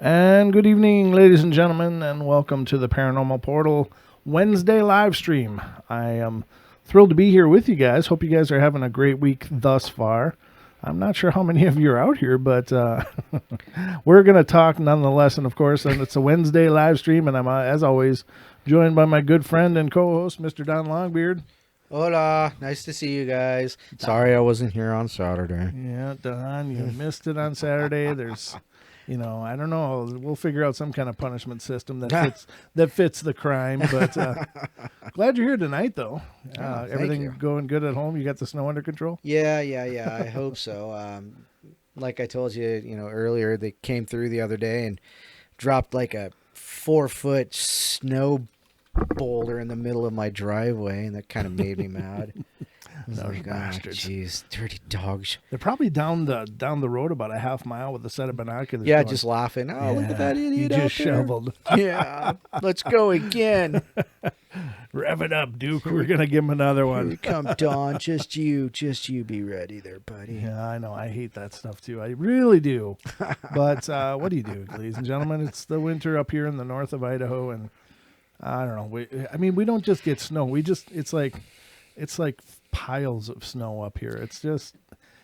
And good evening, ladies and gentlemen, and welcome to the Paranormal Portal Wednesday live stream. I am thrilled to be here with you guys. Hope you guys are having a great week thus far. I'm not sure how many of you are out here, but we're going to talk nonetheless. And of course, and it's a Wednesday live stream, and I'm, as always, joined by my good friend and co-host, Mr. Don Longbeard. Hola, nice to see you guys. Sorry I wasn't here on Saturday. Yeah, Don, you missed it on Saturday. There's... I don't know. We'll figure out some kind of punishment system that fits the crime. But glad you're here tonight, though. Everything going good at home? You got the snow under control? Yeah. I hope so. Like I told you, earlier, they came through the other day and dropped like a 4-foot snow boulder in the middle of my driveway, and that kind of made me mad. Those bastards. Jeez, dirty dogs. They're probably down the road about a half mile with a set of binoculars. Yeah, going, just laughing. Oh, look at that idiot you just shoveled. Yeah, let's go again. Rev it up, Duke. We're going to give him another one. Here you come, Don. Just you be ready there, buddy. Yeah, I know. I hate that stuff, too. I really do. But what do you do, ladies and gentlemen? It's the winter up here in the north of Idaho, and I don't know. We don't just get snow. It's like piles of snow up here.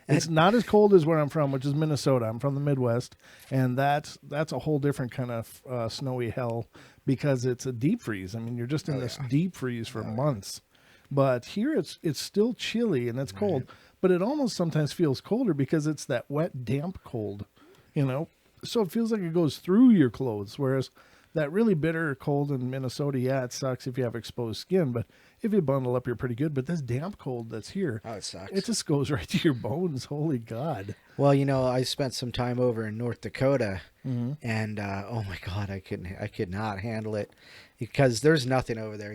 It's not as cold as where I'm from, which is Minnesota. I'm from the Midwest, and that's a whole different kind of snowy hell because it's a deep freeze. I mean, you're just in this deep freeze for months. But here it's still chilly and it's cold, but it almost sometimes feels colder because it's that wet, damp cold, So it feels like it goes through your clothes, whereas that really bitter cold in Minnesota, yeah, it sucks if you have exposed skin, but if you bundle up, you're pretty good. But this damp cold that's here, it sucks. It just goes right to your bones. Holy God. Well, I spent some time over in North Dakota, and oh my God, I could not handle it because there's nothing over there.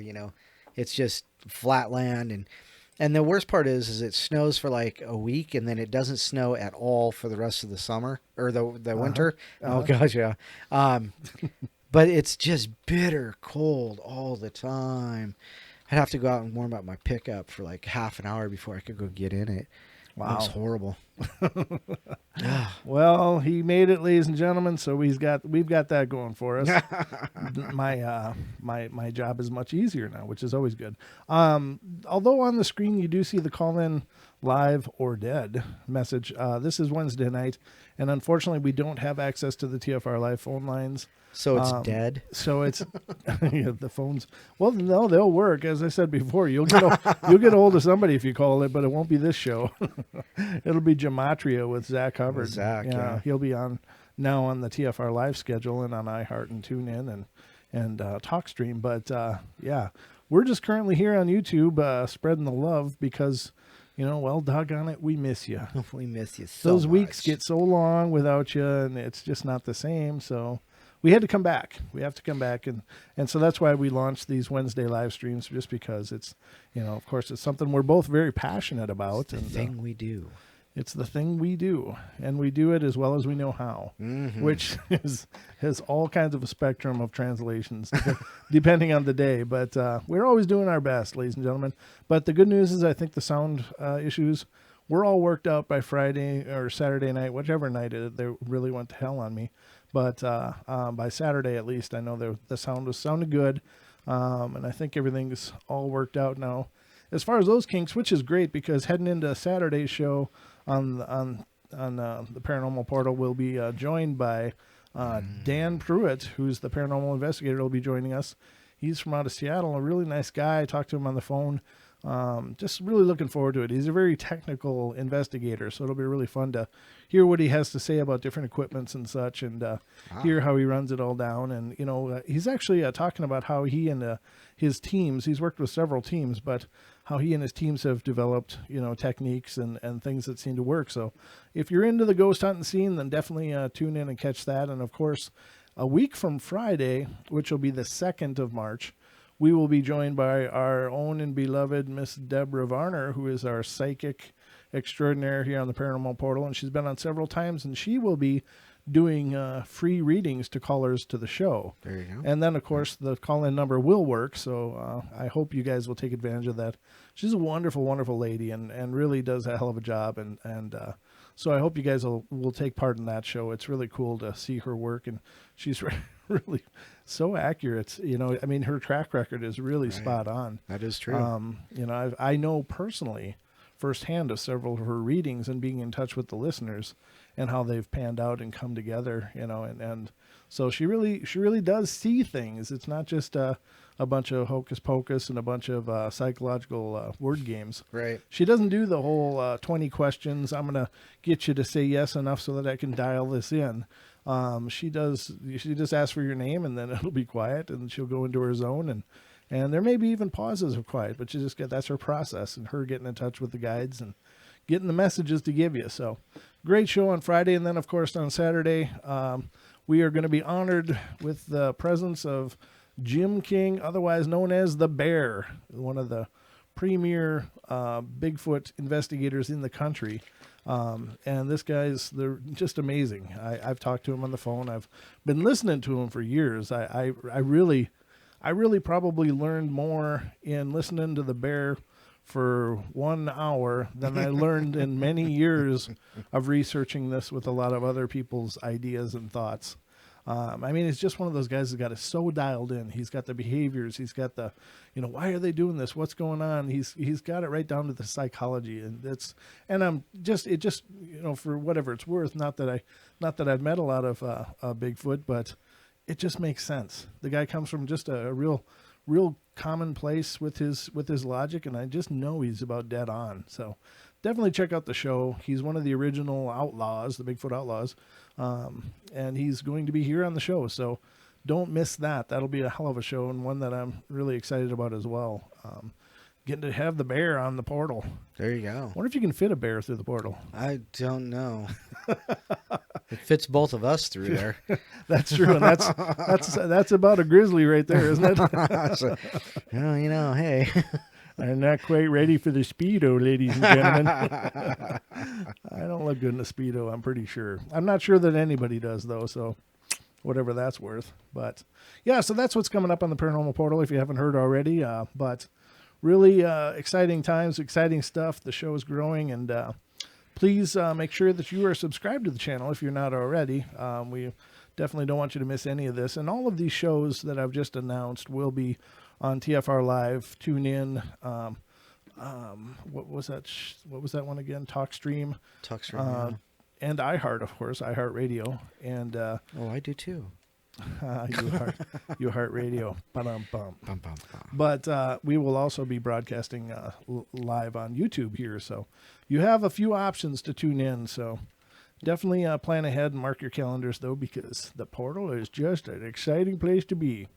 It's just flat land, and the worst part is it snows for like a week, and then it doesn't snow at all for the rest of the summer or the winter. Oh gosh, yeah. But it's just bitter cold all the time. I'd have to go out and warm up my pickup for like half an hour before I could go get in it. Wow. It was horrible. Well, he made it, ladies and gentlemen, so we've got that going for us. My job is much easier now, which is always good. Although on the screen you do see the call-in live or dead message. This is Wednesday night, and unfortunately we don't have access to the TFR Live phone lines. So it's dead. So it's the phones. Well, no, they'll work. As I said before, you'll get a hold of somebody if you call it, but it won't be this show. It'll be Gematria with Zach Hubbard. Zach, yeah. He'll be on now on the TFR Live schedule and on iHeart and TuneIn and TalkStream. But yeah, we're just currently here on YouTube spreading the love because. Well, doggone it, we miss you. We miss you so Those much. weeks get so long without you, and it's just not the same. So we had to come back. We have to come back, and so that's why we launched these Wednesday live streams, just because it's, of course, it's something we're both very passionate about. It's the thing we do. It's the thing we do, and we do it as well as we know how, which has all kinds of a spectrum of translations depending on the day. But we're always doing our best, ladies and gentlemen. But the good news is I think the sound issues were all worked out by Friday or Saturday night, whichever night they really went to hell on me. But by Saturday, at least, I know the sound was sounding good, and I think everything's all worked out now. As far as those kinks, which is great because heading into Saturday's show on the Paranormal Portal, we'll be joined by Dan Pruitt, who's the paranormal investigator. Will be joining us. He's from out of Seattle, a really nice guy. I talked to him on the phone. Just really looking forward to it. He's a very technical investigator, so it'll be really fun to hear what he has to say about different equipments and such, and hear how he runs it all down. And he's actually talking about how he and his teams, he's worked with several teams, but how he and his teams have developed techniques and things that seem to work. So if you're into the ghost hunting scene, then definitely tune in and catch that. And of course, a week from Friday, which will be the 2nd of March, we will be joined by our own and beloved Miss Deborah Varner, who is our psychic extraordinaire here on the Paranormal Portal, and she's been on several times, and she will be doing free readings to callers to the show. There you go. And then, of course, the call-in number will work, so I hope you guys will take advantage of that. She's a wonderful, wonderful lady and really does a hell of a job, and So I hope you guys will take part in that show. It's really cool to see her work, and she's really so accurate. You know, I mean, her track record is really spot on. That is true. You know, I know personally firsthand of several of her readings and being in touch with the listeners and how they've panned out and come together, you know, and so she really does see things. It's not just a bunch of hocus pocus and a bunch of psychological word games. Right. She doesn't do the whole 20 questions. I'm going to get you to say yes enough so that I can dial this in. She just asks for your name, and then it'll be quiet, and she'll go into her zone, and there may be even pauses of quiet, but that's her process, and her getting in touch with the guides and getting the messages to give you. So great show on Friday. And then of course on Saturday, we are going to be honored with the presence of Jim King, otherwise known as the Bear, one of the premier Bigfoot investigators in the country. And this they're just amazing. I've talked to him on the phone. I've been listening to him for years. I really probably learned more in listening to the Bear for 1 hour than I learned in many years of researching this with a lot of other people's ideas and thoughts. I mean, it's just one of those guys that got it so dialed in. He's got the behaviors. He's got the, you know, why are they doing this? What's going on? He's got it right down to the psychology, and I'm just, you know, for whatever it's worth, not that I've met a lot of Bigfoot, but it just makes sense. The guy comes from just a real commonplace with his logic, and I just know he's about dead on. So definitely check out the show. He's one of the original outlaws, the Bigfoot Outlaws, and he's going to be here on the show. So don't miss that. That'll be a hell of a show, and one that I'm really excited about as well. Getting to have the Bear on the portal. There you go. I wonder if you can fit a bear through the portal. I don't know. It fits both of us through there. That's true, and that's about a grizzly right there, isn't it? So, well, you know, hey. I'm not quite ready for the Speedo, ladies and gentlemen. I don't look good in a Speedo, I'm pretty sure. I'm not sure that anybody does, though, so whatever that's worth. But, yeah, so that's what's coming up on the Paranormal Portal, if you haven't heard already. But really exciting times, exciting stuff. The show is growing, and please make sure that you are subscribed to the channel if you're not already. We definitely don't want you to miss any of this. And all of these shows that I've just announced will be on TFR Live, TuneIn, what was that one again? TalkStream. TalkStream, and iHeart, of course, iHeartRadio. And I do too. you heart radio. Ba-dum-bum. Bum, bum, bum. But we will also be broadcasting live on YouTube here. So you have a few options to tune in. So definitely plan ahead and mark your calendars, though, because the portal is just an exciting place to be.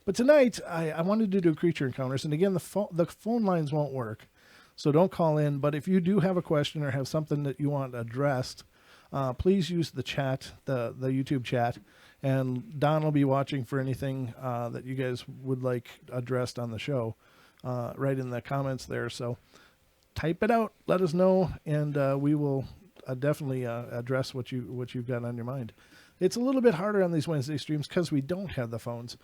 But tonight, I wanted to do creature encounters. And again, the phone lines won't work, so don't call in. But if you do have a question or have something that you want addressed, please use the chat, the YouTube chat. And Don will be watching for anything that you guys would like addressed on the show, right in the comments there. So type it out, let us know, and we will definitely address what you've got on your mind. It's a little bit harder on these Wednesday streams because we don't have the phones.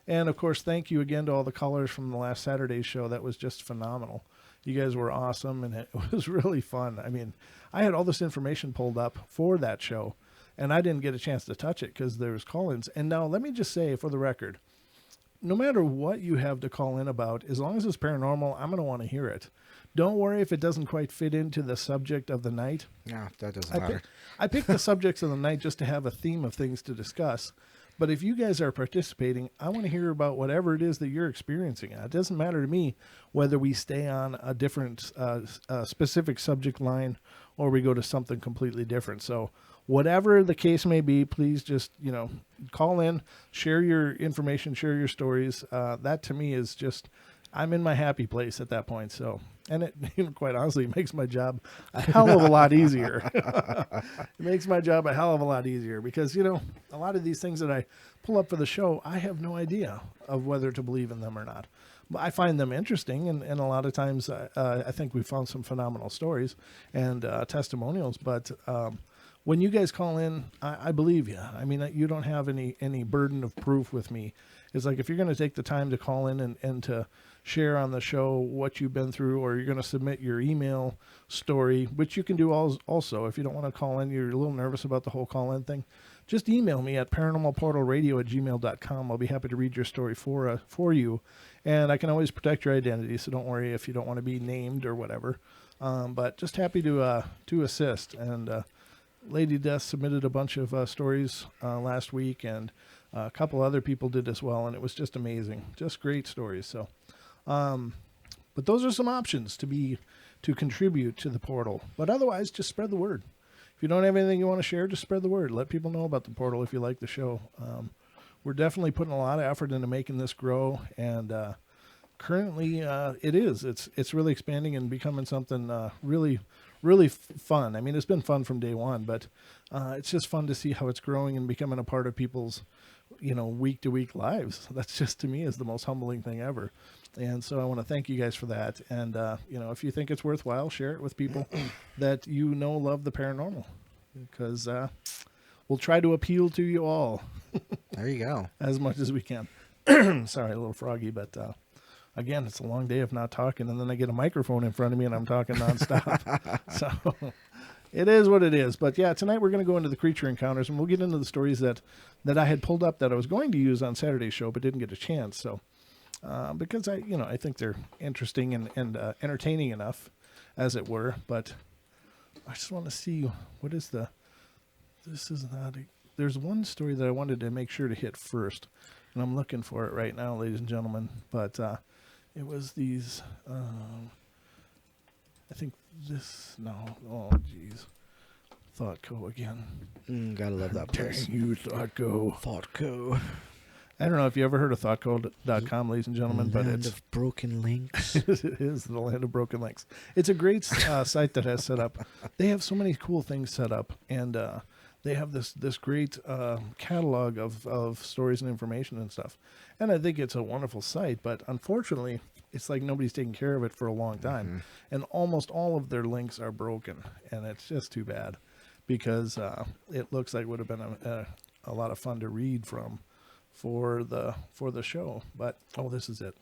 And, of course, thank you again to all the callers from the last Saturday's show. That was just phenomenal. You guys were awesome, and it was really fun. I mean, I had all this information pulled up for that show, and I didn't get a chance to touch it because there was call-ins. And now let me just say, for the record, no matter what you have to call in about, as long as it's paranormal, I'm going to want to hear it. Don't worry if it doesn't quite fit into the subject of the night. No, that doesn't matter. I picked the subjects of the night just to have a theme of things to discuss. But if you guys are participating, I want to hear about whatever it is that you're experiencing. It doesn't matter to me whether we stay on a different specific subject line or we go to something completely different. So whatever the case may be, please just, call in, share your information, share your stories. That to me is just, I'm in my happy place at that point. So, and it, quite honestly, makes my job a hell of a lot easier. It makes my job a hell of a lot easier because, a lot of these things that I pull up for the show, I have no idea of whether to believe in them or not. But I find them interesting, and a lot of times I think we found some phenomenal stories and testimonials. But when you guys call in, I believe you. I mean, you don't have any burden of proof with me. It's like if you're going to take the time to call in and to share on the show what you've been through, or you're going to submit your email story, which you can do also. If you don't want to call in, you're a little nervous about the whole call-in thing, just email me at paranormalportalradio@gmail.com. I'll be happy to read your story for you, and I can always protect your identity, so don't worry if you don't want to be named or whatever. But just happy to assist. And Lady Death submitted a bunch of stories last week, and a couple other people did as well, and it was just amazing. Just great stories. So, but those are some options to contribute to the portal. But otherwise, just spread the word. If you don't have anything you want to share, just spread the word. Let people know about the portal if you like the show. We're definitely putting a lot of effort into making this grow, and currently it's really expanding and becoming something really fun. I mean, it's been fun from day one, but it's just fun to see how it's growing and becoming a part of people's week to week lives. That's just, to me, is the most humbling thing ever. And so I want to thank you guys for that. And if you think it's worthwhile, share it with people that love the paranormal, because we'll try to appeal to you all. There you go. As much as we can. Sorry, a little froggy, but again, it's a long day of not talking, and then I get a microphone in front of me and I'm talking nonstop. So it is what it is. But yeah, tonight we're going to go into the creature encounters, and we'll get into the stories that I had pulled up that I was going to use on Saturday's show but didn't get a chance. So because I think they're interesting and entertaining enough, as it were. But I just want to see there's one story that I wanted to make sure to hit first, and I'm looking for it right now, ladies and gentlemen. But it was these, I think this, no, oh geez, ThoughtCo again. Gotta love that place. Dang you, ThoughtCo. ThoughtCo. I don't know if you ever heard of ThoughtCo.com, ladies and gentlemen, but it's of broken links. It is the land of broken links. It's a great site that has set up. They have so many cool things set up, and they have this great catalog of stories and information and stuff. And I think it's a wonderful site, but unfortunately, it's like nobody's taken care of it for a long time. Mm-hmm. And almost all of their links are broken, and it's just too bad, because it looks like it would have been a lot of fun to read from for the show. But this is it.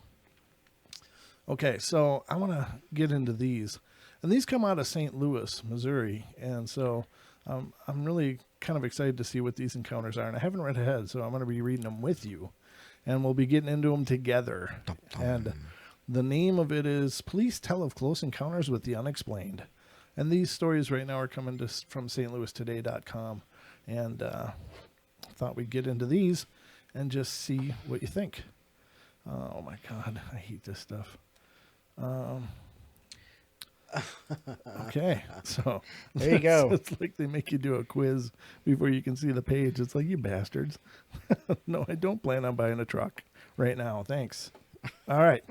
Okay, so I want to get into these, and these come out of St. Louis, Missouri, and so I'm really kind of excited to see what these encounters are, and I haven't read ahead, so I'm going to be reading them with you, and we'll be getting into them together. And the name of it is Police Tell of Close Encounters with the Unexplained, and these stories right now are coming from stlouistoday.com, and thought we'd get into these and just see what you think. Oh my God, I hate this stuff. Okay, so there you go. It's like they make you do a quiz before you can see the page. It's like, you bastards. No, I don't plan on buying a truck right now. Thanks. All right.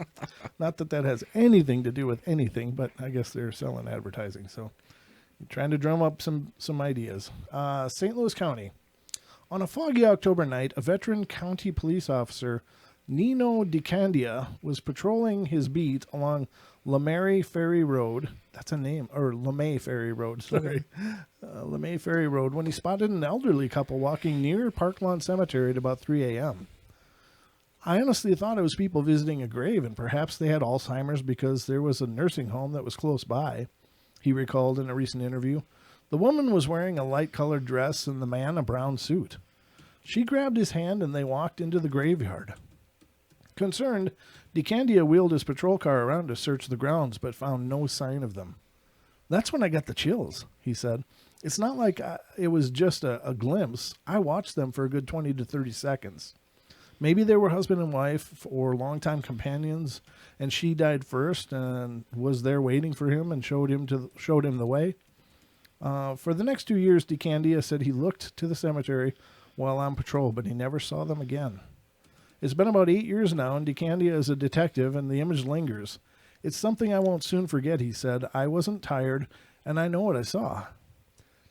Not that has anything to do with anything, but I guess they're selling advertising. So I'm trying to drum up some ideas. St. Louis County. On a foggy October night, a veteran county police officer, Nino DeCandia, was patrolling his beat along LeMay Ferry Road. That's a name. Or LeMay Ferry Road, sorry. LeMay Ferry Road, when he spotted an elderly couple walking near Park Lawn Cemetery at about 3 a.m. I honestly thought it was people visiting a grave, and perhaps they had Alzheimer's because there was a nursing home that was close by, he recalled in a recent interview. The woman was wearing a light-colored dress and the man a brown suit. She grabbed his hand and they walked into the graveyard. Concerned, DeCandia wheeled his patrol car around to search the grounds, but found no sign of them. That's when I got the chills, he said. It's not like it was just a glimpse. I watched them for a good 20 to 30 seconds. Maybe they were husband and wife or longtime companions, and she died first and was there waiting for him and showed him the way. For the next 2 years, DeCandia said he looked to the cemetery while on patrol, but he never saw them again. It's been about 8 years now, and DeCandia is a detective, and the image lingers. It's something I won't soon forget, he said. I wasn't tired, and I know what I saw.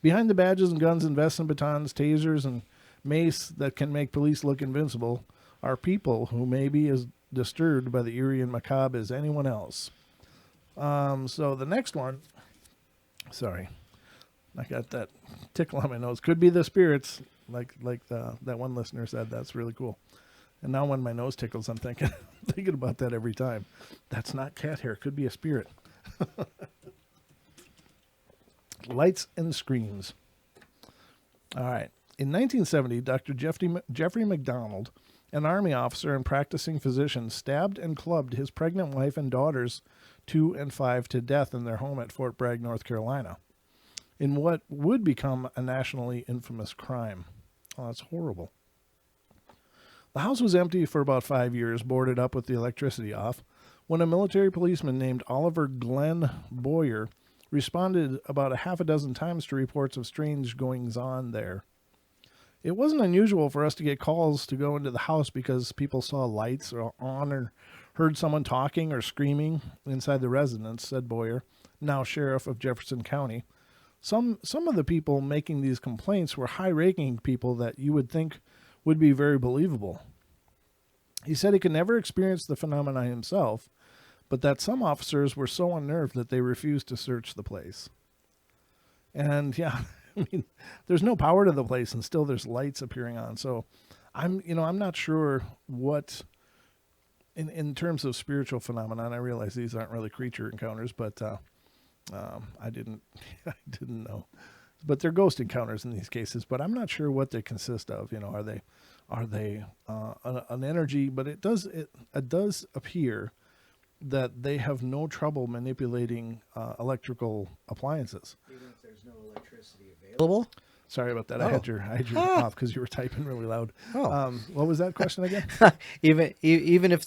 Behind the badges and guns and vests and batons, tasers and mace that can make police look invincible are people who may be as disturbed by the eerie and macabre as anyone else. So the next one, sorry. I got that tickle on my nose. Could be the spirits, like that one listener said. That's really cool. And now when my nose tickles, I'm thinking about that every time. That's not cat hair. Could be a spirit. Lights and screams. All right. In 1970, Dr. Jeffrey McDonald, an Army officer and practicing physician, stabbed and clubbed his pregnant wife and daughters, 2 and 5, to death in their home at Fort Bragg, North Carolina, in what would become a nationally infamous crime. Oh, that's horrible. The house was empty for about 5 years, boarded up with the electricity off, when a military policeman named Oliver Glenn Boyer responded about a half a dozen times to reports of strange goings-on there. It wasn't unusual for us to get calls to go into the house because people saw lights on or heard someone talking or screaming inside the residence, said Boyer, now sheriff of Jefferson County. Some of the people making these complaints were high-ranking people that you would think would be very believable. He said he could never experience the phenomena himself, but that some officers were so unnerved that they refused to search the place. And yeah, I mean, there's no power to the place, and still there's lights appearing on. So I'm not sure what, in terms of spiritual phenomena, and I realize these aren't really creature encounters, but I didn't know. But they're ghost encounters in these cases, but I'm not sure what they consist of. Are they an energy? But it does appear that they have no trouble manipulating electrical appliances. Even if there's no electricity available? Sorry about that. I had your off because you were typing really loud. Oh. What was that question again? even if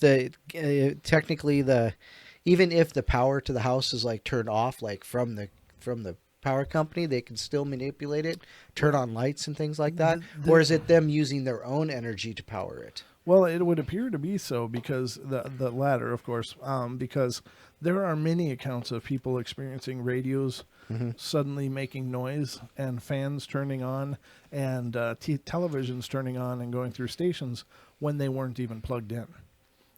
even if the power to the house is like turned off, like from the power company, they can still manipulate it, turn on lights and things like that? Or is it them using their own energy to power it? Well, it would appear to be so, because the latter, of course, because there are many accounts of people experiencing radios suddenly making noise, and fans turning on, and televisions turning on and going through stations when they weren't even plugged in.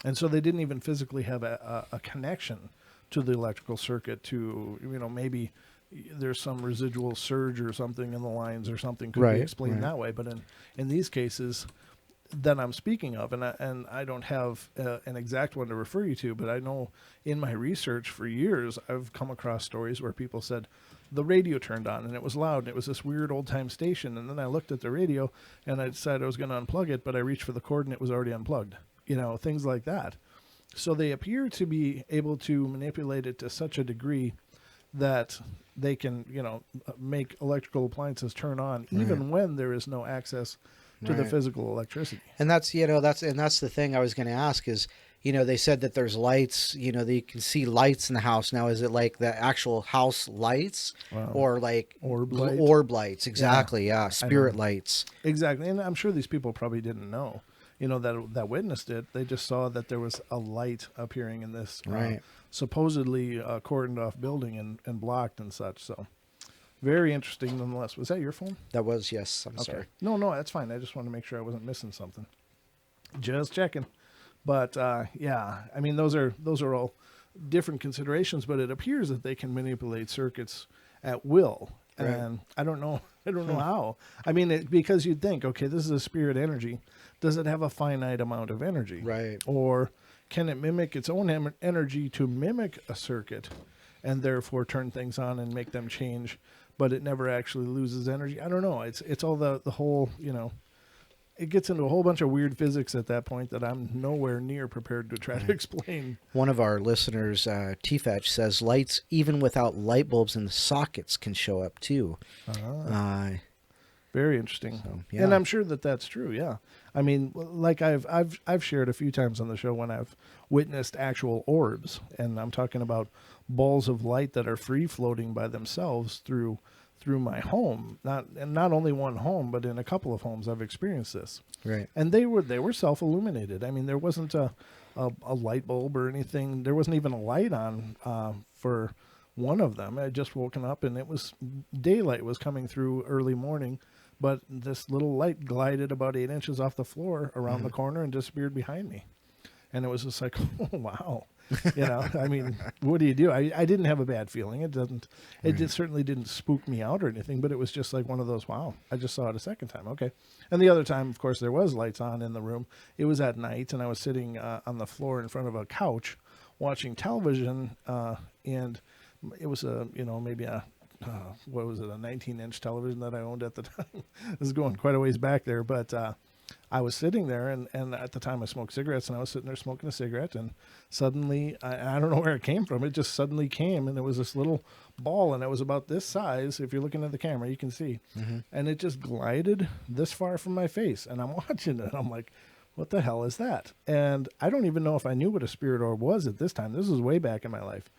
And so they didn't even physically have a connection to the electrical circuit to, maybe there's some residual surge or something in the lines or something could be explained that way. But in these cases that I'm speaking of, and I don't have an exact one to refer you to, but I know in my research for years, I've come across stories where people said the radio turned on and it was loud and it was this weird old time station. And then I looked at the radio and I decided I was going to unplug it, but I reached for the cord and it was already unplugged, things like that. So they appear to be able to manipulate it to such a degree that they can, make electrical appliances turn on even when there is no access to the physical electricity. And that's the thing I was going to ask is, they said that there's lights, that you can see lights in the house. Now, is it like the actual house lights or like orb lights? Exactly. Yeah. Spirit lights. Exactly. And I'm sure these people probably didn't know, that witnessed it. They just saw that there was a light appearing in this supposedly cordoned off building and blocked and such. So very interesting nonetheless. Was that your phone? That was, yes. I'm sorry. No, that's fine. I just wanted to make sure I wasn't missing something. Just checking. But those are all different considerations, but it appears that they can manipulate circuits at will. Right. And I don't know how. I mean, because you'd think, okay, this is a spirit energy. Does it have a finite amount of energy? Right. Or can it mimic its own energy to mimic a circuit and therefore turn things on and make them change, but it never actually loses energy? I don't know. It's all the whole, it gets into a whole bunch of weird physics at that point that I'm nowhere near prepared to try to explain. One of our listeners, T-Fetch, says lights, even without light bulbs in the sockets, can show up too. Very interesting. So, yeah. And I'm sure that that's true. Yeah. I mean, like I've shared a few times on the show when I've witnessed actual orbs, and I'm talking about balls of light that are free floating by themselves through my home. Not only one home, but in a couple of homes I've experienced this. Right. And they were self-illuminated. I mean, there wasn't a light bulb or anything. There wasn't even a light on for one of them. I had just woken up and it was daylight was coming through early morning, but this little light glided about 8 inches off the floor around the corner and disappeared behind me. And it was just like, oh, wow. I mean, what do? I didn't have a bad feeling. Certainly didn't spook me out or anything, but it was just like one of those, wow, I just saw it a second time. Okay. And the other time, of course, there was lights on in the room. It was at night, and I was sitting on the floor in front of a couch watching television, and it was maybe a 19-inch television that I owned at the time. This is going quite a ways back there, but I was sitting there, and at the time I smoked cigarettes, and I was sitting there smoking a cigarette, and suddenly, I don't know where it came from, it just suddenly came, and there was this little ball, and it was about this size. If you're looking at the camera, you can see, and it just glided this far from my face, and I'm watching it, and I'm like, what the hell is that? And I don't even know if I knew what a spirit orb was at this time. This was way back in my life.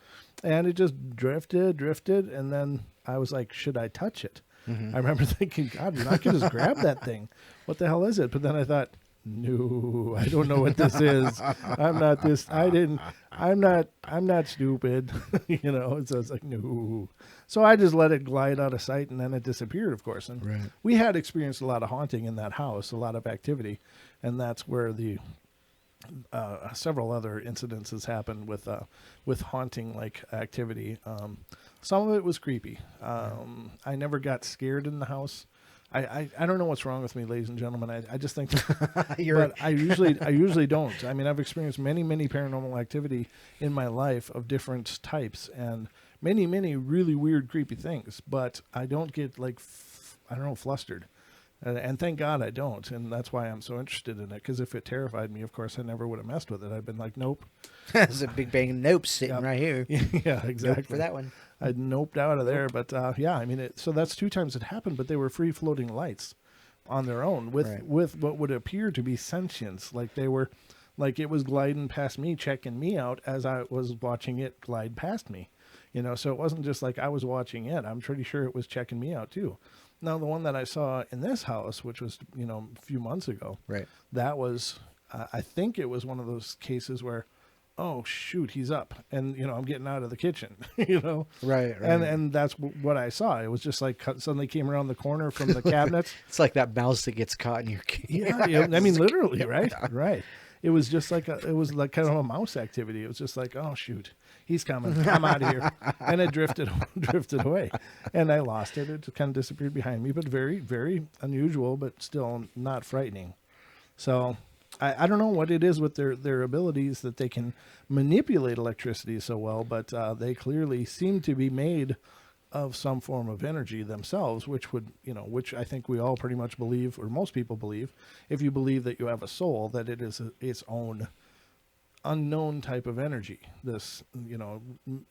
And it just drifted, and then I was like, should I touch it? I remember thinking, God, you're not going to just grab that thing. What the hell is it? But then I thought, no, I don't know what this is. I'm not stupid. So I was like, no. So I just let it glide out of sight, and then it disappeared, of course. And we had experienced a lot of haunting in that house, a lot of activity. And that's where the several other incidences happened with haunting like activity. Some of it was creepy. I never got scared in the house. I don't know what's wrong with me, ladies and gentlemen. I just think, but I usually don't. I mean, I've experienced many paranormal activity in my life of different types, and many really weird, creepy things. But I don't get flustered. And thank God I don't, and that's why I'm so interested in it, because if it terrified me, of course, I never would have messed with it. I'd been like, nope. There's a big bang nope sitting right here. Yeah, exactly. Nope for that one. I'd noped out of there, but I mean, so that's 2 times it happened, but they were free-floating lights on their own with what would appear to be sentience, like they were, like it was gliding past me, checking me out as I was watching it glide past me, so it wasn't just like I was watching it. I'm pretty sure it was checking me out too. Now, the one that I saw in this house, which was, a few months ago, that was, I think it was one of those cases where, oh, shoot, he's up. And, I'm getting out of the kitchen, Right. And that's what I saw. It was just like suddenly came around the corner from the cabinets. It's like that mouse that gets caught in your Yeah, I mean, literally, right? Right. It was just like it was like kind of a mouse activity. It was just like, oh, shoot, he's coming. I'm out of here. And it drifted away. And I lost it. It kind of disappeared behind me, but very, very unusual, but still not frightening. So I don't know what it is with their abilities that they can manipulate electricity so well, but they clearly seem to be made of some form of energy themselves, which which I think we all pretty much believe, or most people believe, if you believe that you have a soul, that it is its own unknown type of energy, this,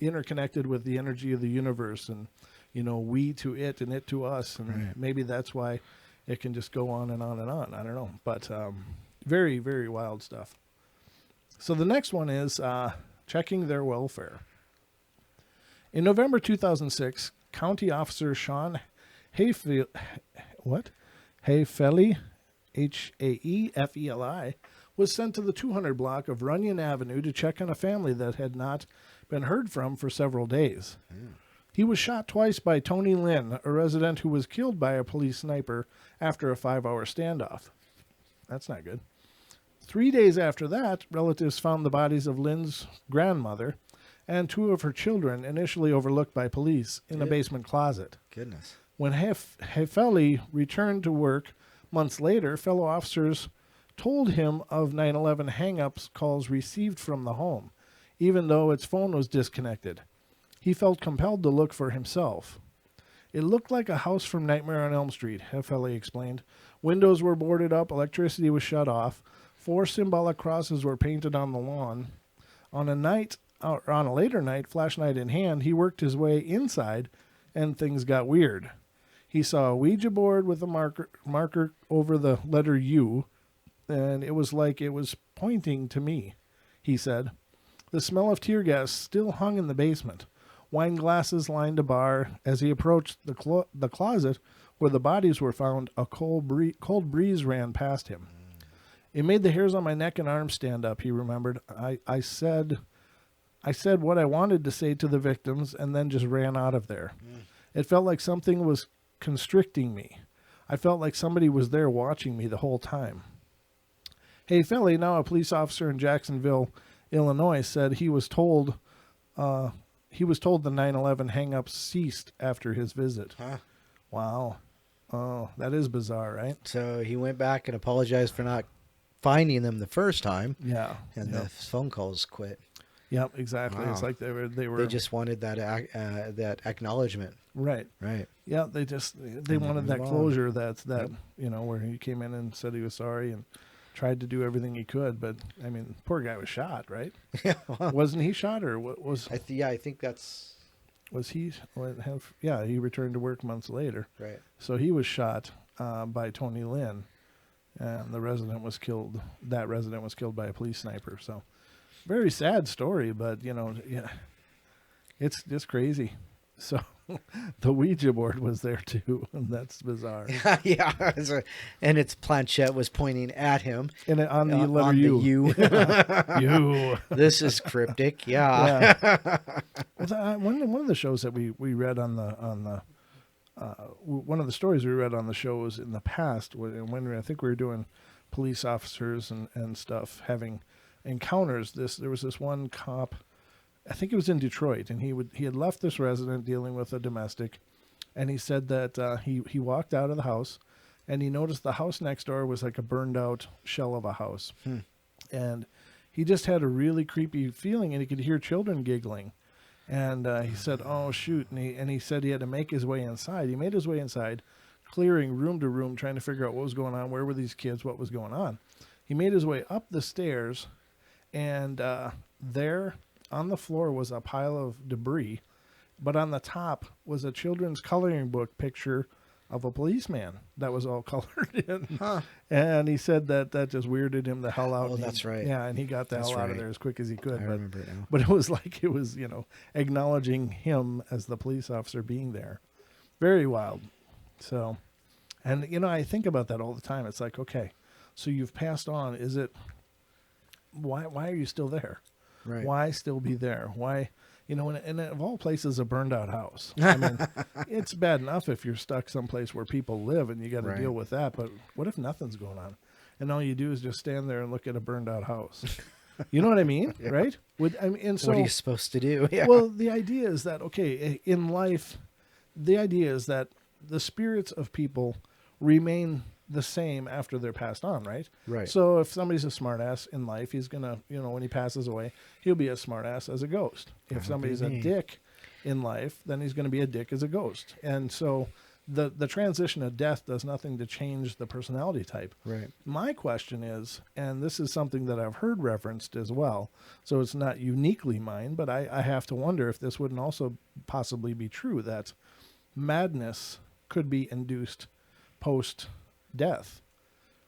interconnected with the energy of the universe, and, we to it and it to us. And maybe that's why it can just go on and on and on. I don't know, but very, very wild stuff. So the next one is checking their welfare. In November 2006, County Officer Sean Haefeli, Haefeli, was sent to the 200 block of Runyon Avenue to check on a family that had not been heard from for several days. He was shot twice by Tony Lynn, a resident who was killed by a police sniper after a 5-hour standoff. That's not good. 3 days after that, relatives found the bodies of Lynn's grandmother and 2 of her children, initially overlooked by police, in a basement closet. Goodness. When Haefeli returned to work months later, fellow officers told him of 9/11 hang-ups calls received from the home, even though its phone was disconnected. He felt compelled to look for himself. It looked like a house from Nightmare on Elm Street, Haefeli explained. Windows were boarded up, electricity was shut off, 4 symbolic crosses were painted on the lawn. On a later night, flashlight in hand, he worked his way inside, and things got weird. He saw a Ouija board with a marker over the letter U, and it was like it was pointing to me, he said. The smell of tear gas still hung in the basement. Wine glasses lined a bar. As he approached the closet where the bodies were found, a cold breeze ran past him. It made the hairs on my neck and arms stand up, he remembered. I said what I wanted to say to the victims and then just ran out of there. It felt like something was constricting me. I felt like somebody was there watching me the whole time. Haefeli, now a police officer in Jacksonville, Illinois, said he was told the 9/11 hang-ups ceased after his visit. Huh. Wow. Oh, that is bizarre, right? So he went back and apologized for not finding them the first time. Yeah. And the phone calls quit. Yep, exactly. Wow. It's like they just wanted that acknowledgement. Right. Right. Yeah, they wanted that closure that you know, where he came in and said he was sorry and tried to do everything he could, but I mean, poor guy was shot, right? Yeah. Wasn't he shot, or what was? I think that's. Was he? Yeah, he returned to work months later. Right. So he was shot by Tony Lynn, and the resident was killed. That resident was killed by a police sniper. So, very sad story, but you know, yeah, it's just crazy. So, the Ouija board was there too, and that's bizarre. Yeah, and its planchette was pointing at him. And on the letter U. U. U. This is cryptic. Yeah. Well, one of the shows that we read on the one of the stories we read on the shows in the past, when I think we were doing police officers and stuff having encounters. There was this one cop. I think it was in Detroit, and he had left this resident dealing with a domestic, and he said that he walked out of the house, and he noticed the house next door was like a burned out shell of a house, and he just had a really creepy feeling, and he could hear children giggling, and he said, "Oh shoot!" and he said he had to make his way inside. He made his way inside, clearing room to room, trying to figure out what was going on. Where were these kids? What was going on? He made his way up the stairs, and there. On the floor was a pile of debris, but on the top was a children's coloring book picture of a policeman that was all colored in. Huh. And he said that just weirded him the hell out. Oh, that's right. Yeah, and he got the hell out of there as quick as he could. I remember it now. But it was like it was, you know, acknowledging him as the police officer being there. Very wild. So, and, you know, I think about that all the time. It's like, okay, so you've passed on. Is it, why are you still there? Right. Why still be there? Why, you know, and of all places, a burned out house. I mean, it's bad enough if you're stuck someplace where people live and you got to deal with that. But what if nothing's going on? And all you do is just stand there and look at a burned out house. You know what I mean? Yeah. Right? And so, what are you supposed to do? Yeah. Well, the idea is that, okay, in life, the idea is that the spirits of people remain the same after they're passed on, right? Right. So if somebody's a smartass in life, he's going to, you know, when he passes away, he'll be a smartass as a ghost. If somebody's a dick in life, then he's going to be a dick as a ghost. And so the transition of death does nothing to change the personality type. Right. My question is, and this is something that I've heard referenced as well, so it's not uniquely mine, but I have to wonder if this wouldn't also possibly be true, that madness could be induced post-death.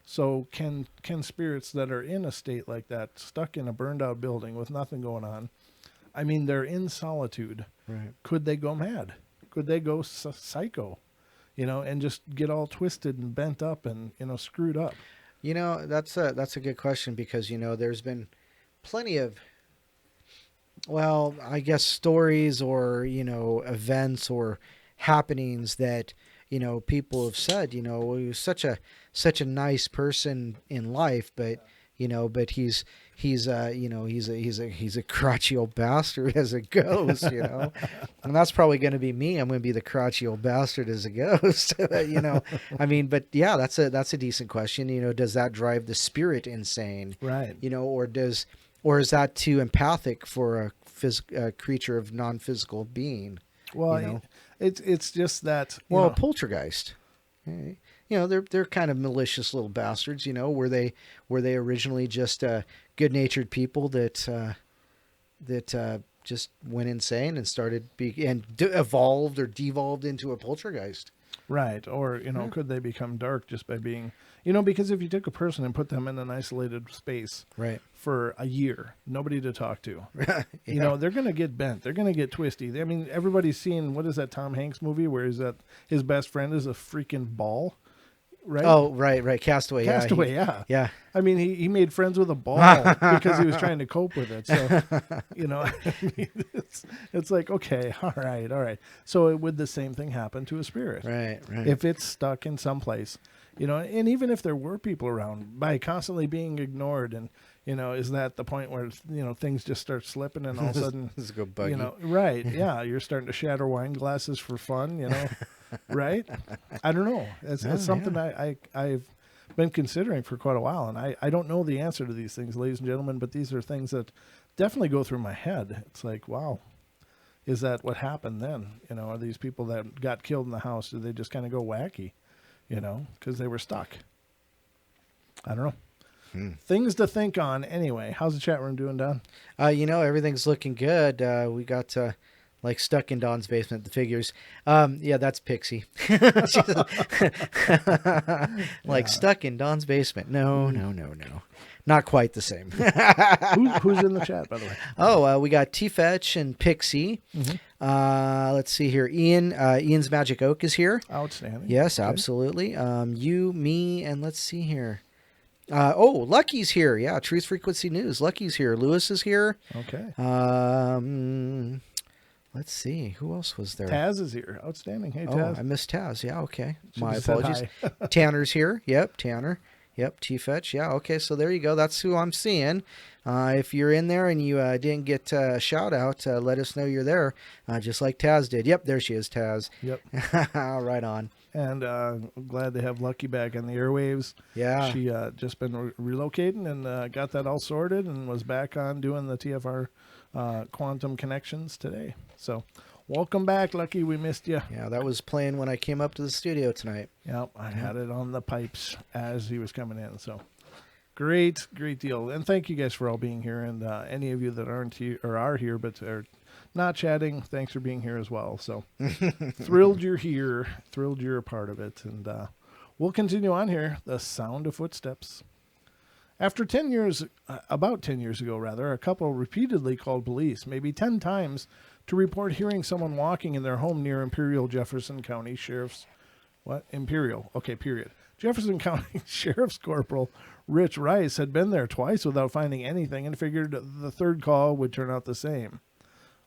So can spirits that are in a state like that, stuck in a burned out building with nothing going on, I mean, they're in solitude. Right. Could they go mad? Could they go psycho? You know, and just get all twisted and bent up and, you know, screwed up. You know, that's a good question, because, you know, there's been plenty of, well, I guess stories or, you know, events or happenings that, you know, people have said, you know, he was such a nice person in life, but, you know, but he's you know, he's a crotchety old bastard as a ghost, you know, and that's probably going to be me. I'm going to be the crotchety old bastard as a ghost, you know. I mean, but yeah, that's a decent question. You know, does that drive the spirit insane? Right. You know, or is that too empathic for a creature of non-physical being? Well, you know? it's just that. Well, a poltergeist. You know, they're kind of malicious little bastards. You know, were they originally just good-natured people that just went insane and started evolved or devolved into a poltergeist? Right. Or, you know, could they become dark just by being, you know, because if you took a person and put them in an isolated space for a year, nobody to talk to, you know, they're going to get bent. They're going to get twisty. I mean, everybody's seen, what is that Tom Hanks movie where his best friend is a freaking ball? Right? Oh, right. Castaway. Yeah. I mean, he made friends with a ball because he was trying to cope with it. So, you know, I mean, it's like, okay, all right. So would the same thing happen to a spirit? Right. If it's stuck in some place, you know, and even if there were people around, by constantly being ignored and, is that the point where, things just start slipping and all of a sudden, Let's go buggy. right. Yeah. You're starting to shatter wine glasses for fun, right. I don't know. It's something I've been considering for quite a while. And I don't know the answer to these things, ladies and gentlemen, but these are things that definitely go through my head. It's like, wow, is that what happened then? Are these people that got killed in the house, do they just kind of go wacky, because they were stuck? I don't know. Things to think on anyway. How's the chat room doing, Don? Everything's looking good. We got like stuck in Don's basement, the figures. Yeah, that's Pixie. Like stuck in Don's basement. No. Not quite the same. Who's in the chat, by the way? Oh, we got T-Fetch and Pixie. Let's see here. Ian's Magic Oak is here. Outstanding. Yes, okay. Absolutely. You, me, and let's see here. Lucky's here. Yeah, Truth Frequency News. Lucky's here. Lewis is here. Okay. Let's see. Who else was there? Taz is here. Outstanding. Hey, Taz. I missed Taz. Yeah, okay. My apologies. Tanner's here. Yep, Tanner. Yep, T-Fetch. Yeah, okay, so there you go. That's who I'm seeing. If you're in there and you didn't get a shout-out, let us know you're there, just like Taz did. Yep, there she is, Taz. Yep. Right on. And I'm glad to have Lucky back on the airwaves. Yeah. She just been relocating and got that all sorted and was back on doing the TFR Quantum Connections today. So welcome back, Lucky. We missed you. Yeah, that was playing when I came up to the studio tonight. Yep, I had it on the pipes as he was coming in. So great deal. And thank you guys for all being here. And any of you that aren't here or are here but are not chatting, thanks for being here as well. So thrilled you're here. Thrilled you're a part of it. And we'll continue on here. The sound of footsteps. After 10 years, about 10 years ago, rather, a couple repeatedly called police, maybe 10 times, to report hearing someone walking in their home near Imperial Jefferson County Sheriff's... What? Imperial. Okay, period. Jefferson County Sheriff's Corporal Rich Rice had been there twice without finding anything and figured the third call would turn out the same.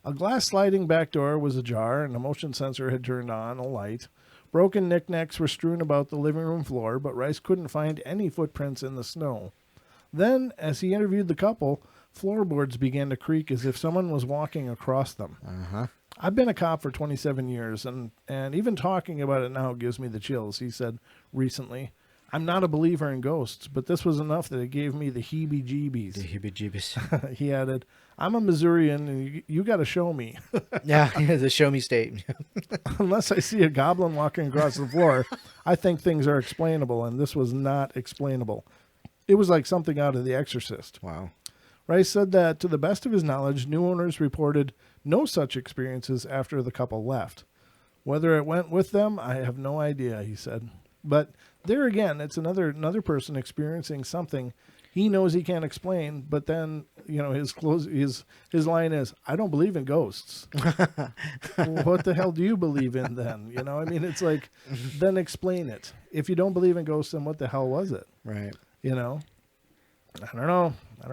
A glass sliding back door was ajar and a motion sensor had turned on a light. Broken knickknacks were strewn about the living room floor, but Rice couldn't find any footprints in the snow. Then, as he interviewed the couple, floorboards began to creak as if someone was walking across them. I've been a cop for 27 years, and even talking about it now gives me the chills, he said recently. I'm not a believer in ghosts, but this was enough that it gave me the heebie-jeebies. The heebie-jeebies. He added, I'm a Missourian, and you got to show me. Yeah, the show me state. Unless I see a goblin walking across the floor, I think things are explainable, and this was not explainable. It was like something out of The Exorcist. Wow. Rice said that, to the best of his knowledge, new owners reported no such experiences after the couple left. Whether it went with them, I have no idea, he said. But there again, it's another person experiencing something he knows he can't explain, but then, his line is, I don't believe in ghosts. Well, what the hell do you believe in then? It's like, then explain it. If you don't believe in ghosts, then what the hell was it? Right. I don't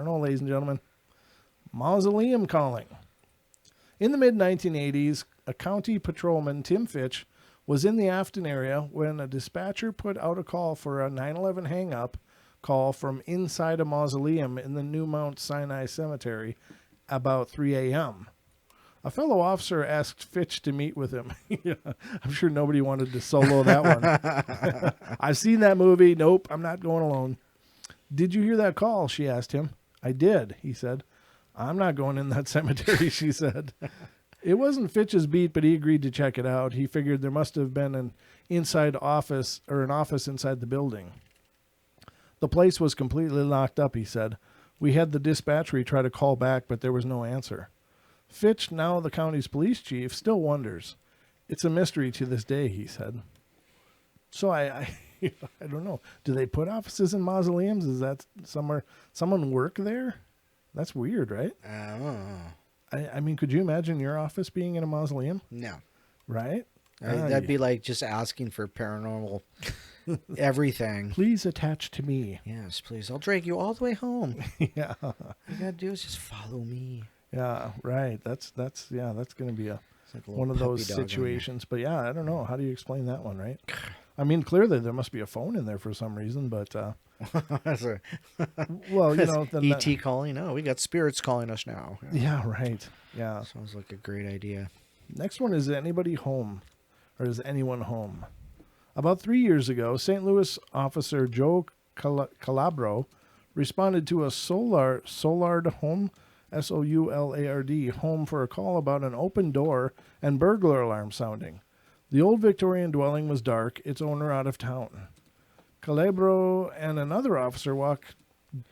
know, ladies and gentlemen. Mausoleum calling. In the mid-1980s, a county patrolman, Tim Fitch, was in the Afton area when a dispatcher put out a call for a 911 hang-up call from inside a mausoleum in the New Mount Sinai Cemetery about 3 a.m. A fellow officer asked Fitch to meet with him. Yeah, I'm sure nobody wanted to solo that one. I've seen that movie. Nope, I'm not going alone. Did you hear that call? She asked him. I did, he said. I'm not going in that cemetery, she said. It wasn't Fitch's beat, but he agreed to check it out. He figured there must have been an office inside the building. The place was completely locked up, he said. We had the dispatcher try to call back, but there was no answer. Fitch, now the county's police chief, still wonders. It's a mystery to this day, he said. So I don't know. Do they put offices in mausoleums? Is that somewhere someone work there? That's weird, right? I don't know. I mean, could you imagine your office being in a mausoleum? No. Right? That'd be like just asking for paranormal everything. Please attach to me. Yes, please. I'll drag you all the way home. Yeah. All you gotta do is just follow me. Yeah, right. That's going to be Like one of those situations. But yeah, I don't know. How do you explain that one, right? I mean, clearly there must be a phone in there for some reason, but well, then ET calling. Oh, we got spirits calling us now. Yeah, right. Yeah. Sounds like a great idea. Next one, is anybody home, or is anyone home? About 3 years ago, St. Louis officer Joe Calabro responded to a Soulard home, Soulard home, for a call about an open door and burglar alarm sounding. The old Victorian dwelling was dark, its owner out of town. Calabro and another officer walked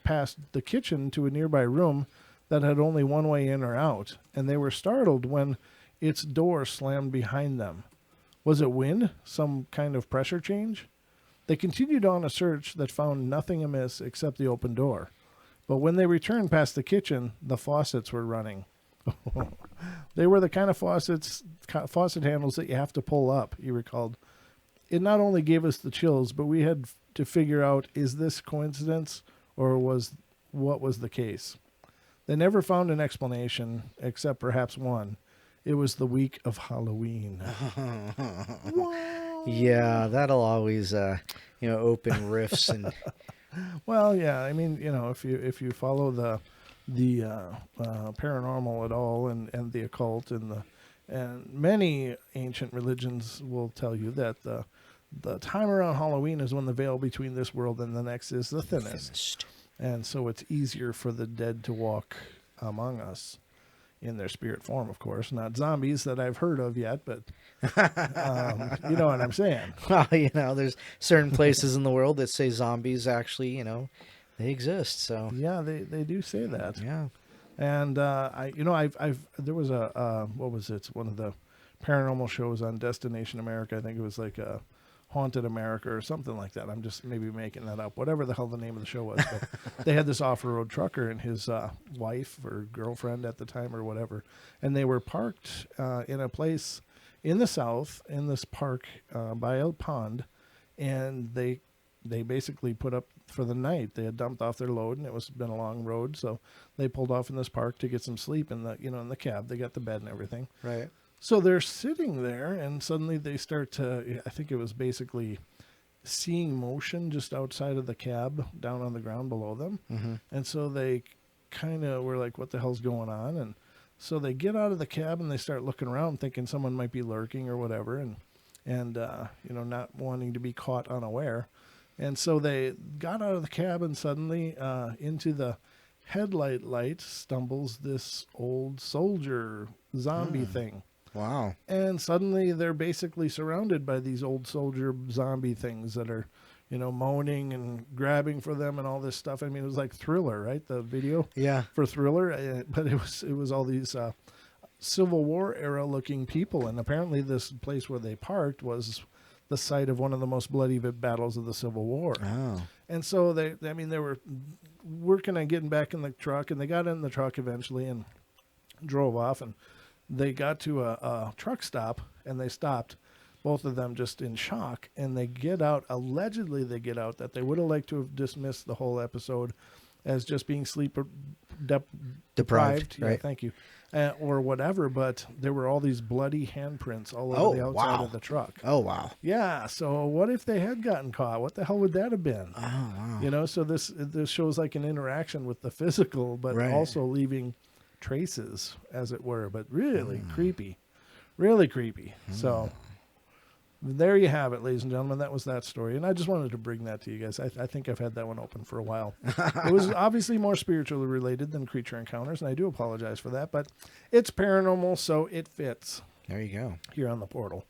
past the kitchen to a nearby room that had only one way in or out, and they were startled when its door slammed behind them. Was it wind? Some kind of pressure change? They continued on a search that found nothing amiss except the open door. But when they returned past the kitchen, the faucets were running. They were the kind of faucet handles that you have to pull up, he recalled. It not only gave us the chills, but we had to figure out, is this coincidence or what was the case? They never found an explanation, except perhaps one. It was the week of Halloween. Yeah, that'll always, open rifts and. Well, yeah. I mean, if you follow the paranormal at all and the occult and many ancient religions will tell you that the time around Halloween is when the veil between this world and the next is the thinnest. And so it's easier for the dead to walk among us in their spirit form, of course, not zombies that I've heard of yet, but you know what I'm saying. Well, there's certain places in the world that say zombies actually, they exist. So yeah, they do say that. Yeah. And there was what was it? One of the paranormal shows on Destination America. I think it was like Haunted America or something like that. I'm just maybe making that up. Whatever the hell the name of the show was. But they had this off-road trucker and his wife or girlfriend at the time or whatever, and they were parked in a place in the south in this park by a pond, and they basically put up for the night. They had dumped off their load, and it was been a long road, so they pulled off in this park to get some sleep in the cab. They got the bed and everything. Right. So they're sitting there, and suddenly they start to, I think it was basically seeing motion just outside of the cab down on the ground below them. Mm-hmm. And so they kind of were like, what the hell's going on? And so they get out of the cab and they start looking around thinking someone might be lurking or whatever, and not wanting to be caught unaware. And so they got out of the cab, and suddenly into the headlight light stumbles this old soldier zombie thing. Wow. And suddenly they're basically surrounded by these old soldier zombie things that are, moaning and grabbing for them and all this stuff. I mean, it was like Thriller, right? The video for Thriller. But it was all these Civil War era looking people. And apparently this place where they parked was the site of one of the most bloody battles of the Civil War. Oh. And so they were working on getting back in the truck, and they got in the truck eventually and drove off, and they got to a truck stop, and they stopped, both of them just in shock, and they get out. Allegedly, they get out that they would have liked to have dismissed the whole episode as just being sleep deprived. Right. Yeah, thank you. Or whatever, but there were all these bloody handprints all over the outside of the truck. Oh, wow. Yeah, so what if they had gotten caught? What the hell would that have been? Oh, wow. So this shows like an interaction with the physical, but also leaving traces, as it were, but really creepy. Really creepy. So there you have it, ladies and gentlemen. That was that story, and I just wanted to bring that to you guys. I think I've had that one open for a while. It was obviously more spiritually related than creature encounters, and I do apologize for that, but it's paranormal, so it fits. There you go. Here on the portal.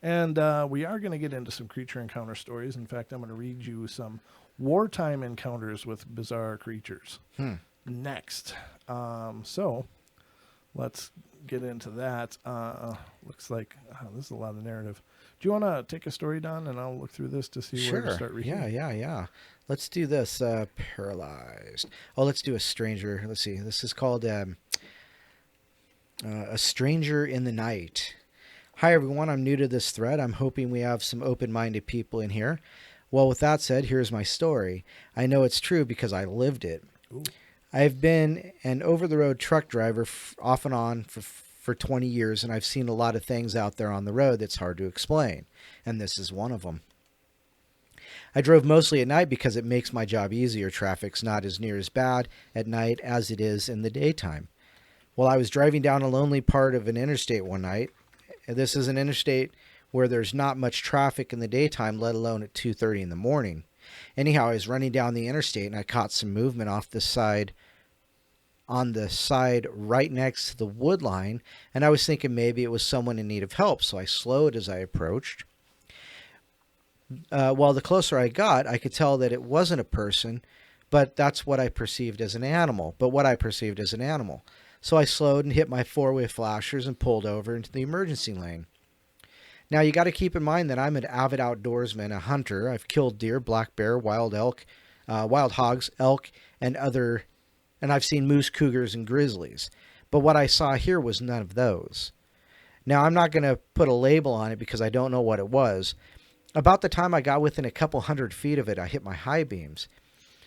And we are going to get into some creature encounter stories. In fact, I'm going to read you some wartime encounters with bizarre creatures next. So let's get into that. Looks like this is a lot of narrative. Do you want to take a story, Don, and I'll look through this to see where to start reading? Yeah. Let's do this. Paralyzed. Oh, let's do a stranger. Let's see. This is called A Stranger in the Night. Hi, everyone. I'm new to this thread. I'm hoping we have some open-minded people in here. Well, with that said, here's my story. I know it's true because I lived it. Ooh. I've been an over-the-road truck driver off and on for 20 years, and I've seen a lot of things out there on the road that's hard to explain, and this is one of them. I drove mostly at night because it makes my job easier. Traffic's not as near as bad at night as it is in the daytime. Well, I was driving down a lonely part of an interstate one night. This is an interstate where there's not much traffic in the daytime, let alone at 2:30 in the morning. Anyhow, I was running down the interstate and I caught some movement off the side, on the side right next to the wood line, and I was thinking maybe it was someone in need of help, so I slowed as I approached. Well, the closer I got, I could tell that it wasn't a person, but that's what I perceived as an animal. So I slowed and hit my four-way flashers and pulled over into the emergency lane. Now, you got to keep in mind that I'm an avid outdoorsman, a hunter. I've killed deer, black bear, wild elk, wild hogs, elk, and I've seen moose, cougars, and grizzlies. But what I saw here was none of those. Now, I'm not going to put a label on it because I don't know what it was. About the time I got within a couple 100 feet of it, I hit my high beams.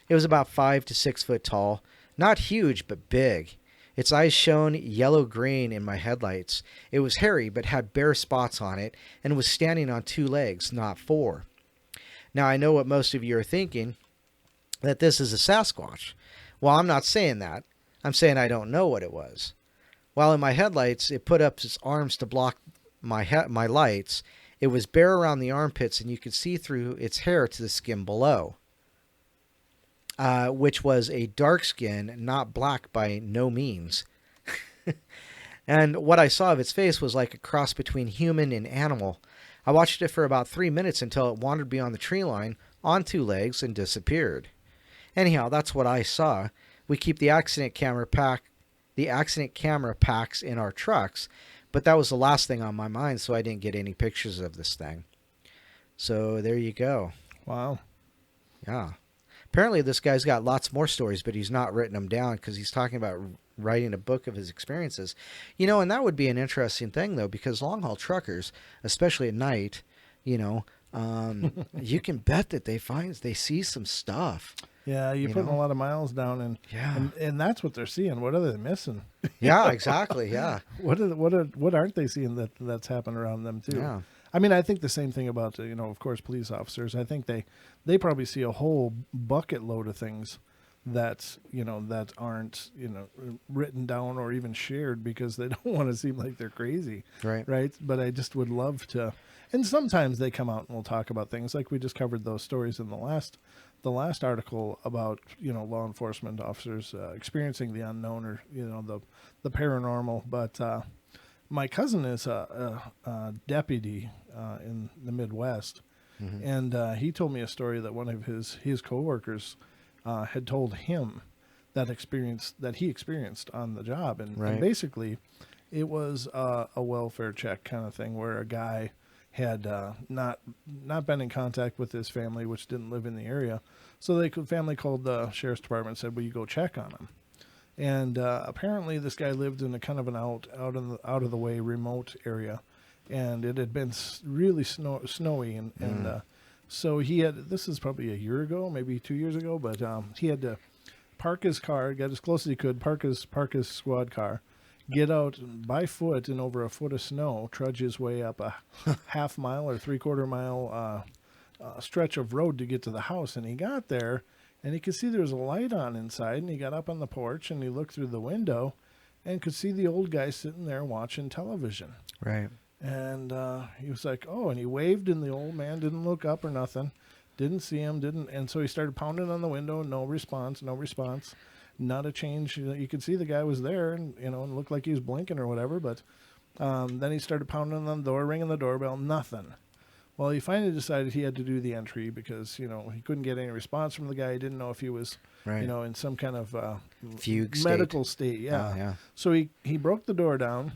It was about 5 to 6 foot tall, not huge, but big. Its eyes shone yellow-green in my headlights. It was hairy, but had bare spots on it, and was standing on 2 legs, not 4. Now, I know what most of you are thinking, that this is a Sasquatch. Well, I'm not saying that. I'm saying I don't know what it was. While in my headlights, it put up its arms to block my lights. It was bare around the armpits, and you could see through its hair to the skin below. Which was a dark skin, not black by no means. And what I saw of its face was like a cross between human and animal. I watched it for about 3 minutes until it wandered beyond the tree line on 2 legs and disappeared. Anyhow, that's what I saw. We keep the accident camera packs in our trucks, but that was the last thing on my mind, so I didn't get any pictures of this thing. So there you go. Wow. Yeah. Apparently, this guy's got lots more stories, but he's not written them down because he's talking about writing a book of his experiences. You know, and that would be an interesting thing, though, because long-haul truckers, especially at night, you know, you can bet that they see some stuff. Yeah, you're putting a lot of miles down, and that's what they're seeing. What are they missing? Yeah, exactly. Yeah. What aren't they seeing that's happened around them too? Yeah. I mean, I think the same thing about, of course, police officers. I think they probably see a whole bucket load of things that aren't, written down or even shared because they don't want to seem like they're crazy. Right. But I just would love to. And sometimes they come out and we'll talk about things like we just covered those stories in the last article about, law enforcement officers experiencing the unknown or, the paranormal. But my cousin is a deputy in the Midwest, mm-hmm. and he told me a story that one of his coworkers had told him that he experienced on the job, and basically, it was a welfare check kind of thing where a guy had not been in contact with his family, which didn't live in the area, so the family called the sheriff's department and said, "Will you go check on him?" And apparently this guy lived in a kind of an out of the way remote area, and it had been really snowy, and so he had, this is probably a year ago, maybe 2 years ago, but he had to park his car, get as close as he could, park his squad car, get out by foot in over a foot of snow, trudge his way up a half mile or 3/4 mile stretch of road to get to the house, and he got there. And he could see there was a light on inside, and he got up on the porch, and he looked through the window and could see the old guy sitting there watching television. Right. And he was like, oh, and he waved, and the old man didn't look up or nothing, didn't see him, and so he started pounding on the window, no response, not a change. You could see the guy was there, and, and looked like he was blinking or whatever, but then he started pounding on the door, ringing the doorbell, nothing. Well, he finally decided he had to do the entry because, he couldn't get any response from the guy. He didn't know if he was, in some kind of fugue medical state. Yeah. Yeah. So he broke the door down,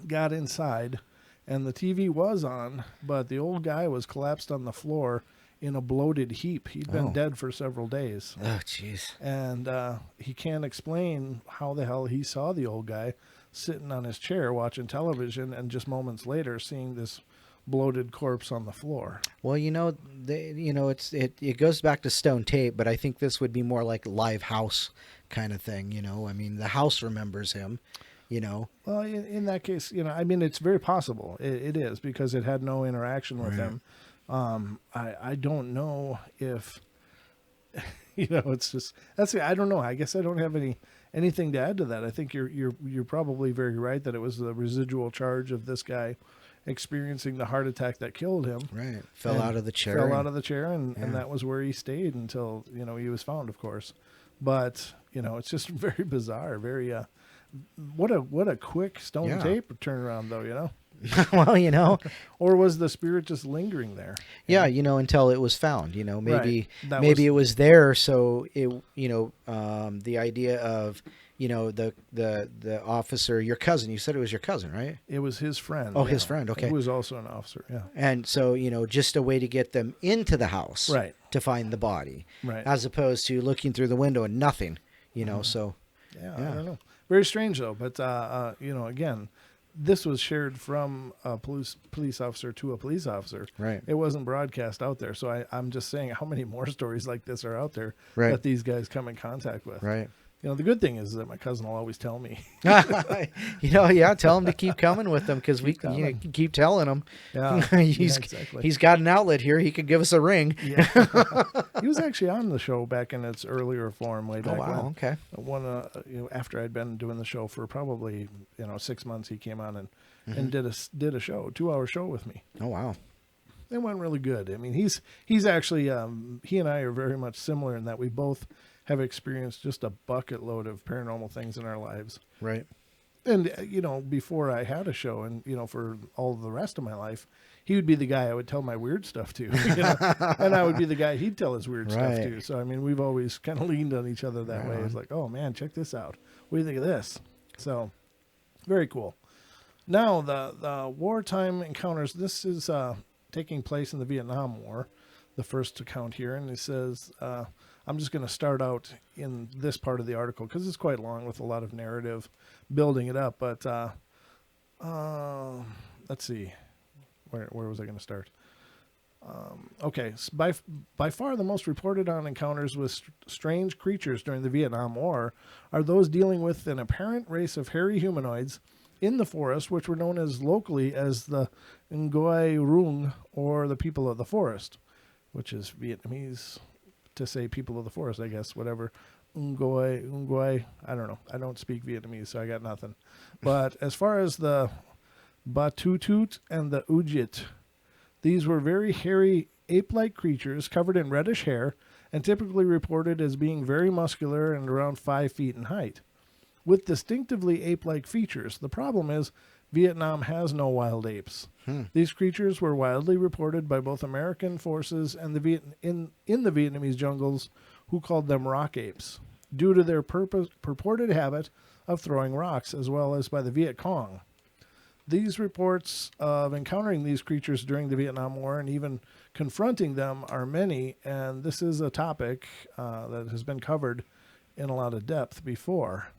got inside, and the TV was on, but the old guy was collapsed on the floor in a bloated heap. He'd been dead for several days. Oh, jeez. And he can't explain how the hell he saw the old guy sitting on his chair watching television and just moments later seeing this bloated corpse on the floor. Well, it goes back to stone tape, but I think this would be more like live house kind of thing. I mean, the house remembers him. Well, in that case, it's very possible. It is because it had no interaction with him. I don't know if, it's just, I don't know. I guess I don't have anything to add to that. I think you're probably very right that it was the residual charge of this guy experiencing the heart attack that killed him. Right. Fell out of the chair. And that was where he stayed until, he was found, of course. But, it's just very bizarre. Very, what a quick stone tape turnaround, though, Well, or was the spirit just lingering there? Yeah, until it was found, maybe Right. it was there. So it, the idea of, the officer, your cousin, you said it was your cousin, right? It was his friend. Oh, his friend. Okay. Who was also an officer. Yeah. And so, just a way to get them into the house, Right. to find the body, Right. as opposed to looking through the window and nothing, so. Yeah, I don't know. Very strange though, but again, this was shared from a police officer to a police officer. Right. It wasn't broadcast out there, so I'm just saying how many more stories like this are out there Right. that these guys come in contact with. Right. The good thing is that my cousin will always tell me. Tell him to keep coming with them because we coming. keep telling him. Yeah, exactly. He's got an outlet here. He could give us a ring. Yeah. He was actually on the show back in its earlier form way back when. Okay. After I'd been doing the show for probably 6 months, he came on and did a show, 2-hour show with me. Oh wow. It went really good. I mean, he's actually he and I are very much similar in that we both have experienced just a bucket load of paranormal things in our lives. Right. And before I had a show, and for all the rest of my life, he would be the guy I would tell my weird stuff to, and I would be the guy he'd tell his weird stuff to. So I mean, we've always kind of leaned on each other that way. It's like, oh man, check this out. What do you think of this? So very cool. Now the wartime encounters. This is taking place in the Vietnam War, the first account here, and it says. I'm just going to start out in this part of the article because it's quite long with a lot of narrative building it up. But let's see. Where was I going to start? Okay. By far the most reported on encounters with strange creatures during the Vietnam War are those dealing with an apparent race of hairy humanoids in the forest, which were known as locally as the Ngoai Rung, or the people of the forest, which is Vietnamese to say people of the forest, I guess, whatever. Ngoai, I don't know. I don't speak Vietnamese, so I got nothing. But as far as the Batutut and the Ujit, these were very hairy ape-like creatures covered in reddish hair and typically reported as being very muscular and around 5 feet in height. With distinctively ape-like features, the problem is Vietnam has no wild apes. These creatures were widely reported by both American forces and in the Vietnamese jungles, who called them rock apes, due to their purported habit of throwing rocks, as well as by the Viet Cong. These reports of encountering these creatures during the Vietnam War and even confronting them are many, and this is a topic that has been covered in a lot of depth before.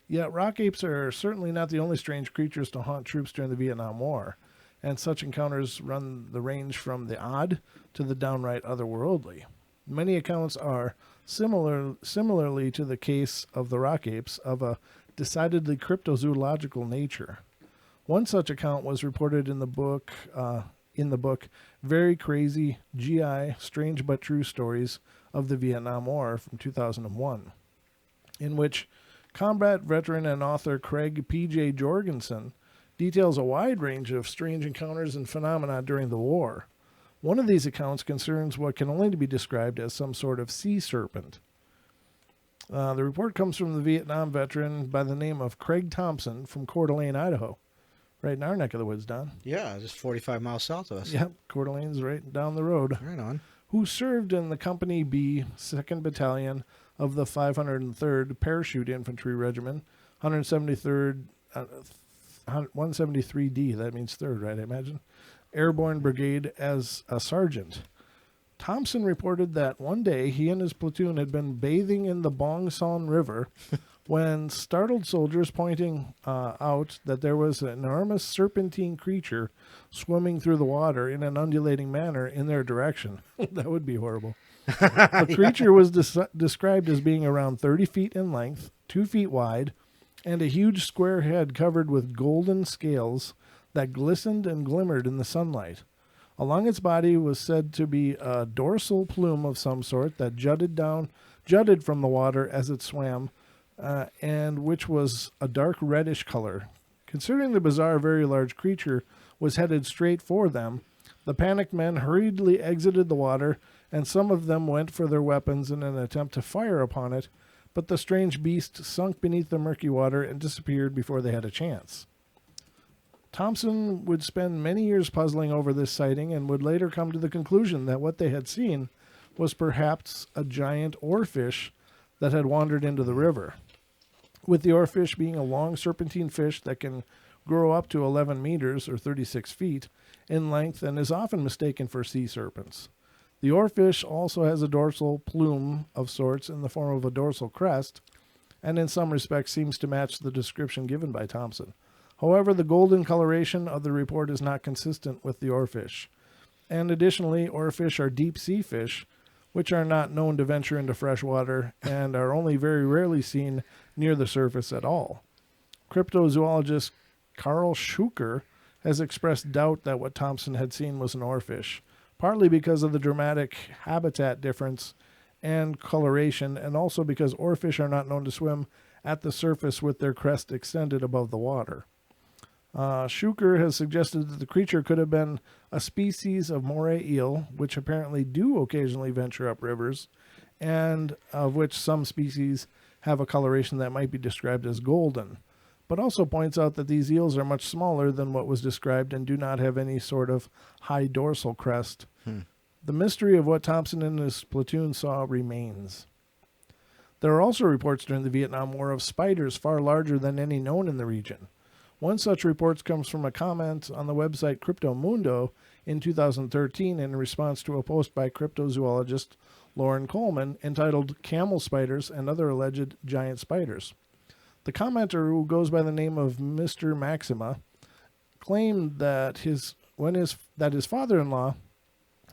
Yet rock apes are certainly not the only strange creatures to haunt troops during the Vietnam War, and such encounters run the range from the odd to the downright otherworldly. Many accounts are, similarly to the case of the rock apes, of a decidedly cryptozoological nature. One such account was reported in the book Very Crazy GI Strange But True Stories of the Vietnam War from 2001, in which combat veteran and author Craig P.J. Jorgensen details a wide range of strange encounters and phenomena during the war. One of these accounts concerns what can only be described as some sort of sea serpent. The report comes from the Vietnam veteran by the name of Craig Thompson from Coeur d'Alene, Idaho. Right in our neck of the woods, Don. Yeah, just 45 miles south of us. Yep, Coeur d'Alene's right down the road. Right on. Who served in the Company B, 2nd Battalion of the 503rd Parachute Infantry Regiment, 173rd 173D, that means 3rd, right, I imagine, Airborne Brigade as a sergeant. Thompson reported that one day he and his platoon had been bathing in the Bong Son River when startled soldiers pointing out that there was an enormous serpentine creature swimming through the water in an undulating manner in their direction. That would be horrible. The creature was described as being around 30 feet in length, 2 feet wide, and a huge square head covered with golden scales that glistened and glimmered in the sunlight. Along its body was said to be a dorsal plume of some sort that jutted from the water as it swam, and which was a dark reddish color. Considering the bizarre, very large creature was headed straight for them, the panicked men hurriedly exited the water, and some of them went for their weapons in an attempt to fire upon it, but the strange beast sunk beneath the murky water and disappeared before they had a chance. Thompson would spend many years puzzling over this sighting and would later come to the conclusion that what they had seen was perhaps a giant oarfish that had wandered into the river. With the oarfish being a long serpentine fish that can grow up to 11 meters or 36 feet in length and is often mistaken for sea serpents. The oarfish also has a dorsal plume of sorts in the form of a dorsal crest, and in some respects seems to match the description given by Thompson. However, the golden coloration of the report is not consistent with the oarfish. And additionally, oarfish are deep sea fish, which are not known to venture into fresh water and are only very rarely seen near the surface at all. Cryptozoologist Carl Schuker has expressed doubt that what Thompson had seen was an oarfish, partly because of the dramatic habitat difference and coloration, and also because oarfish are not known to swim at the surface with their crest extended above the water. Schuker has suggested that the creature could have been a species of moray eel, which apparently do occasionally venture up rivers, and of which some species have a coloration that might be described as golden, but also points out that these eels are much smaller than what was described and do not have any sort of high dorsal crest. The mystery of what Thompson and his platoon saw remains. There are also reports during the Vietnam War of spiders far larger than any known in the region. One such report comes from a comment on the website Cryptomundo in 2013 in response to a post by cryptozoologist Lauren Coleman entitled "Camel Spiders and Other Alleged Giant Spiders." The commenter, who goes by the name of Mr. Maxima, claimed that his father-in-law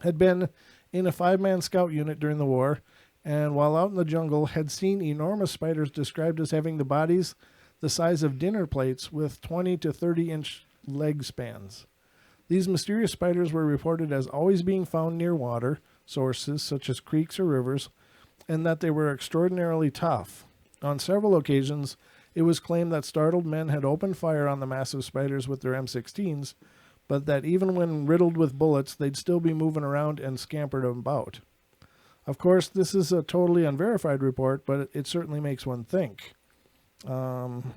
had been in a 5-man scout unit during the war, and while out in the jungle had seen enormous spiders described as having the bodies the size of dinner plates with 20 to 30-inch leg spans. These mysterious spiders were reported as always being found near water sources, such as creeks or rivers, and that they were extraordinarily tough. On several occasions, it was claimed that startled men had opened fire on the massive spiders with their M16s, but that even when riddled with bullets, they'd still be moving around and scampered about. Of course, this is a totally unverified report, but it certainly makes one think. And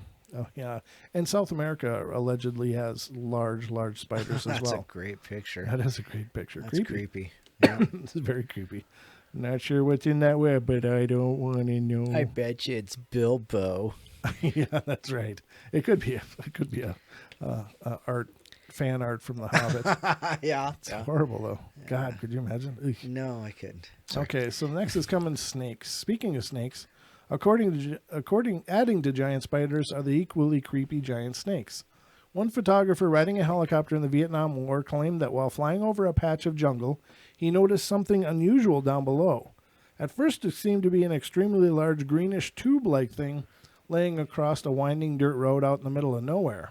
South America allegedly has large spiders as well. That's a great picture. That is a great picture. That's creepy. Yeah. It's very creepy. Not sure what's in that web, but I don't want to know. I bet you it's Bilbo. Yeah, that's right. It could be a fan art from The Hobbit. Yeah. It's horrible though. Yeah. God, could you imagine? Ugh. No, I couldn't. Sorry. Okay, so next is coming snakes. Speaking of snakes, adding to giant spiders are the equally creepy giant snakes. One photographer riding a helicopter in the Vietnam War claimed that while flying over a patch of jungle, he noticed something unusual down below. At first, it seemed to be an extremely large greenish tube-like thing laying across a winding dirt road out in the middle of nowhere.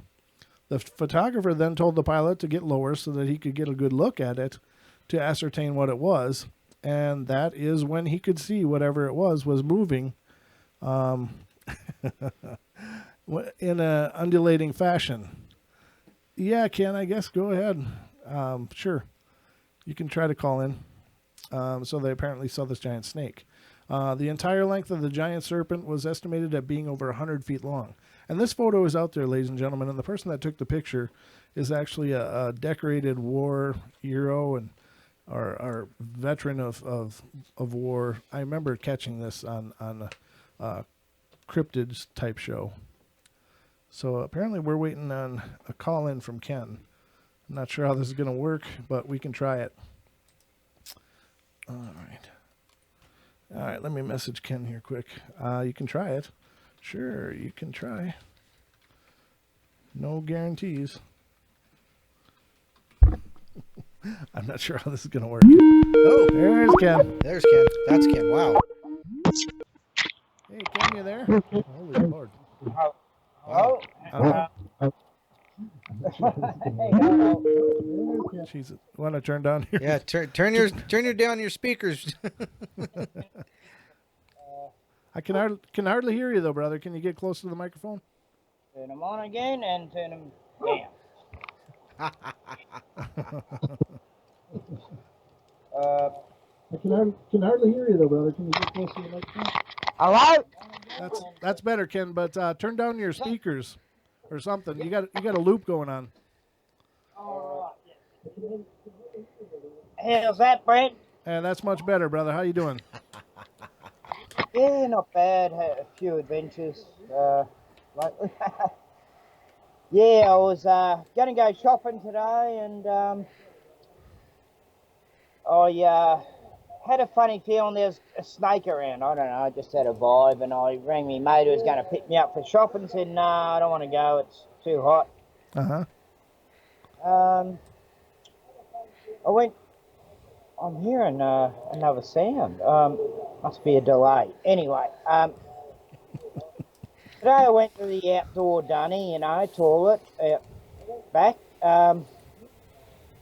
The photographer then told the pilot to get lower so that he could get a good look at it to ascertain what it was, and that is when he could see whatever it was moving in an undulating fashion. Yeah, Ken, I guess go ahead. Sure. You can try to call in. So they apparently saw this giant snake. The entire length of the giant serpent was estimated at being over 100 feet long. And this photo is out there, ladies and gentlemen, and the person that took the picture is actually a decorated war hero and our veteran of war. I remember catching this on a cryptids type show. So apparently we're waiting on a call in from Ken. I'm not sure how this is going to work, but we can try it. All right, let me message Ken here quick. You can try it. Sure, you can try. No guarantees. I'm not sure how this is going to work. Oh, there's Ken. There's Ken. That's Ken. Wow. Hey, Ken, you there? Holy Lord. Wow. Jesus. Want to turn down your... Yeah, turn down your speakers. I can hardly hear you though, brother. Can you get close to the microphone? Turn them on again and turn them down. I can hardly hear you though, brother. Can you get close to the microphone? Hello? That's better, Ken. But turn down your speakers or something. You got a loop going on. All right. How's that, Brent? And that's much better, brother. How you doing? Yeah, not bad. Had a few adventures lately. Yeah, I was going to go shopping today, and I had a funny feeling there's a snake around. I don't know, I just had a vibe, and I rang my mate who was going to pick me up for shopping and said, no, I don't want to go, it's too hot. I went, I'm hearing another sound. Must be a delay. Anyway, today I went to the outdoor dunny, toilet out back,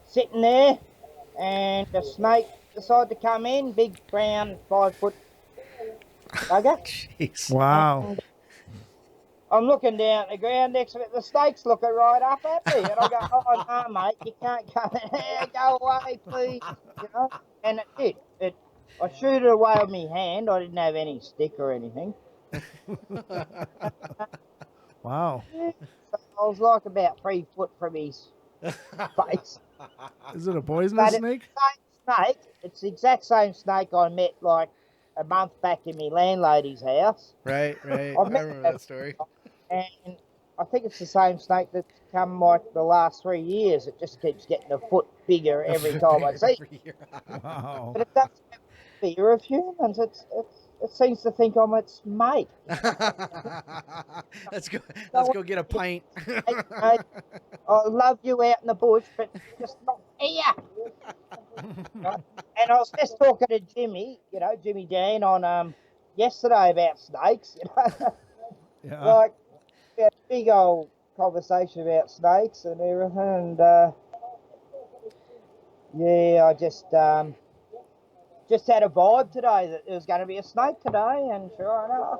sitting there, and the snake decided to come in, big brown 5-foot bugger. Jeez. Wow. And I'm looking down at the ground next to it. The snake's looking right up at me, and I go, "Oh no, mate, you can't come in here. Go away, please." And it did. I shoot it away with my hand. I didn't have any stick or anything. Wow. So I was like about 3 foot from his face. Is it a poisonous snake? Same snake. It's the exact same snake I met like a month back in my landlady's house. Right. I remember that story. And I think it's the same snake that's come like the last 3 years. It just keeps getting a foot bigger every time I see it. Wow. But it doesn't have fear of humans. It seems to think I'm its mate. Let's go get a pint. I love you out in the bush, but just not here. And I was just talking to Jimmy Dan on yesterday about snakes. Yeah. Like we had a big old conversation about snakes and everything, and I just had a vibe today that there was going to be a snake today, and sure enough.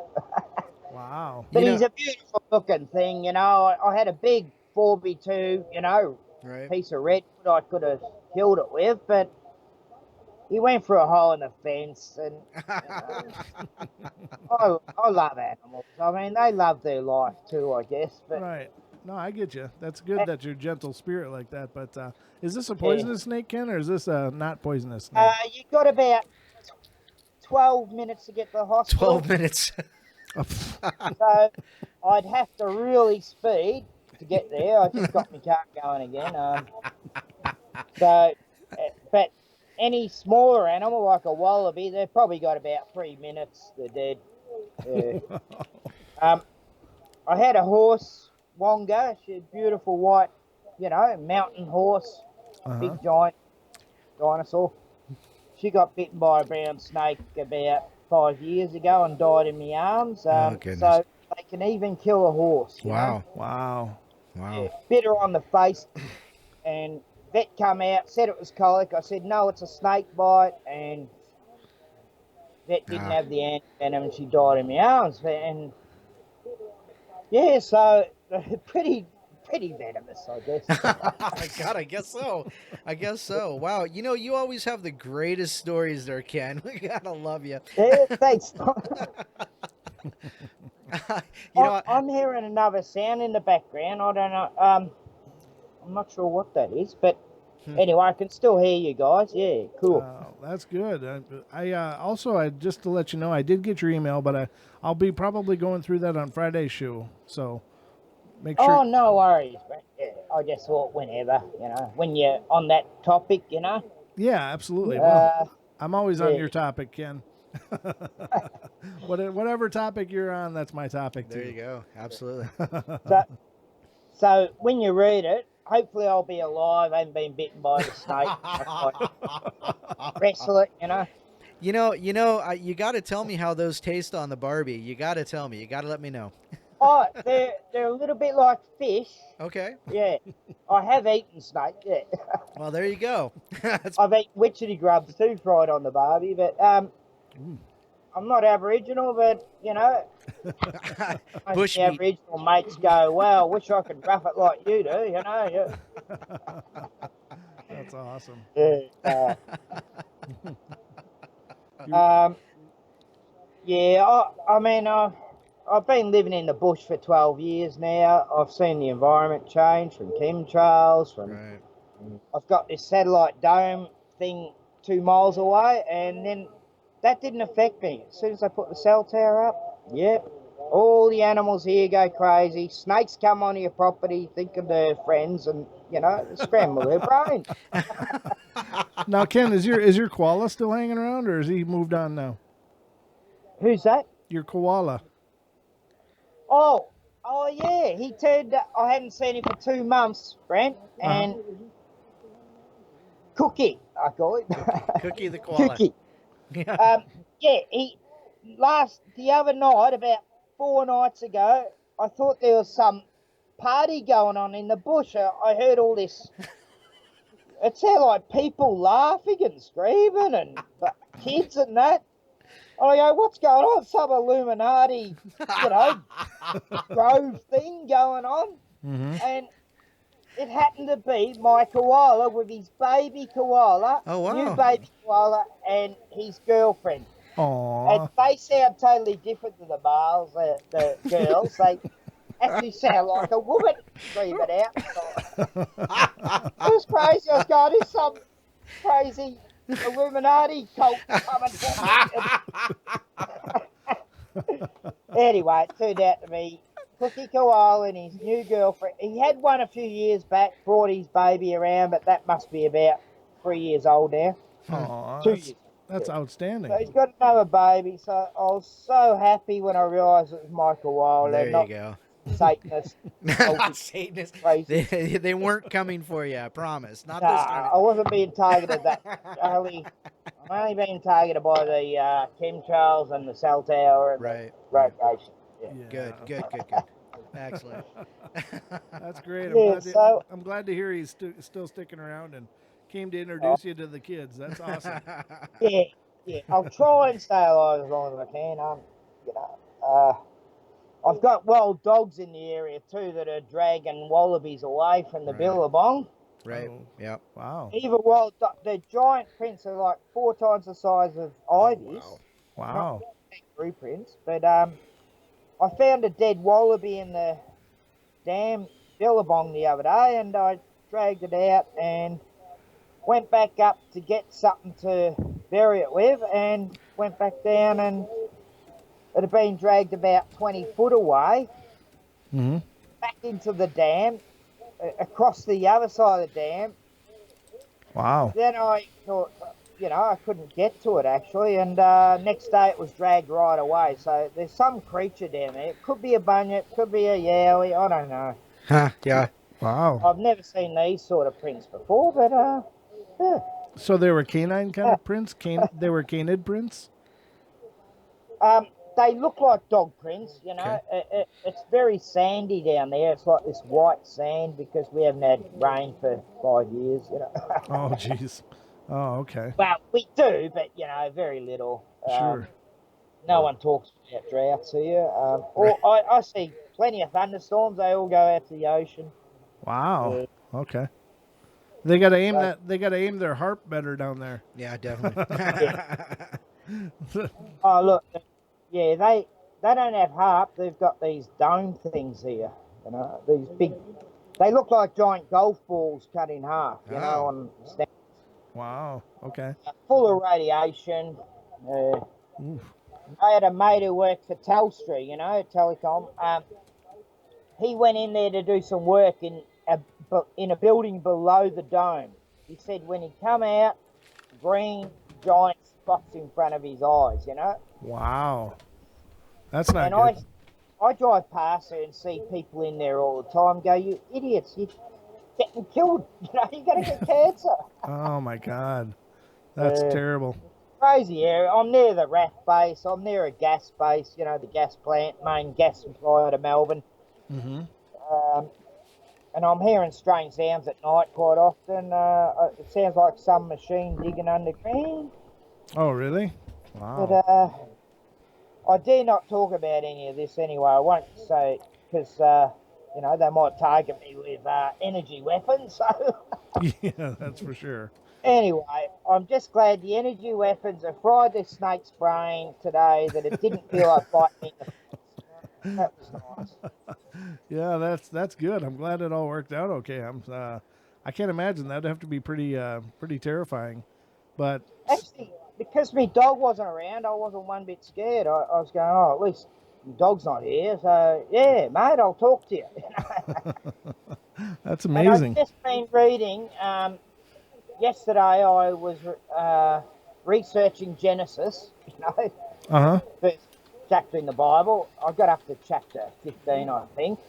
Wow. But he's a beautiful looking thing, I had a big 4x2, Right. piece of redwood I could have killed it with, but he went through a hole in the fence, and I love animals. I mean, they love their life too, I guess. But Right. No, I get you. That's good that you're a gentle spirit like that. But is this a poisonous snake, Ken, or is this a not poisonous snake? You got about 12 minutes to get to the hospital. 12 minutes. So I'd have to really speed to get there. I just got my car going again. But any smaller animal like a wallaby, they've probably got about 3 minutes. They're dead. Yeah. I had a horse, Wonga. She's a beautiful white, mountain horse, big giant dinosaur. She got bitten by a brown snake about 5 years ago and died in my arms. Oh, goodness. So they can even kill a horse. you know? Wow. Yeah, bit her on the face, and vet come out, said it was colic. I said, no, it's a snake bite, and vet didn't have the antivenom, and she died in my arms. And yeah, so pretty venomous, I guess. God, I guess so. Wow. You always have the greatest stories there, Ken. We gotta love you. Yeah, thanks. I'm hearing another sound in the background. I don't know. I'm not sure what that is, but anyway, I can still hear you guys. Yeah, cool. That's good. I just to let you know, I did get your email, but I'll be probably going through that on Friday's show. So make sure. Oh, no worries. But yeah, I just thought whenever, when you're on that topic, Yeah, absolutely. Well, I'm always on your topic, Ken. Whatever topic you're on, that's my topic too. There you go. Absolutely. So when you read it, hopefully I'll be alive. I haven't been bitten by the snake. Wrestle it, You got to tell me how those taste on the Barbie. You got to tell me. You got to let me know. Oh, they're a little bit like fish. Okay. Yeah, I have eaten snake. Yeah, Well, there you go. That's I've eaten witchetty grubs too, fried on the barbie. But I'm not Aboriginal, but you know, most bush of the meat. Aboriginal mates go, "Well, wish I could rough it like you do." You know. That's awesome. Yeah. Um. Yeah. I mean, I've been living in the bush for 12 years now. I've seen the environment change from chemtrails, from Right. I've got this satellite dome thing 2 miles away, and then that didn't affect me. As soon as I put the cell tower up, yep, all the animals here go crazy. Snakes come onto your property, think of their friends, and you know, scramble their brains. Now, Ken, is your koala still hanging around, or has he moved on now? Who's that? Your koala. Oh yeah, he turned. I hadn't seen him for 2 months, Brent, and Cookie, I call it. Cookie the koala. Cookie. Yeah. Yeah, the other night, about 4 nights ago, I thought there was some party going on in the bush. I heard all this. It sounded like people laughing and screaming and kids and that. I go, what's going on? Some Illuminati, grove thing going on. And it happened to be my koala with his baby koala, Oh, wow. new baby koala, and his girlfriend. Aww. And they sound totally different to the males, the girls. They actually sound like a woman screaming out. It was crazy. I was going, there's some crazy Illuminati cult coming for me. Anyway, it turned out to be Cookie Koala and his new girlfriend. He had one a few years back, brought his baby around, but that must be about 3 years old now. Aww, 2 years. that's outstanding. So he's got another baby. So I was so happy when I realised it was my koala. There not you go. Satanist. Not Satanist. Crazy. They weren't coming for you, I promise. Not Nah, this time. I wasn't being targeted that. I'm only being targeted by the chemtrails and the cell tower and Right. the radiation. Yeah. Good. Excellent. That's great. I'm glad to hear he's still sticking around and came to introduce you to the kids. That's awesome. Yeah. I'll try and stay alive as long as I can. I've got wild dogs in the area too that are dragging wallabies away from the billabong. Right. Oh. Yep. Wow. Even the giant prints are like 4 times the size of ivies. Wow. Not kangaroo prints, but I found a dead wallaby in the damn billabong the other day, and I dragged it out and went back up to get something to bury it with, and went back down, and it had been dragged about 20 foot away, back into the dam, across the other side of the dam. Wow. Then I thought, I couldn't get to it actually, and next day it was dragged right away. So there's some creature down there. It could be a bunyip, could be a yowie, I don't know. Huh, yeah. Wow. I've never seen these sort of prints before, but yeah. So they were canine kind of prints? They were canid prints? They look like dog prints, Okay. It's very sandy down there. It's like this white sand because we haven't had rain for 5 years, Oh, jeez. Oh, okay. Well, we do, but, very little. Sure. No one talks about droughts here. I see plenty of thunderstorms. They all go out to the ocean. Wow. Okay. They got to aim They got to aim their harp better down there. Yeah, definitely. Oh, look. Yeah, they don't have harp. They've got these dome things here. These big. They look like giant golf balls cut in half. On stands. Wow. Okay. Full of radiation. I had a mate who worked for Telstra. Telecom. He went in there to do some work in a building below the dome. He said when he come out, green giant spots in front of his eyes. Wow. That's not And good. I drive past there and see people in there all the time. Go, you idiots! You're getting killed. You're gonna get cancer. Oh my God. That's terrible. crazy area. I'm near the RAF base. I'm near a gas base, you know, the gas plant, main gas supply to Melbourne. Mm-hmm. And I'm hearing strange sounds at night quite often. It sounds like some machine digging underground. Oh, really? But Wow. I dare not talk about any of this anyway. I won't say because you know they might target me with energy weapons. So Yeah, that's for sure. anyway, I'm just glad the energy weapons have fried this snake's brain today. That it didn't feel like biting me in the face. That was nice. Yeah, that's good. I'm glad it all worked out okay. I can't imagine that'd have to be pretty terrifying. But Actually, because my dog wasn't around, I wasn't one bit scared. I was going, oh, at least your dog's not here. So, yeah, mate, I'll talk to you. that's And I've amazing. just been reading, yesterday I was researching Genesis, you know, Uh-huh. first chapter in the Bible. I got up to chapter 15, I think.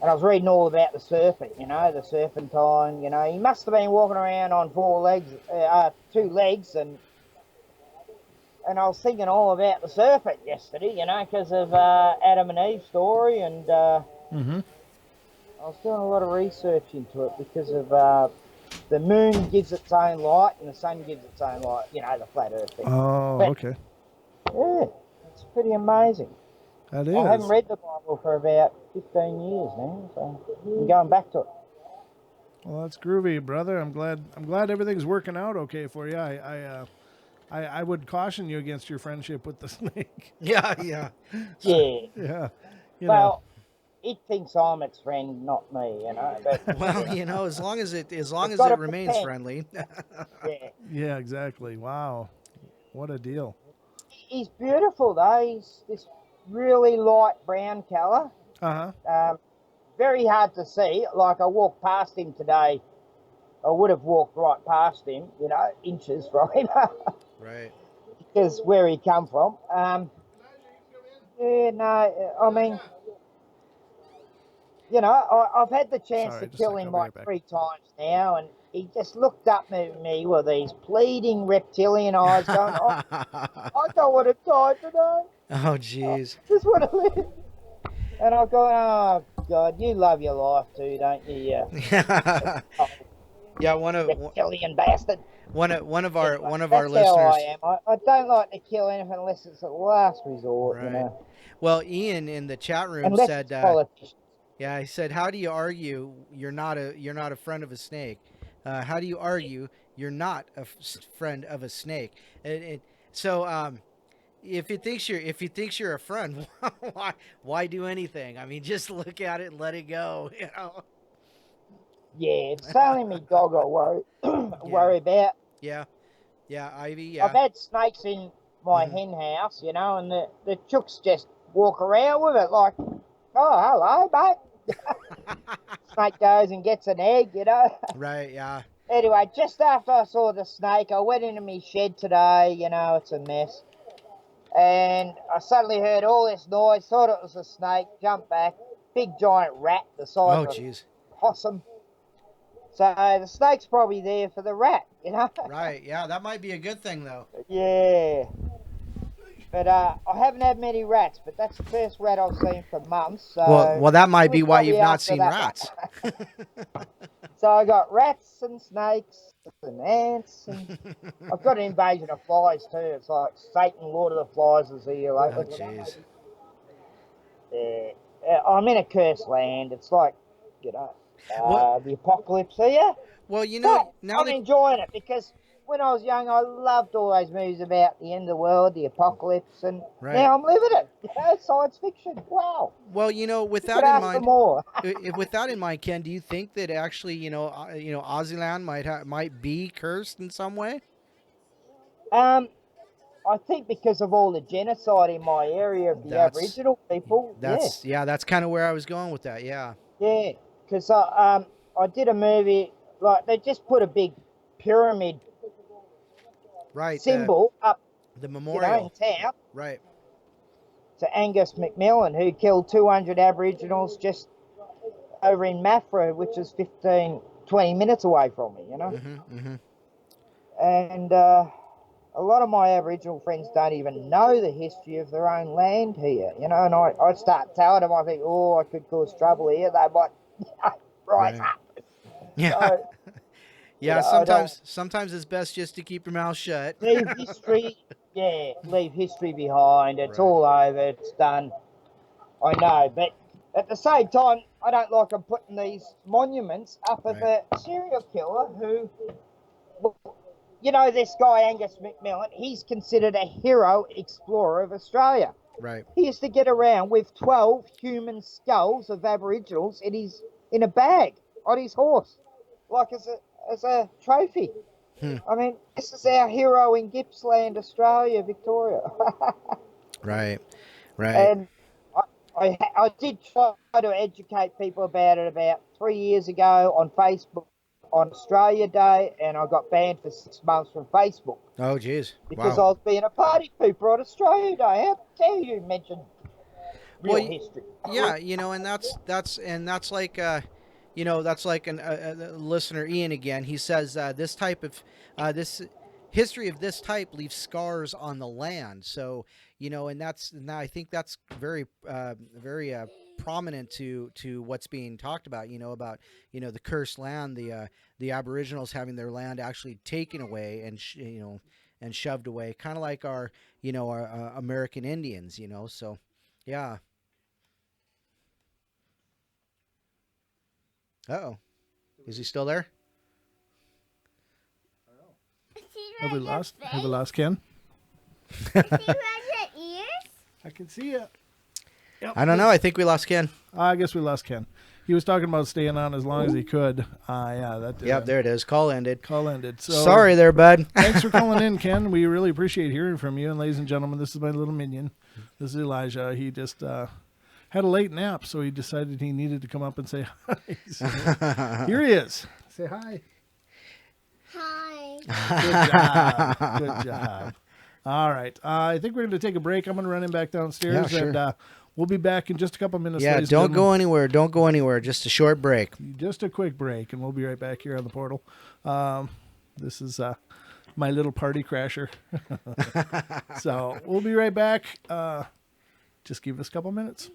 And I was reading all about the serpent, you know, the serpentine, you know. He must have been walking around on two legs, and I was thinking all about the serpent yesterday, you know, because of Adam and Eve's story, and Mm-hmm. I was doing a lot of research into it because of the moon gives its own light and the sun gives its own light, you know, the flat earth thing. Oh, But, okay. yeah, it's pretty amazing. That I haven't is. read the Bible for about 15 years now, so I'm going back to it. Well, that's groovy, brother. I'm glad everything's working out okay for you. I would caution you against your friendship with the snake. Yeah, yeah. Yeah. Yeah. You know. Well, it thinks I'm its friend, not me, you know. But Well, you know, as long as it's it got to remains pretend. friendly. Yeah. Yeah, exactly. Wow. What a deal. He's beautiful though. He's this really light brown colour. Uh-huh. Very hard to see. Like I walked past him today. I would have walked right past him, you know, inches from him, Right. because where he come from. Yeah, no, I mean, you know, I've had the chance Sorry, to just a kill sec. him I'll be like right back. 3 times now, and he just looked up at me with these pleading reptilian eyes, going, "Oh, I don't want to die today. Oh, I jeez. just want to live." And I go, "Oh God, you love your life too, don't you? Yeah, Yeah, reptilian bastard." one of our Anyway, that's how I listeners. am. I don't like to kill anything unless it's a last resort, you Right. know, Well, Ian in the chat room unless said, it's politicians. yeah, he said, "How do you argue you're not a friend of a snake? How do you argue you're not a friend of a snake?" So, if he thinks you're a friend, why do anything? I mean, just look at it and let it go. You know. Yeah, it's only me dog I worry Yeah. worry about. Yeah. Yeah. Ivy. I've Yeah. had snakes in my Hmm. hen house, you know, and the chooks just walk around with it like, "Oh, hello, mate." Snake goes and gets an egg, you know. Right. Yeah. Anyway, just after I saw the snake, I went into my shed today, you know, it's a mess. And I suddenly heard all this noise, thought it was a snake, jumped back, big giant rat the size Oh, of a jeez. possum. So the snake's probably there for the rat, you know. Right. Yeah. That might be a good thing, though. Yeah. But I haven't had many rats, but that's the first rat I've seen for months. So Well, that might it be was why probably you've not after seen that rats. one. So I got rats and snakes and ants, and I've got an invasion of flies too. It's like Satan, Lord of the Flies, is here Oh, lately. jeez. Yeah. I'm in a cursed land. It's like, you know, What? the apocalypse here. Well, you know, But now I'm that enjoying it because when I was young, I loved all those movies about the end of the world, the apocalypse, and right. now I'm living it. You know, science fiction. Wow. Well, you know, with You could that in ask for mind, more. with that in mind, Ken, do you think that actually, Ozzyland might be cursed in some way? Um, I think because of all the genocide in my area of the That's Aboriginal people, yeah, that's kind of where I was going with that. Yeah. yeah. Because I did a movie like they just put a big pyramid Right. symbol up, The you know, in memorial. town Right. to Angus McMillan, who killed 200 Aboriginals just over in Maffra, which is 15, 20 minutes away from me, you know. Mm-hmm. Mm-hmm. And a lot of my Aboriginal friends don't even know the history of their own land here, and I start telling them, I think, oh, I could cause trouble here. They might rise Right. up. Yeah. So, Yeah, I don't sometimes it's best just to keep your mouth shut. leave history, leave history behind. It's Right. all over. It's done. I know, but at the same time, I don't like them putting these monuments up of Right. a serial killer who, this guy Angus McMillan, he's considered a hero explorer of Australia. Right. He used to get around with 12 human skulls of Aboriginals in a bag on his horse, like as a trophy. Hmm. I mean, this is our hero in Gippsland, Australia, Victoria. Right. Right. And I did try to educate people about it about 3 years ago on Facebook on Australia Day, and I got banned for 6 months from Facebook Oh, geez. because I Wow. was being a party pooper on Australia Day. How dare you mention real Well, history? yeah, and that's like that's like a listener Ian again. He says this type of this history of this type leaves scars on the land. So and I think that's very very prominent to what's being talked about. About the cursed land, the Aboriginals having their land actually taken away and and shoved away, kind of like our our American Indians. So yeah. Uh-oh. Is he still there? Have we lost Ken? I can see you. Yep. I don't know. I think we lost Ken. I guess we lost Ken. He was talking about staying on as long as he could. Yeah, that did. Yep, there it is. Call ended. Call ended. So Sorry there, bud. thanks for calling in, Ken. We really appreciate hearing from you. And ladies and gentlemen, this is my little minion. This is Elijah. He just had a late nap, so he decided he needed to come up and say hi. So here he is. Say hi. Hi. Good job. Good job. All right. I think we're going to take a break. I'm going to run him back downstairs, Yeah, sure. and we'll be back in just a couple minutes. Yeah, ladies and don't gentlemen. go anywhere. Don't go anywhere. Just a short break. Just a quick break, and we'll be right back here on the portal. This is my little party crasher. So we'll be right back. Just give us a couple minutes.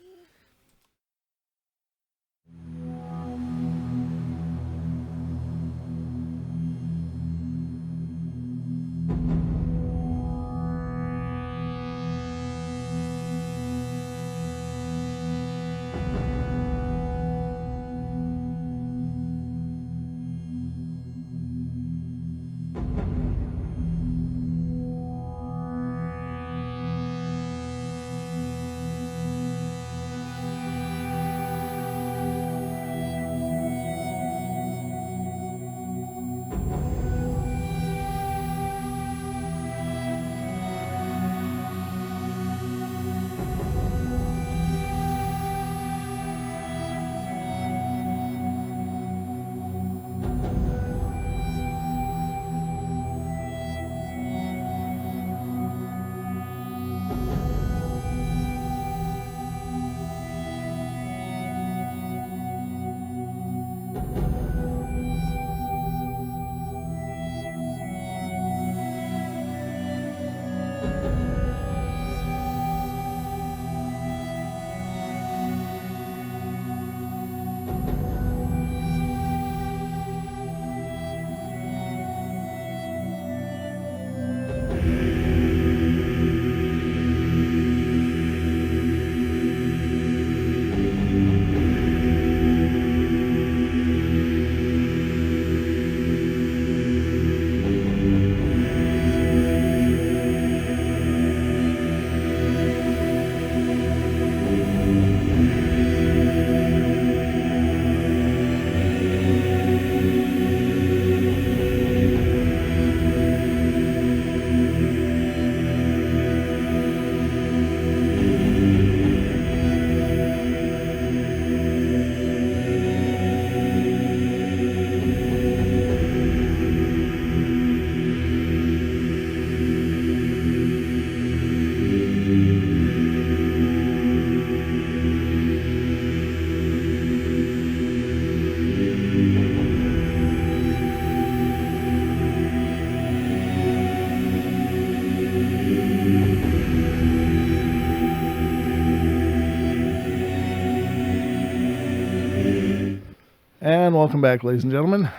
welcome back, ladies and gentlemen.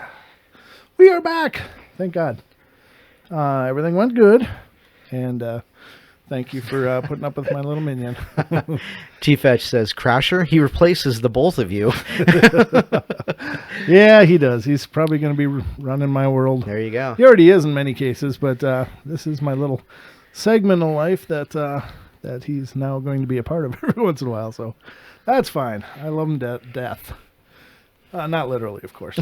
We are back. Thank God. Everything went good. And thank you for putting up with my little minion. T-Fetch says, Crasher, he replaces the both of you. Yeah, he does. He's probably going to be running my world. There you go. He already is in many cases, but this is my little segment of life that he's now going to be a part of every once in a while. So that's fine. I love him to death. Not literally, of course.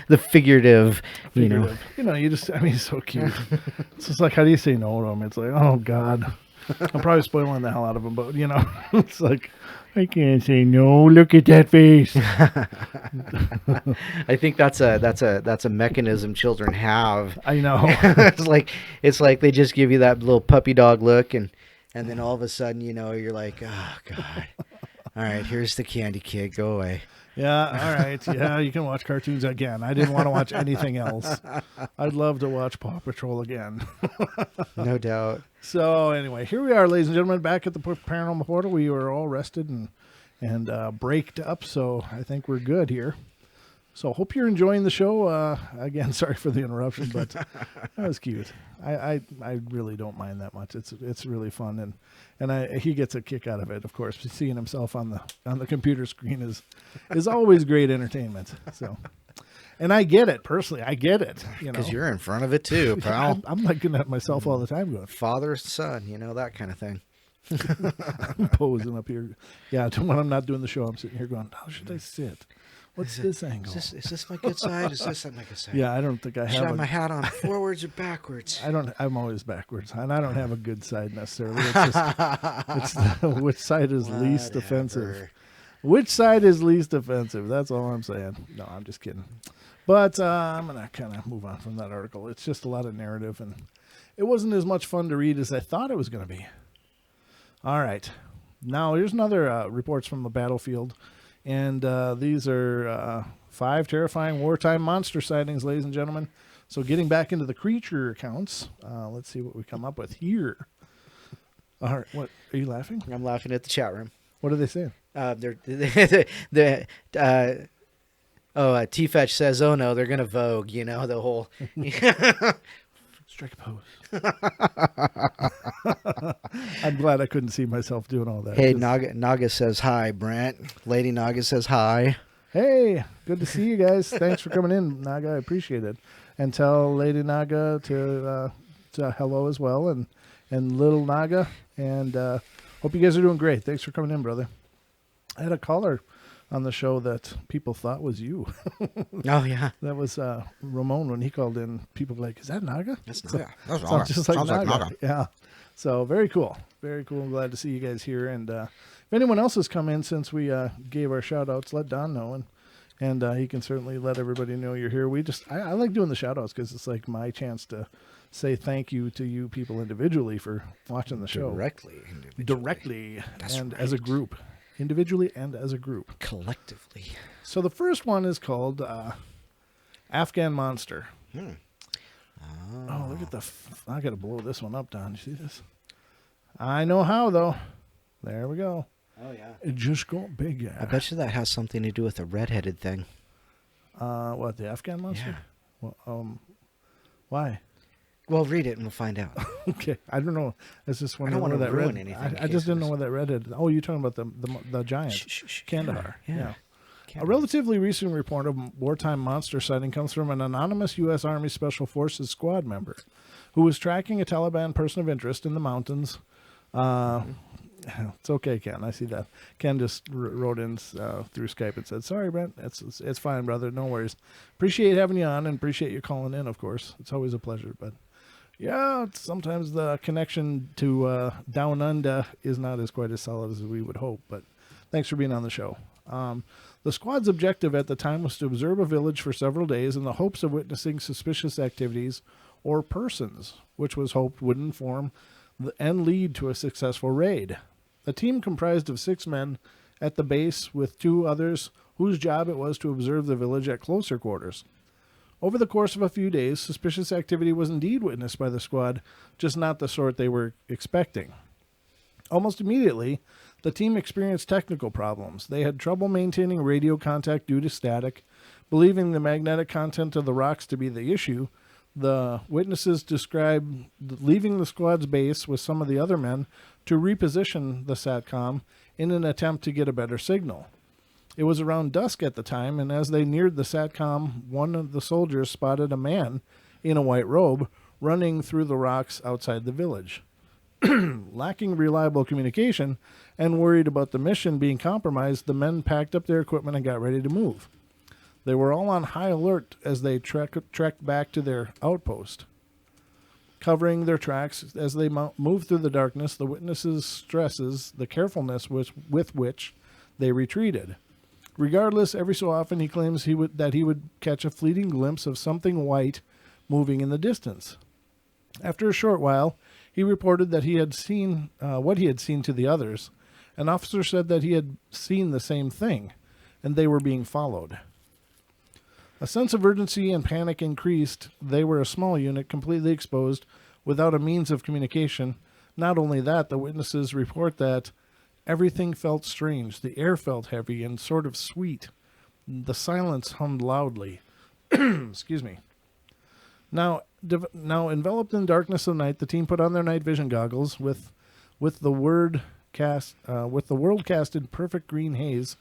The figurative, you know. You know, he's so cute. It's just like, how do you say no to him? It's like, oh, God. I'm probably spoiling the hell out of him, but, you know, it's like, I can't say no. Look at that face. I think that's a mechanism children have. I know. it's like they just give you that little puppy dog look, and then all of a sudden, you know, you're like, oh, God. All right, here's the candy kid. Go away. Yeah, all right. Yeah, you can watch cartoons again. I didn't want to watch anything else. I'd love to watch Paw Patrol again. No doubt. So anyway, here we are, ladies and gentlemen, back at the Paranormal Portal. We were all rested and braked up, so I think we're good here. So hope you're enjoying the show. Again, sorry for the interruption, but that was cute. I really don't mind that much. It's really fun, and he gets a kick out of it. Of course, seeing himself on the computer screen is always great entertainment. So, and I get it personally. I get it. You know, because you're in front of it too, pal. I'm looking at myself all the time, going father, son, you know, that kind of thing. I'm posing up here. Yeah, when I'm not doing the show, I'm sitting here going, how should I sit? What's this angle? Is this my good side? Is this my good side? Yeah, I don't think I have. Should I have my hat on forwards or backwards? I'm always backwards, and I don't have a good side necessarily. It's just which side is least offensive. Which side is least offensive? That's all I'm saying. No, I'm just kidding. But I'm gonna kind of move on from that article. It's just a lot of narrative, and it wasn't as much fun to read as I thought it was going to be. All right, now here's another reports from the battlefield. And these are 5 terrifying wartime monster sightings, ladies and gentlemen. So getting back into the creature accounts, let's see what we come up with here. All right, what are you laughing? I'm laughing at the chat room. What are they saying? T-Fetch says, oh no, they're going to Vogue, you know, the whole... Strike a pose. I'm glad I couldn't see myself doing all that. Hey, Naga says hi, Brent. Lady Naga says hi. Hey, good to see you guys. Thanks for coming in, Naga. I appreciate it. And tell Lady Naga to hello as well, and little Naga. And hope you guys are doing great. Thanks for coming in, brother. I had a caller on the show that people thought was you. Oh, yeah. That was Ramon when he called in. People were like, is that Naga? That's Naga. That sounds just like Naga. Yeah. So very cool. Very cool. I'm glad to see you guys here. And if anyone else has come in since we gave our shout outs, let Don know. And he can certainly let everybody know you're here. I like doing the shout outs because it's like my chance to say thank you to you people individually for watching the show. Directly. That's and right. As a group. Individually and as a group. Collectively. So the first one is called Afghan Monster. Oh, look at I got to blow this one up, Don. You see this? I know how, though. There we go. Oh, yeah. It just got bigger. I bet you that has something to do with a redheaded thing. What, the Afghan Monster? Yeah. Well, why? Well, read it and we'll find out. Okay. I don't know. It's just I don't want to ruin anything. I just didn't know what that redhead. Oh, you're talking about the giant. Kandahar. Yeah. A relatively recent report of wartime monster sighting comes from an anonymous U.S. Army Special Forces squad member who was tracking a Taliban person of interest in the mountains. It's okay, Ken. I see that. Ken just wrote in through Skype and said, sorry, Brent. It's fine, brother. No worries. Appreciate having you on and appreciate you calling in, of course. It's always a pleasure. But, yeah, sometimes the connection to Down Under is not quite as solid as we would hope. But thanks for being on the show. The squad's objective at the time was to observe a village for several days in the hopes of witnessing suspicious activities or persons, which was hoped would inform and lead to a successful raid. A team comprised of 6 men at the base with 2 others whose job it was to observe the village at closer quarters. Over the course of a few days, suspicious activity was indeed witnessed by the squad, just not the sort they were expecting. Almost immediately, The team experienced technical problems. They had trouble maintaining radio contact due to static. Believing the magnetic content of the rocks to be the issue, the witnesses described leaving the squad's base with some of the other men to reposition the SATCOM in an attempt to get a better signal. It was around dusk at the time, and as they neared the SATCOM, one of the soldiers spotted a man in a white robe running through the rocks outside the village. Lacking reliable communication and worried about the mission being compromised, the men packed up their equipment and got ready to move. They were all on high alert as they trekked back to their outpost. Covering their tracks as they moved through the darkness, the witnesses stresses the carefulness with which they retreated. Regardless, every so often he claims that he would catch a fleeting glimpse of something white moving in the distance. After a short while, he reported that he had seen what he had seen to the others. An officer said that he had seen the same thing, and they were being followed. A sense of urgency and panic increased. They were a small unit, completely exposed, without a means of communication. Not only that, the witnesses report that everything felt strange. The air felt heavy and sort of sweet. The silence hummed loudly. Excuse me. Now enveloped in darkness of night, the team put on their night vision goggles with the world cast in perfect green haze.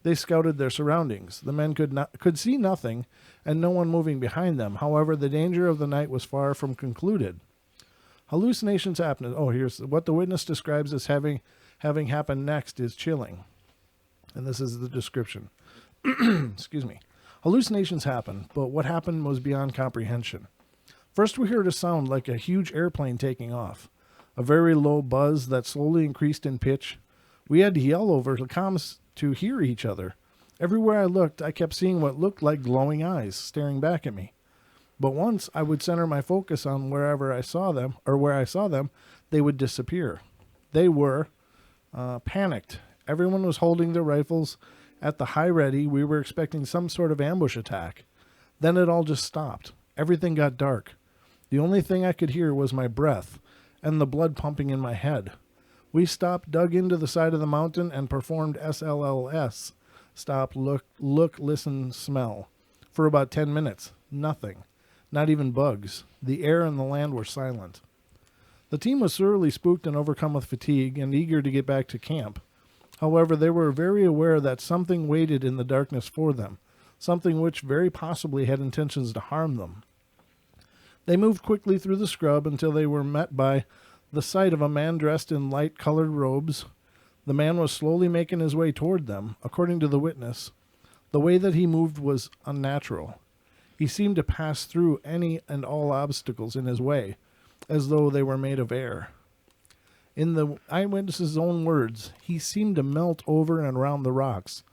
They scouted their surroundings. The men could see nothing, and no one moving behind them. However, the danger of the night was far from concluded. Hallucinations happened. Oh, here's what the witness describes as having happened next is chilling. And this is the description. Excuse me. Hallucinations happened, but what happened was beyond comprehension. First, we heard a sound like a huge airplane taking off, a very low buzz that slowly increased in pitch. We had to yell over the comms to hear each other. Everywhere I looked, I kept seeing what looked like glowing eyes staring back at me. But once I would center my focus on where I saw them, they would disappear. They were panicked. Everyone was holding their rifles at the high ready. We were expecting some sort of ambush attack. Then it all just stopped. Everything got dark. The only thing I could hear was my breath and the blood pumping in my head. We stopped, dug into the side of the mountain, and performed SLLS. Stop, look, listen, smell. For about 10 minutes. Nothing. Not even bugs. The air and the land were silent. The team was thoroughly spooked and overcome with fatigue and eager to get back to camp. However, they were very aware that something waited in the darkness for them, something which very possibly had intentions to harm them. They moved quickly through the scrub until they were met by the sight of a man dressed in light-colored robes. The man was slowly making his way toward them. According to the witness, the way that he moved was unnatural. He seemed to pass through any and all obstacles in his way, as though they were made of air. In the eyewitness's own words, he seemed to melt over and around the rocks.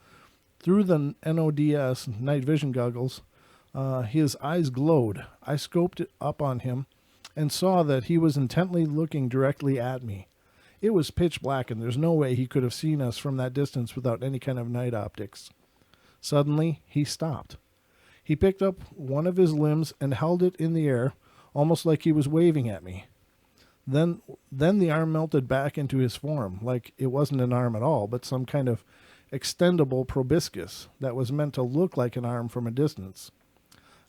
Through the NODS, night vision goggles, his eyes glowed. I scoped up on him and saw that he was intently looking directly at me. It was pitch black, and there's no way he could have seen us from that distance without any kind of night optics. Suddenly, he stopped. He picked up one of his limbs and held it in the air, almost like he was waving at me. Then the arm melted back into his form, like it wasn't an arm at all, but some kind of extendable proboscis that was meant to look like an arm from a distance.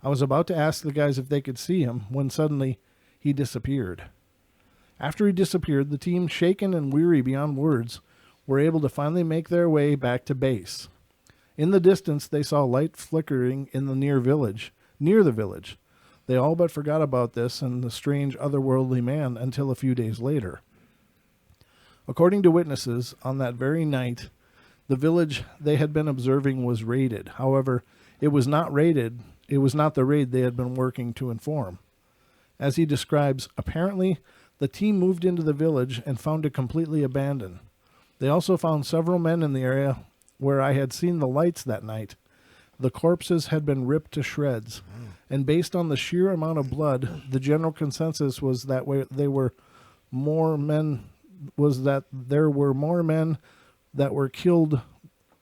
I was about to ask the guys if they could see him when suddenly he disappeared. After he disappeared, the team, shaken and weary beyond words, were able to finally make their way back to base. In the distance, they saw light flickering in the near the village. They all but forgot about this and the strange otherworldly man until a few days later. According to witnesses, on that very night, the village they had been observing was raided. However, it was not the raid they had been working to inform. As he describes, apparently the team moved into the village and found it completely abandoned. They also found several men in the area where I had seen the lights that night. The corpses had been ripped to shreds, and based on the sheer amount of blood, the general consensus was that there were more men that were killed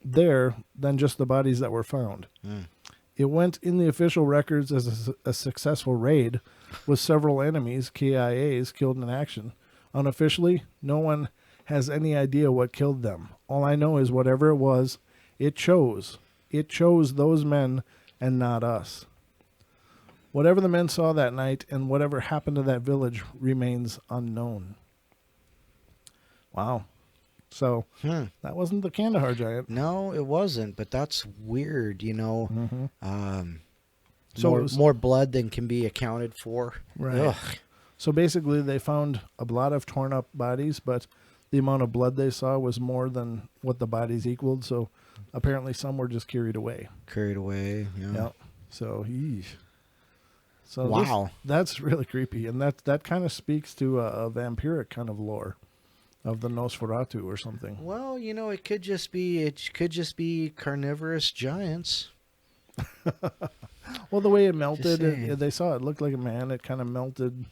there than just the bodies that were found. It went in the official records as a successful raid, with several enemies, KIAs, killed in action. Unofficially, no one has any idea what killed them. All I know is whatever it was, it chose. It chose those men and not us. Whatever the men saw that night and whatever happened to that village remains unknown. Wow. So that wasn't the Kandahar giant. No, it wasn't, but that's weird, you know. So More blood than can be accounted for. Right. Ugh. So basically they found a lot of torn up bodies, but the amount of blood they saw was more than what the bodies equaled. So apparently some were just carried away. Carried away, yeah. Yep. So, yeesh. So wow. That's really creepy. And that kind of speaks to a vampiric kind of lore of the Nosferatu or something. Well, you know, it could just be carnivorous giants. Well, the way it melted, they saw it looked like a man. It kind of melted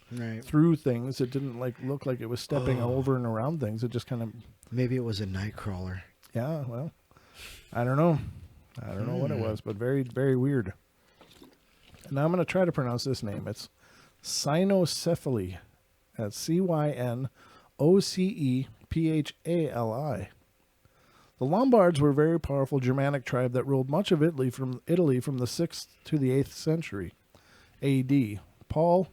through things. It didn't look like it was stepping over and around things. It just kind of... Maybe it was a night crawler. Yeah, well, I don't know. I don't know what it was, but very, very weird. Now I'm going to try to pronounce this name. It's cynocephali. That's Cynocphali. The Lombards were a very powerful Germanic tribe that ruled much of Italy from the 6th to the 8th century A.D. Paul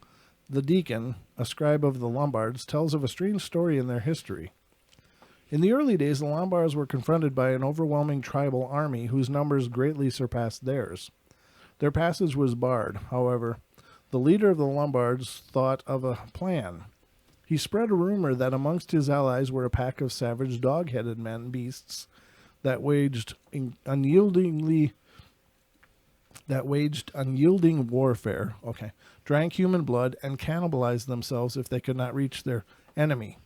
the Deacon, a scribe of the Lombards, tells of a strange story in their history. In the early days, the Lombards were confronted by an overwhelming tribal army whose numbers greatly surpassed theirs. Their passage was barred. However, the leader of the Lombards thought of a plan. He spread a rumor that amongst his allies were a pack of savage dog-headed beasts that waged unyielding warfare, drank human blood, and cannibalized themselves if they could not reach their enemy.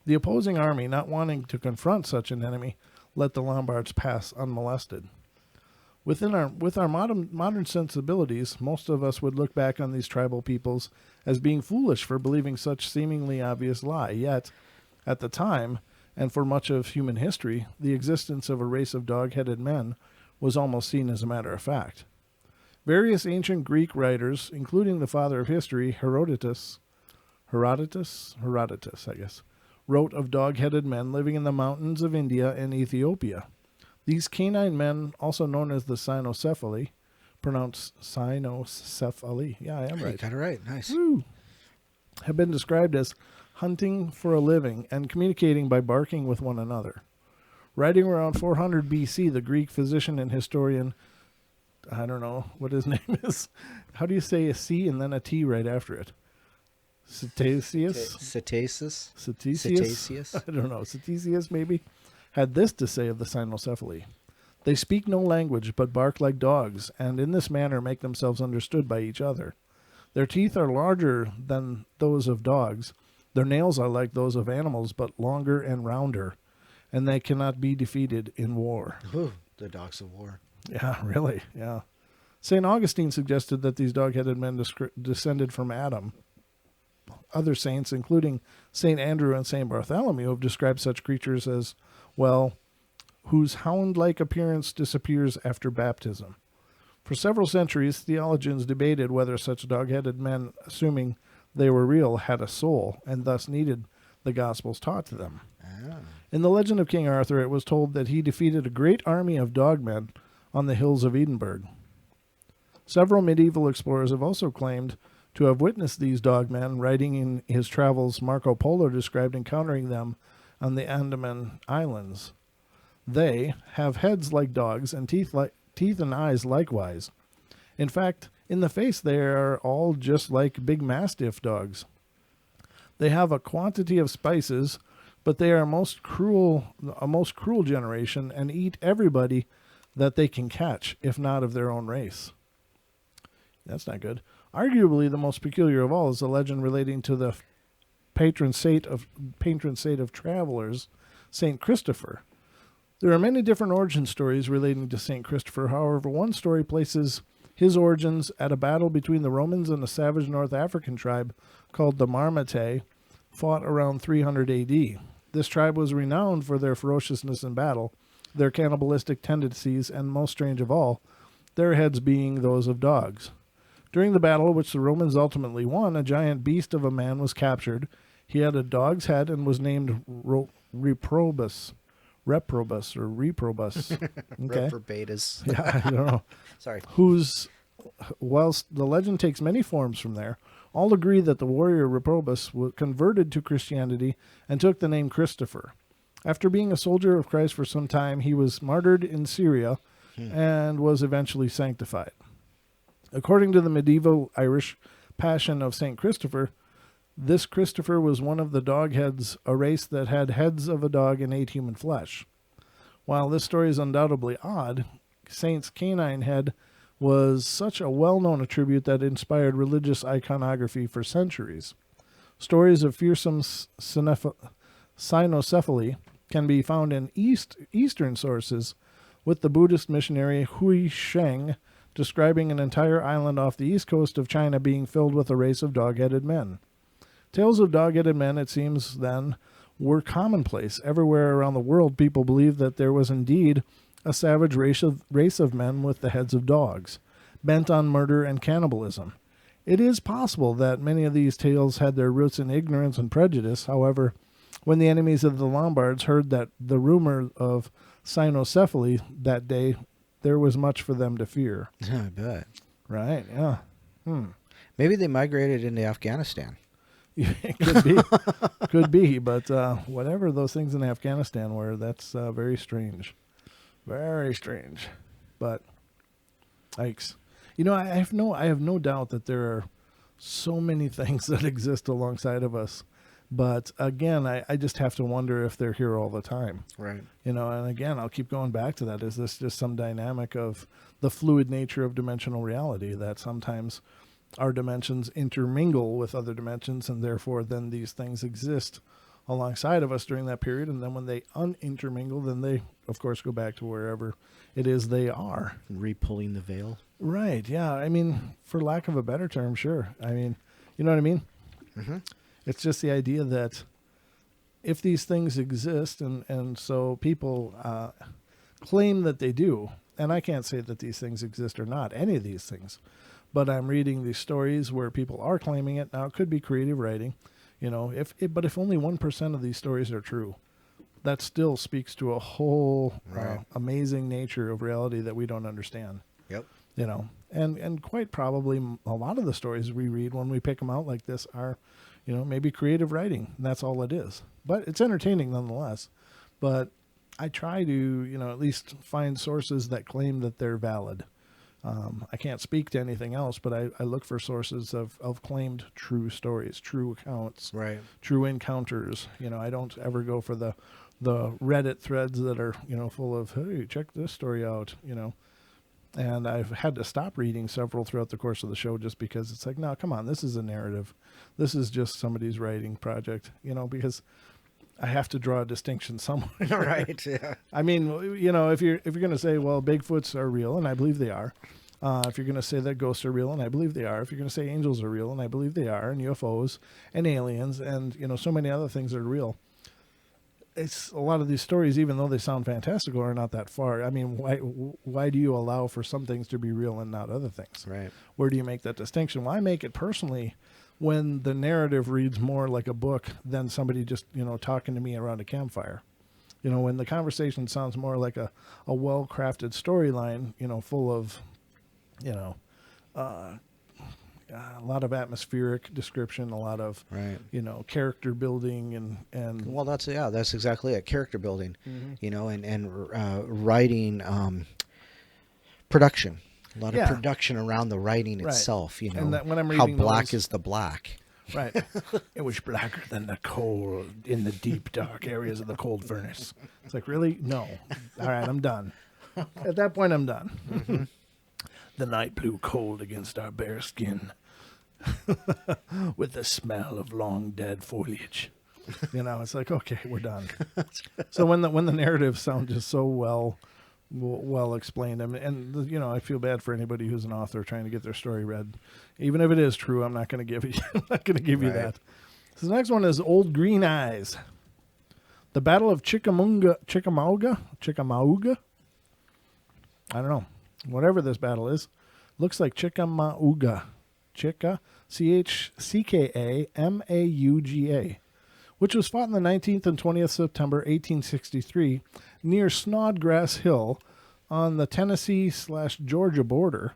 The opposing army, not wanting to confront such an enemy, let the Lombards pass unmolested. With our modern sensibilities, most of us would look back on these tribal peoples as being foolish for believing such seemingly obvious lie. Yet, at the time, and for much of human history, the existence of a race of dog-headed men was almost seen as a matter of fact. Various ancient Greek writers, including the father of history, Herodotus, I guess, wrote of dog-headed men living in the mountains of India and Ethiopia. These canine men, also known as the cynocephali, pronounced cynocephali. Yeah, I am right. You got it right. Nice. Woo. Have been described as hunting for a living and communicating by barking with one another. Writing around 400 BC, the Greek physician and historian, I don't know what his name is. How do you say a C and then a T right after it? Ctesias? Ctesias? I don't know. Ctesias, maybe? Had this to say of the cynocephali. They speak no language, but bark like dogs, and in this manner make themselves understood by each other. Their teeth are larger than those of dogs. Their nails are like those of animals, but longer and rounder, and they cannot be defeated in war. Ooh, the dogs of war. Yeah, really, yeah. St. Augustine suggested that these dog-headed men descended from Adam. Other saints, including St. Andrew and St. Bartholomew, have described such creatures as, well, whose hound-like appearance disappears after baptism. For several centuries, theologians debated whether such dog-headed men, assuming they were real, had a soul, and thus needed the Gospels taught to them. Ah. In the legend of King Arthur, it was told that he defeated a great army of dogmen on the hills of Edinburgh. Several medieval explorers have also claimed to have witnessed these dogmen. Writing in his travels, Marco Polo described encountering them on the Andaman Islands. They have heads like dogs and teeth and eyes likewise. In fact, in the face they are all just like big mastiff dogs. They have a quantity of spices, but they are a most cruel generation and eat everybody that they can catch, if not of their own race. That's not good. Arguably, the most peculiar of all is the legend relating to the patron saint of travelers, Saint Christopher. There are many different origin stories relating to Saint Christopher. However, one story places his origins at a battle between the Romans and a savage North African tribe called the Marmatae, fought around 300 AD. This tribe was renowned for their ferociousness in battle, their cannibalistic tendencies, and most strange of all, their heads being those of dogs. During the battle, which the Romans ultimately won, a giant beast of a man was captured. He had a dog's head and was named reprobus, or reprobus. Okay. Reprobatus. Yeah, I don't know. Sorry. Whilst the legend takes many forms from there, all agree that the warrior Reprobus converted to Christianity and took the name Christopher. After being a soldier of Christ for some time, he was martyred in Syria and was eventually sanctified. According to the medieval Irish Passion of St. Christopher, this Christopher was one of the dogheads, a race that had heads of a dog and ate human flesh. While this story is undoubtedly odd, Saint's canine head was such a well-known attribute that inspired religious iconography for centuries. Stories of fearsome cynocephaly can be found in Eastern sources, with the Buddhist missionary Hui Sheng describing an entire island off the east coast of China being filled with a race of dog-headed men. Tales of dog-headed men, it seems then, were commonplace. Everywhere around the world, people believed that there was indeed a savage race of men with the heads of dogs, bent on murder and cannibalism. It is possible that many of these tales had their roots in ignorance and prejudice. However, when the enemies of the Lombards heard that the rumor of cynocephaly that day, there was much for them to fear. I bet. Right, yeah. Maybe they migrated into Afghanistan. It could be. Could be, but whatever those things in Afghanistan were, that's very strange. Very strange. But, yikes. You know, I have no doubt that there are so many things that exist alongside of us. But again, I just have to wonder if they're here all the time. Right. You know, and again, I'll keep going back to that. Is this just some dynamic of the fluid nature of dimensional reality, that sometimes our dimensions intermingle with other dimensions, and therefore then these things exist alongside of us during that period, and then when they unintermingle, then they, of course, go back to wherever it is they are. Repulling the veil. Right, yeah. I mean, for lack of a better term, sure. I mean, you know what I mean? Mm-hmm. It's just the idea that if these things exist, and so people claim that they do, and I can't say that these things exist or not, any of these things, but I'm reading these stories where people are claiming it. Now, it could be creative writing, you know, but if only 1% of these stories are true, that still speaks to a whole amazing nature of reality that we don't understand. Yep. You know, and quite probably a lot of the stories we read when we pick them out like this are, you know, maybe creative writing, and that's all it is. But it's entertaining nonetheless. But I try to, you know, at least find sources that claim that they're valid. I can't speak to anything else, but I look for sources of claimed true stories, true accounts, right, true encounters. You know, I don't ever go for the Reddit threads that are, you know, full of, hey, check this story out, you know. And I've had to stop reading several throughout the course of the show just because it's like, no, come on, this is a narrative. This is just somebody's writing project, you know, because I have to draw a distinction somewhere. Right, yeah. I mean, you know, if you're going to say, well, Bigfoots are real, and I believe they are. If you're going to say that ghosts are real, and I believe they are. If you're going to say angels are real, and I believe they are, and UFOs and aliens and, you know, so many other things are real. It's a lot of these stories, even though they sound fantastical, are not that far. I mean, why do you allow for some things to be real and not other things? Right. Where do you make that distinction? Well, I make it personally when the narrative reads more like a book than somebody just, you know, talking to me around a campfire. You know, when the conversation sounds more like a well-crafted storyline, you know, full of, you know, a lot of atmospheric description, a lot of, you know, character building and well, that's exactly it. Character building, you know, and writing, production, a lot of production around the writing itself, you know, and that when I'm how reading black is the black. Right. It was blacker than the coal in the deep, dark areas of the cold furnace. It's like, really? No. All right, I'm done. At that point, I'm done. Mm-hmm. The night blew cold against our bare skin with the smell of long dead foliage. You know, it's like, okay, we're done. So when the narratives sound just so well explained, and you know, I feel bad for anybody who's an author trying to get their story read. Even if it is true, I'm not going to give you you that. So the next one is Old Green Eyes. The Battle of Chickamauga. I don't know. Whatever this battle is, looks like Chickamauga. Chickamauga, which was fought on the 19th and 20th September 1863 near Snodgrass Hill on the Tennessee/Georgia border.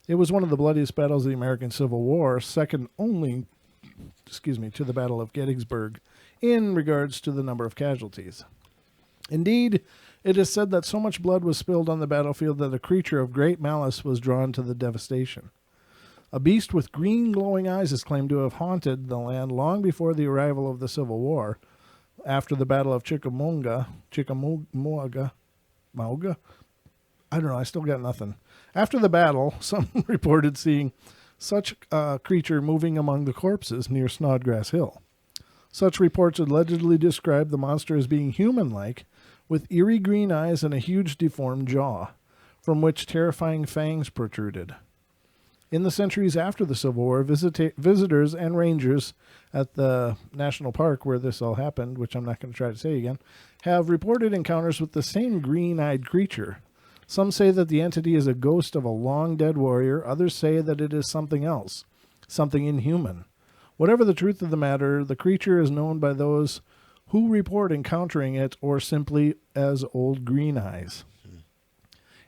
It was one of the bloodiest battles of the American Civil War, second only, to the Battle of Gettysburg in regards to the number of casualties. Indeed, it is said that so much blood was spilled on the battlefield that a creature of great malice was drawn to the devastation. A beast with green glowing eyes is claimed to have haunted the land long before the arrival of the Civil War. After the Battle of Chickamauga, I don't know, I still got nothing. After the battle, some reported seeing such a creature moving among the corpses near Snodgrass Hill. Such reports allegedly described the monster as being human-like, with eerie green eyes and a huge deformed jaw, from which terrifying fangs protruded. In the centuries after the Civil War, visitors and rangers at the national park where this all happened, which I'm not going to try to say again, have reported encounters with the same green-eyed creature. Some say that the entity is a ghost of a long-dead warrior. Others say that it is something else, something inhuman. Whatever the truth of the matter, the creature is known by those who report encountering it or simply as Old Green Eyes.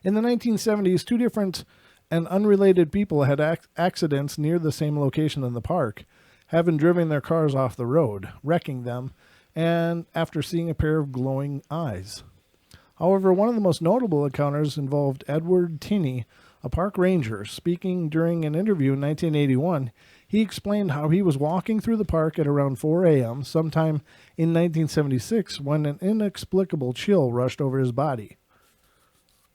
In the 1970s, two different and unrelated people had accidents near the same location in the park, having driven their cars off the road, wrecking them, and after seeing a pair of glowing eyes. However, one of the most notable encounters involved Edward Tinney, a park ranger. Speaking during an interview in 1981, he explained how he was walking through the park at around 4 a.m. sometime in 1976 when an inexplicable chill rushed over his body.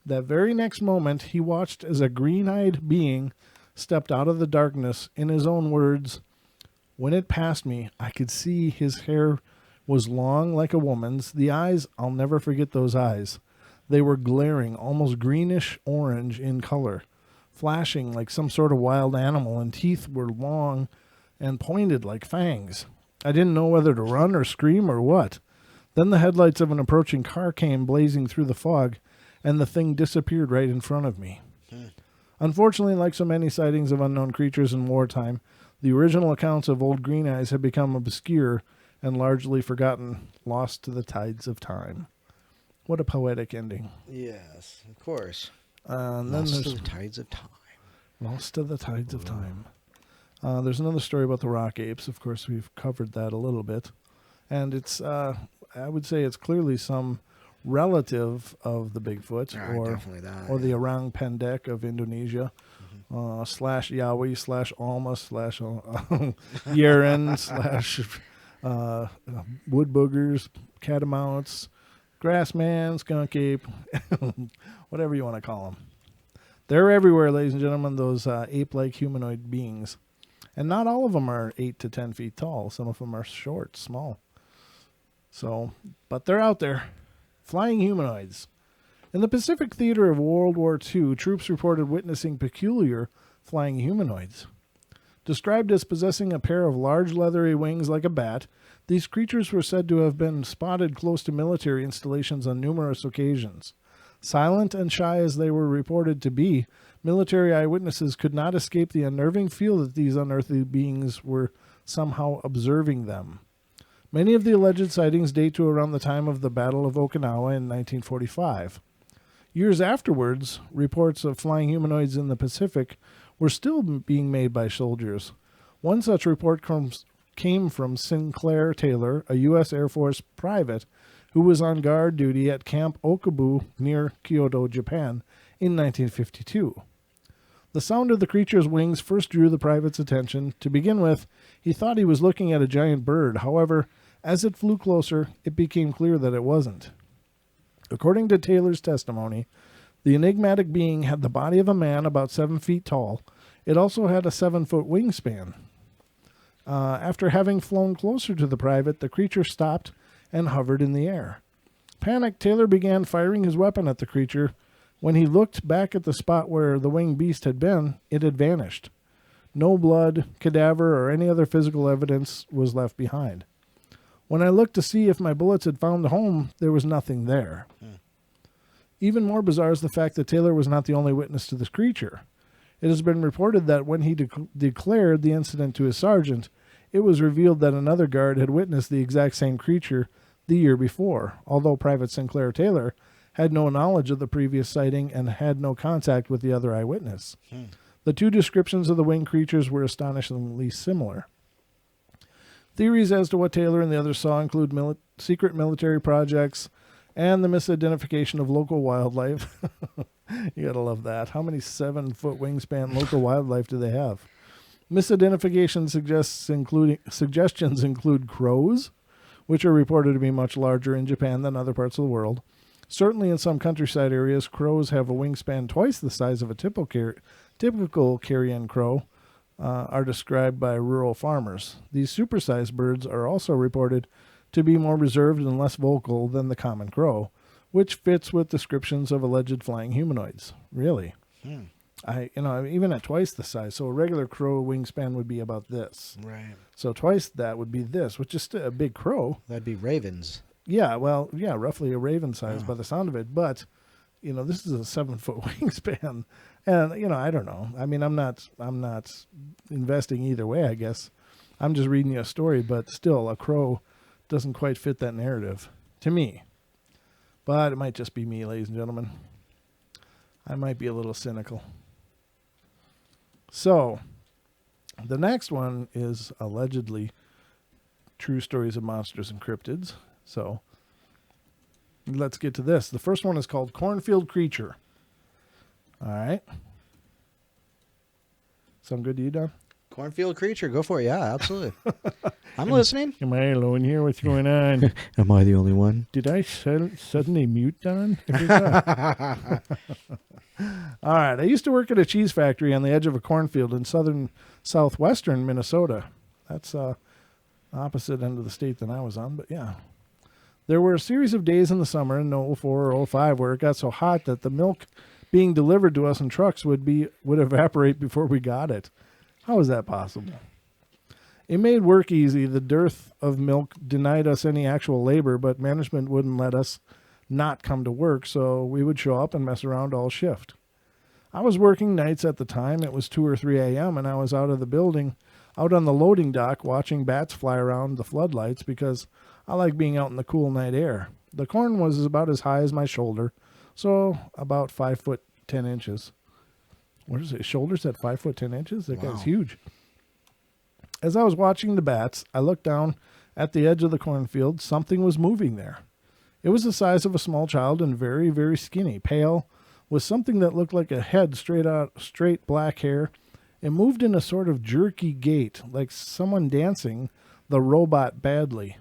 That very next moment, he watched as a green-eyed being stepped out of the darkness. In his own words, "When it passed me, I could see his hair was long like a woman's. The eyes, I'll never forget those eyes. They were glaring, almost greenish-orange in color, flashing like some sort of wild animal, and teeth were long and pointed like fangs. I didn't know whether to run or scream or what. Then the headlights of an approaching car came blazing through the fog, and the thing disappeared right in front of me." Unfortunately, like so many sightings of unknown creatures in wartime, the original accounts of Old Green Eyes have become obscure and largely forgotten, lost to the tides of time. What a poetic ending. Yes, of course. Lost to the tides of time. Lost to the tides of time. There's another story about the rock apes. Of course, we've covered that a little bit. And it's, I would say it's clearly some relative of the Bigfoot, or the Orang Pendek of Indonesia, slash Yowie, slash Alma, slash Yeren, slash wood boogers, catamounts, grassman, skunk ape, whatever you want to call them. They're everywhere, ladies and gentlemen, those ape-like humanoid beings. And not all of them are 8 to 10 feet tall. Some of them are short, small. So, but they're out there. Flying humanoids. In the Pacific theater of World War II, troops reported witnessing peculiar flying humanoids. Described as possessing a pair of large leathery wings like a bat, these creatures were said to have been spotted close to military installations on numerous occasions. Silent and shy as they were reported to be, military eyewitnesses could not escape the unnerving feel that these unearthly beings were somehow observing them. Many of the alleged sightings date to around the time of the Battle of Okinawa in 1945. Years afterwards, reports of flying humanoids in the Pacific were still being made by soldiers. One such report came from Sinclair Taylor, a U.S. Air Force private who was on guard duty at Camp Okabu near Kyoto, Japan, in 1952. The sound of the creature's wings first drew the private's attention. To begin with, he thought he was looking at a giant bird. However, as it flew closer, it became clear that it wasn't. According to Taylor's testimony, the enigmatic being had the body of a man about 7 feet tall. It also had a 7-foot wingspan. After having flown closer to the private, the creature stopped and hovered in the air. Panicked, Taylor began firing his weapon at the creature. When he looked back at the spot where the winged beast had been, it had vanished. No blood, cadaver, or any other physical evidence was left behind. When I looked to see if my bullets had found a home, there was nothing there. Even more bizarre is the fact that Taylor was not the only witness to this creature. It has been reported that when he declared the incident to his sergeant, it was revealed that another guard had witnessed the exact same creature the year before, although Private Sinclair Taylor had no knowledge of the previous sighting and had no contact with the other eyewitness. The two descriptions of the winged creatures were astonishingly similar. Theories as to what Taylor and the others saw include secret military projects and the misidentification of local wildlife. You gotta love that. How many 7-foot wingspan local wildlife do they have? Misidentification suggestions include crows, which are reported to be much larger in Japan than other parts of the world. Certainly in some countryside areas, crows have a wingspan twice the size of a typical carrion crow, are described by rural farmers. These supersized birds are also reported to be more reserved and less vocal than the common crow, which fits with descriptions of alleged flying humanoids. Really? Even at twice the size. So a regular crow wingspan would be about this. Right. So twice that would be this, which is still a big crow. That'd be ravens. Yeah, well, yeah, roughly a raven size by the sound of it. But, this is a 7-foot wingspan. And, I don't know. I mean, I'm not investing either way, I guess. I'm just reading you a story, but still, a crow doesn't quite fit that narrative to me. But it might just be me, ladies and gentlemen. I might be a little cynical. So, the next one is allegedly True Stories of Monsters and Cryptids. So, let's get to this. The first one is called Cornfield Creature. All right. Sound good to you, Don? Cornfield creature, go for it. Yeah, absolutely. I'm listening. Am I alone here? What's going on? Am I the only one? Did I suddenly mute Don? All right. I used to work at a cheese factory on the edge of a cornfield in southwestern Minnesota. That's opposite end of the state than I was on, but yeah. There were a series of days in the summer in 04 or 05 where it got so hot that the milk being delivered to us in trucks would evaporate before we got it. How is that possible? It made work easy. The dearth of milk denied us any actual labor, but management wouldn't let us not come to work, so we would show up and mess around all shift. I was working nights at the time. It was 2 or 3 a.m., and I was out of the building, out on the loading dock, watching bats fly around the floodlights because I like being out in the cool night air. The corn was about as high as my shoulder, so about 5 foot 10 inches. What is it? Shoulders at 5 foot 10 inches? That guy's huge. As I was watching the bats, I looked down at the edge of the cornfield. Something was moving there. It was the size of a small child and very, very skinny, pale, with something that looked like a head, straight black hair. It moved in a sort of jerky gait, like someone dancing the robot badly.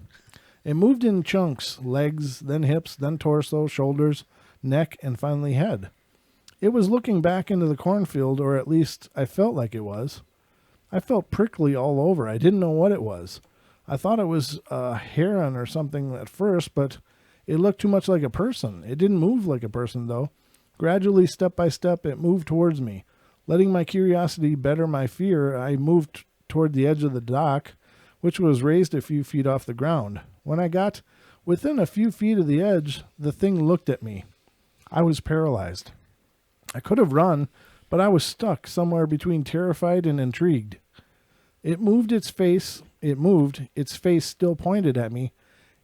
It moved in chunks, legs, then hips, then torso, shoulders, neck, and finally head. It was looking back into the cornfield, or at least I felt like it was. I felt prickly all over. I didn't know what it was. I thought it was a heron or something at first, but it looked too much like a person. It didn't move like a person, though. Gradually, step by step, it moved towards me. Letting my curiosity better my fear, I moved toward the edge of the dock, which was raised a few feet off the ground. When I got within a few feet of the edge, the thing looked at me. I was paralyzed. I could have run, but I was stuck somewhere between terrified and intrigued. It moved, its face still pointed at me.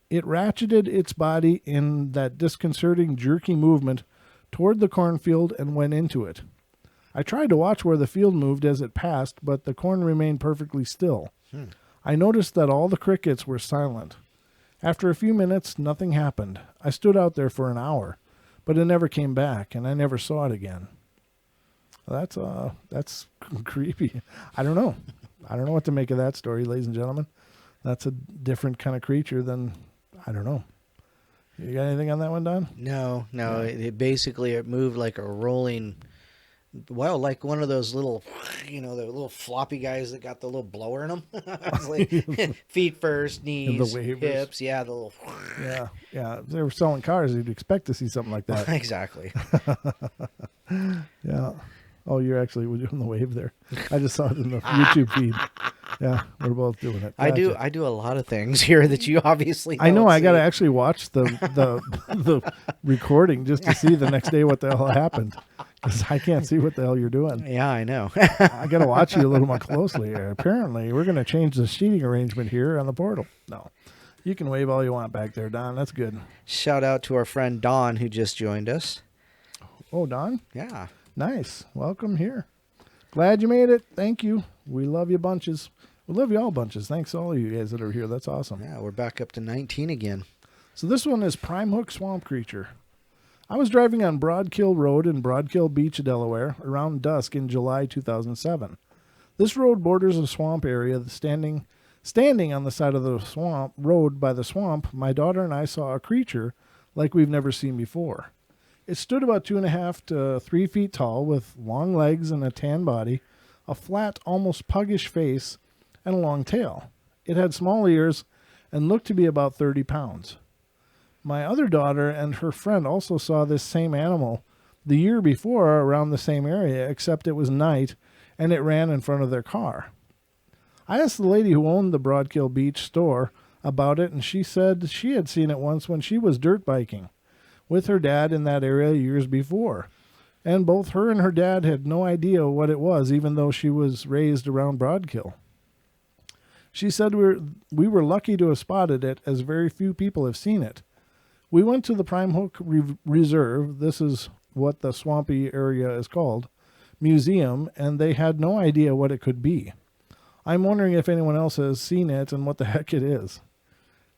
It ratcheted its body in that disconcerting, jerky movement toward the cornfield and went into it. I tried to watch where the field moved as it passed, but the corn remained perfectly still. I noticed that all the crickets were silent. After a few minutes, nothing happened. I stood out there for an hour, but it never came back, and I never saw it again. That's creepy. I don't know. I don't know what to make of that story, ladies and gentlemen. That's a different kind of creature than, I don't know. You got anything on that one, Don? No. It moved like a rolling, well, like one of those little, the little floppy guys that got the little blower in them. It's like feet first, knees, hips. Yeah, the little. Yeah. If they were selling cars, you'd expect to see something like that. Exactly. Yeah. Oh, you're actually doing the wave there. I just saw it in the YouTube feed. Yeah, we're both doing it. I do a lot of things here that you obviously I know. don't I got to see. actually watch the recording just to see the next day what the hell happened, because I can't see what the hell you're doing. Yeah, I know. I got to watch you a little more closely here. Apparently, we're going to change the seating arrangement here on the portal. No, you can wave all you want back there, Don. That's good. Shout out to our friend Don who just joined us. Oh, Don, Yeah. nice. Welcome here. Glad you made it. Thank you. We love you bunches. We love you all bunches. Thanks to all of you guys that are here. That's awesome. Yeah, we're back up to 19 again. So this one is Prime Hook Swamp Creature. I was driving on Broadkill Road in Broadkill Beach, Delaware, around dusk in July 2007. This road borders a swamp area. Standing on the side of the swamp road by the swamp, my daughter and I saw a creature like we've never seen before. It stood about 2.5 to 3 feet tall, with long legs and a tan body, a flat, almost puggish face, and a long tail. It had small ears and looked to be about 30 pounds. My other daughter and her friend also saw this same animal the year before around the same area, except it was night and it ran in front of their car. I asked the lady who owned the Broadkill Beach store about it, and she said she had seen it once when she was dirt biking with her dad in that area years before. And both her and her dad had no idea what it was, even though she was raised around Broadkill. She said we were lucky to have spotted it, as very few people have seen it. We went to the Prime Hook Reserve, this is what the swampy area is called, museum, and they had no idea what it could be. I'm wondering if anyone else has seen it and what the heck it is.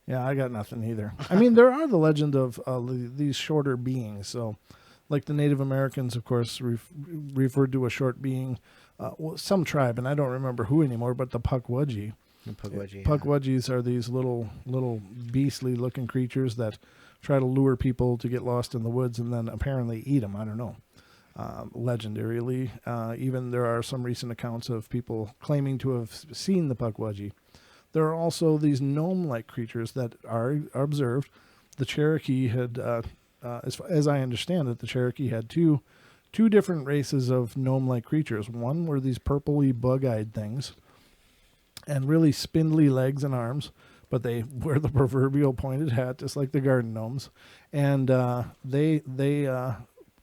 Yeah, I got nothing either. I mean, there are the legend of these shorter beings. So, like the Native Americans, of course, referred to a short being, some tribe, and I don't remember who anymore, but the Pukwudgie. Pukwudgies are these little beastly-looking creatures that try to lure people to get lost in the woods and then apparently eat them. I don't know. Legendarily, even there are some recent accounts of people claiming to have seen the Pukwudgie. There are also these gnome-like creatures that are observed. The Cherokee had, as I understand it, the Cherokee had two different races of gnome-like creatures. One were these purpley bug-eyed things and really spindly legs and arms, but they wear the proverbial pointed hat, just like the garden gnomes. And they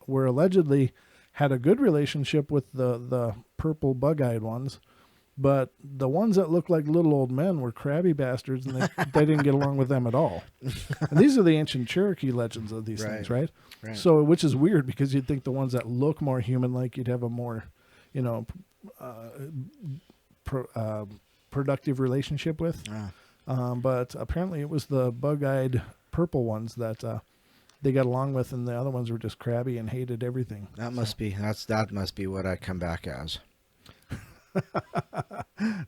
were allegedly had a good relationship with the purple bug-eyed ones. But the ones that looked like little old men were crabby bastards, and they didn't get along with them at all. And these are the ancient Cherokee legends of these things, right? So, which is weird, because you'd think the ones that look more human-like, you'd have a more, productive relationship with. But apparently it was the bug-eyed purple ones that they got along with, and the other ones were just crabby and hated everything. That must be what I come back as.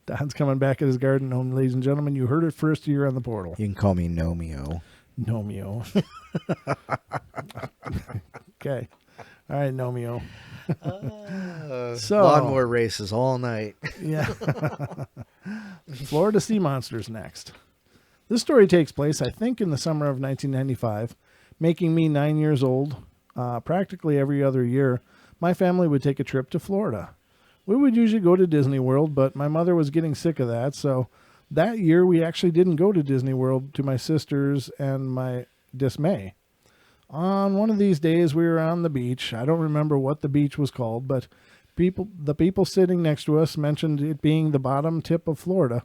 Don's coming back at his garden gnome, ladies and gentlemen. You heard it first here on the portal. You can call me Nomeo. Nomeo. Okay. All right, Nomeo. So lawnmower races all night. Yeah. Florida sea monsters next. This story takes place, I think, in the summer of 1995, making me 9 years old. Practically every other year, my family would take a trip to Florida. We would usually go to Disney World, but my mother was getting sick of that, so that year we actually didn't go to Disney World, to my sister's and my dismay. On one of these days, we were on the beach. I don't remember what the beach was called, but the people sitting next to us mentioned it being the bottom tip of Florida.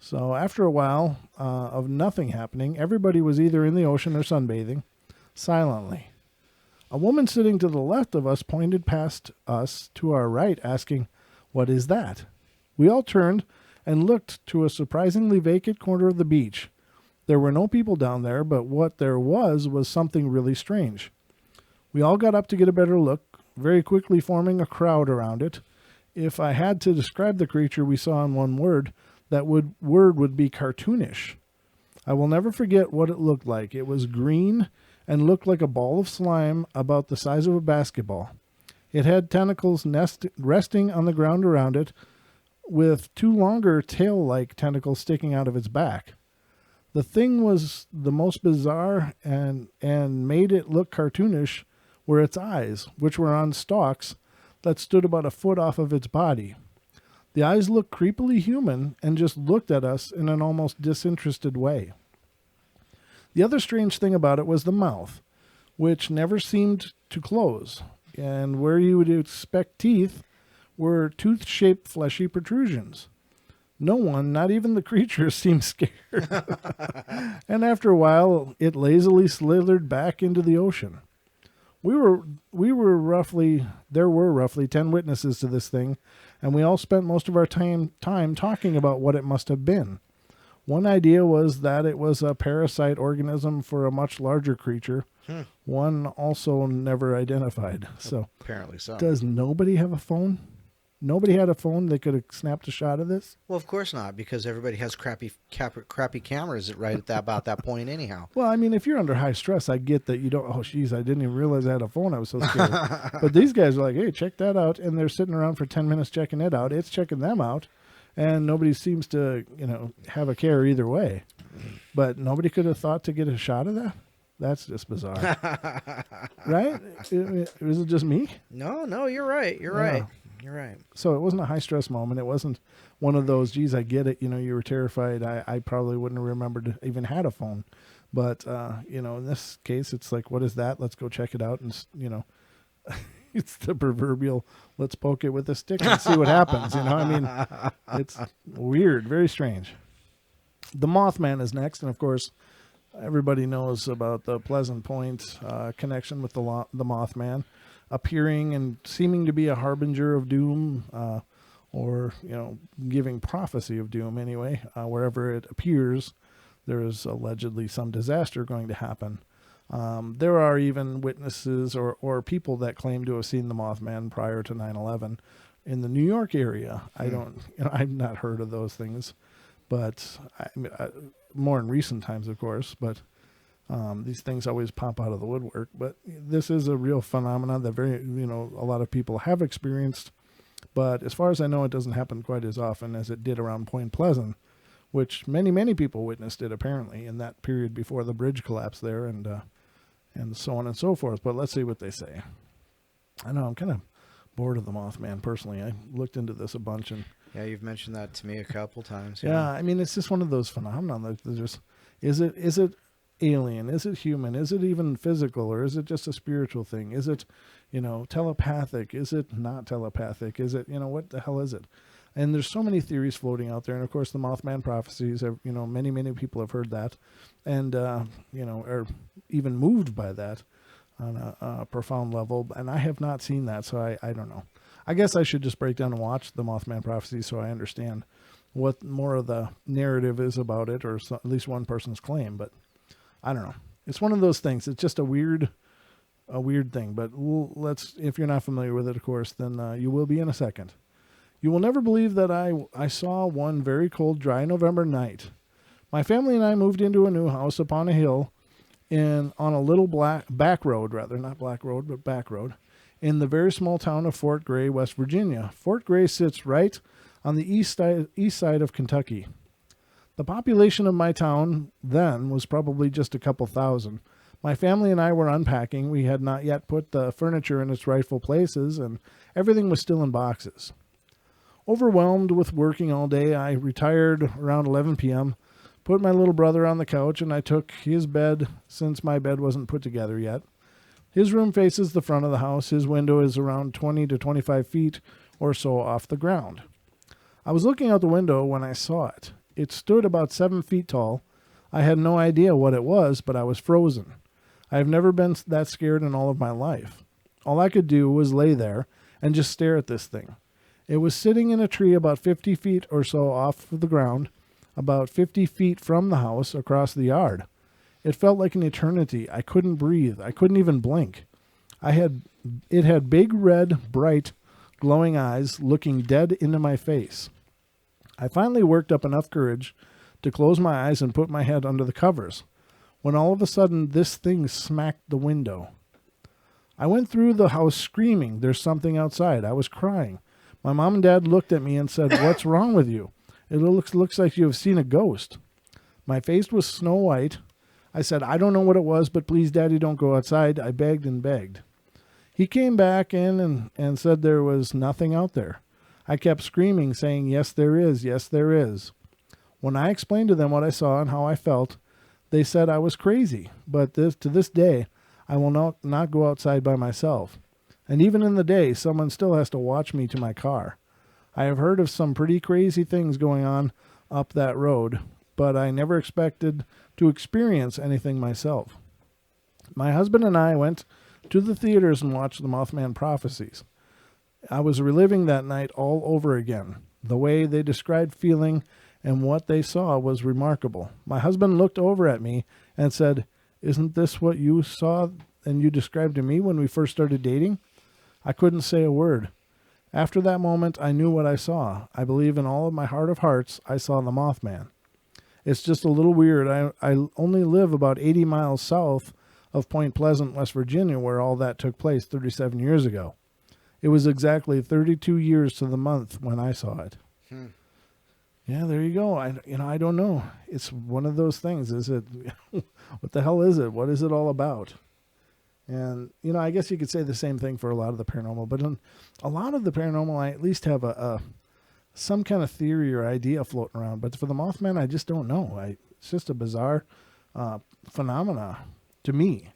So after a while of nothing happening, everybody was either in the ocean or sunbathing, silently. A woman sitting to the left of us pointed past us to our right, asking, "What is that?" We all turned and looked to a surprisingly vacant corner of the beach. There were no people down there, but what there was something really strange. We all got up to get a better look, very quickly forming a crowd around it. If I had to describe the creature we saw in one word, that word would be cartoonish. I will never forget what it looked like. It was green and looked like a ball of slime about the size of a basketball. It had tentacles resting on the ground around it, with two longer tail-like tentacles sticking out of its back. The thing was the most bizarre and made it look cartoonish were its eyes, which were on stalks that stood about a foot off of its body. The eyes looked creepily human and just looked at us in an almost disinterested way. The other strange thing about it was the mouth, which never seemed to close, and where you would expect teeth were tooth-shaped fleshy protrusions. No one, not even the creature, seemed scared. And after a while, it lazily slithered back into the ocean. There were roughly 10 witnesses to this thing, and we all spent most of our time talking about what it must have been. One idea was that it was a parasite organism for a much larger creature. One also never identified. So Apparently so. does nobody have a phone? Nobody had a phone that could have snapped a shot of this? Well, of course not, because everybody has crappy cameras right at about that point anyhow. Well, I mean, if you're under high stress, I get that you don't, oh, geez, I didn't even realize I had a phone. I was so scared. But these guys are like, hey, check that out. And they're sitting around for 10 minutes checking it out. It's checking them out. And nobody seems to, have a care either way. But nobody could have thought to get a shot of that? That's just bizarre. Right? Is it just me? No, you're right. You're right. You're right. So it wasn't a high-stress moment. It wasn't one of those, geez, I get it. You were terrified. I probably wouldn't have remembered even had a phone. But, in this case, it's like, what is that? Let's go check it out. And, it's the proverbial, let's poke it with a stick and see what happens. I mean, it's weird, very strange. The Mothman is next. And, of course, everybody knows about the Pleasant Point connection with the Mothman. Appearing and seeming to be a harbinger of doom, or giving prophecy of doom anyway. Wherever it appears, there is allegedly some disaster going to happen. There are even witnesses or people that claim to have seen the Mothman prior to 9/11 in the New York area. I've not heard of those things, but more in recent times, of course. But these things always pop out of the woodwork, but this is a real phenomenon that a lot of people have experienced. But as far as I know, it doesn't happen quite as often as it did around Point Pleasant, which many, many people witnessed it apparently in that period before the bridge collapsed there, and so on and so forth. But let's see what they say. I know I'm kind of bored of the Mothman personally. I looked into this a bunch, and yeah, you've mentioned that to me a couple times. Yeah, I mean, it's just one of those phenomena that there's is it alien? Is it human? Is it even physical, or is it just a spiritual thing? Is it, telepathic? Is it not telepathic? Is it, what the hell is it? And there's so many theories floating out there. And of course, the Mothman prophecies have, many, many people have heard that and, are even moved by that on a profound level. And I have not seen that. So I don't know. I guess I should just break down and watch the Mothman prophecies so I understand what more of the narrative is about it, or at least one person's claim. But I don't know. It's one of those things. It's just a weird thing. But if you're not familiar with it, of course, then you will be in a second. You will never believe that I saw one very cold, dry November night. My family and I moved into a new house upon a hill on a little back road, in the very small town of Fort Gray, West Virginia. Fort Gray sits right on the east side of Kentucky. The population of my town then was probably just a couple thousand. My family and I were unpacking. We had not yet put the furniture in its rightful places, and everything was still in boxes. Overwhelmed with working all day, I retired around 11 p.m., put my little brother on the couch, and I took his bed since my bed wasn't put together yet. His room faces the front of the house. His window is around 20 to 25 feet or so off the ground. I was looking out the window when I saw it. It stood about 7 feet tall. I had no idea what it was, but I was frozen. I have never been that scared in all of my life. All I could do was lay there and just stare at this thing. It was sitting in a tree about 50 feet or so off the ground, about 50 feet from the house across the yard. It felt like an eternity. I couldn't breathe. I couldn't even blink. It had big, red, bright, glowing eyes looking dead into my face. I finally worked up enough courage to close my eyes and put my head under the covers, when all of a sudden this thing smacked the window. I went through the house screaming, "There's something outside." I was crying. My mom and dad looked at me and said, "What's wrong with you? It looks like you have seen a ghost." My face was snow white. I said, "I don't know what it was, but please, Daddy, don't go outside." I begged and begged. He came back in and said there was nothing out there. I kept screaming, saying, yes, there is. Yes, there is. When I explained to them what I saw and how I felt, they said I was crazy. But to this day, I will not go outside by myself. And even in the day, someone still has to watch me to my car. I have heard of some pretty crazy things going on up that road, but I never expected to experience anything myself. My husband and I went to the theaters and watched the Mothman Prophecies. I was reliving that night all over again. The way they described feeling and what they saw was remarkable. My husband looked over at me and said, isn't this what you saw and you described to me when we first started dating? I couldn't say a word. After that moment, I knew what I saw. I believe in all of my heart of hearts, I saw the Mothman. It's just a little weird. I only live about 80 miles south of Point Pleasant, West Virginia, where all that took place 37 years ago. It was exactly 32 years to the month when I saw it. Yeah, there you go. I don't know. It's one of those things. Is it, what the hell is it? What is it all about? And, I guess you could say the same thing for a lot of the paranormal, but in a lot of the paranormal, I at least have some kind of theory or idea floating around. But for the Mothman, I just don't know. It's just a bizarre phenomena to me.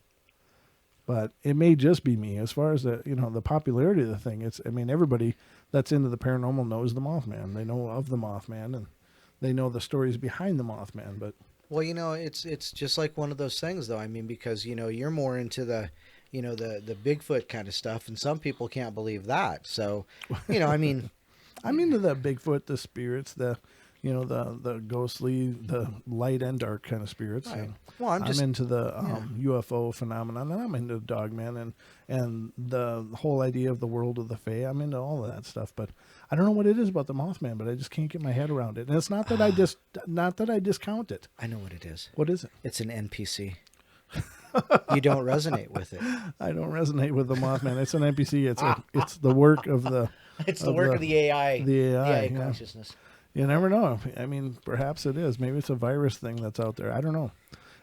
But it may just be me. As far as the popularity of the thing, everybody that's into the paranormal knows the Mothman. They know of the Mothman, and they know the stories behind the Mothman. But well, it's just like one of those things, though. Because you're more into the Bigfoot kind of stuff, and some people can't believe that. So, I'm into the Bigfoot, the spirits, the ghostly, the light and dark kind of spirits. Right. And well, I'm into the UFO phenomenon, and I'm into Dogman and the whole idea of the world of the Fae. I'm into all of that stuff, but I don't know what it is about the Mothman, but I just can't get my head around it. And it's not that I discount it. I know what it is. What is it? It's an NPC. You don't resonate with it. I don't resonate with the Mothman. It's an NPC. It's the work of the. It's the work of the AI. The AI consciousness. You never know. Perhaps it is. Maybe it's a virus thing that's out there. I don't know.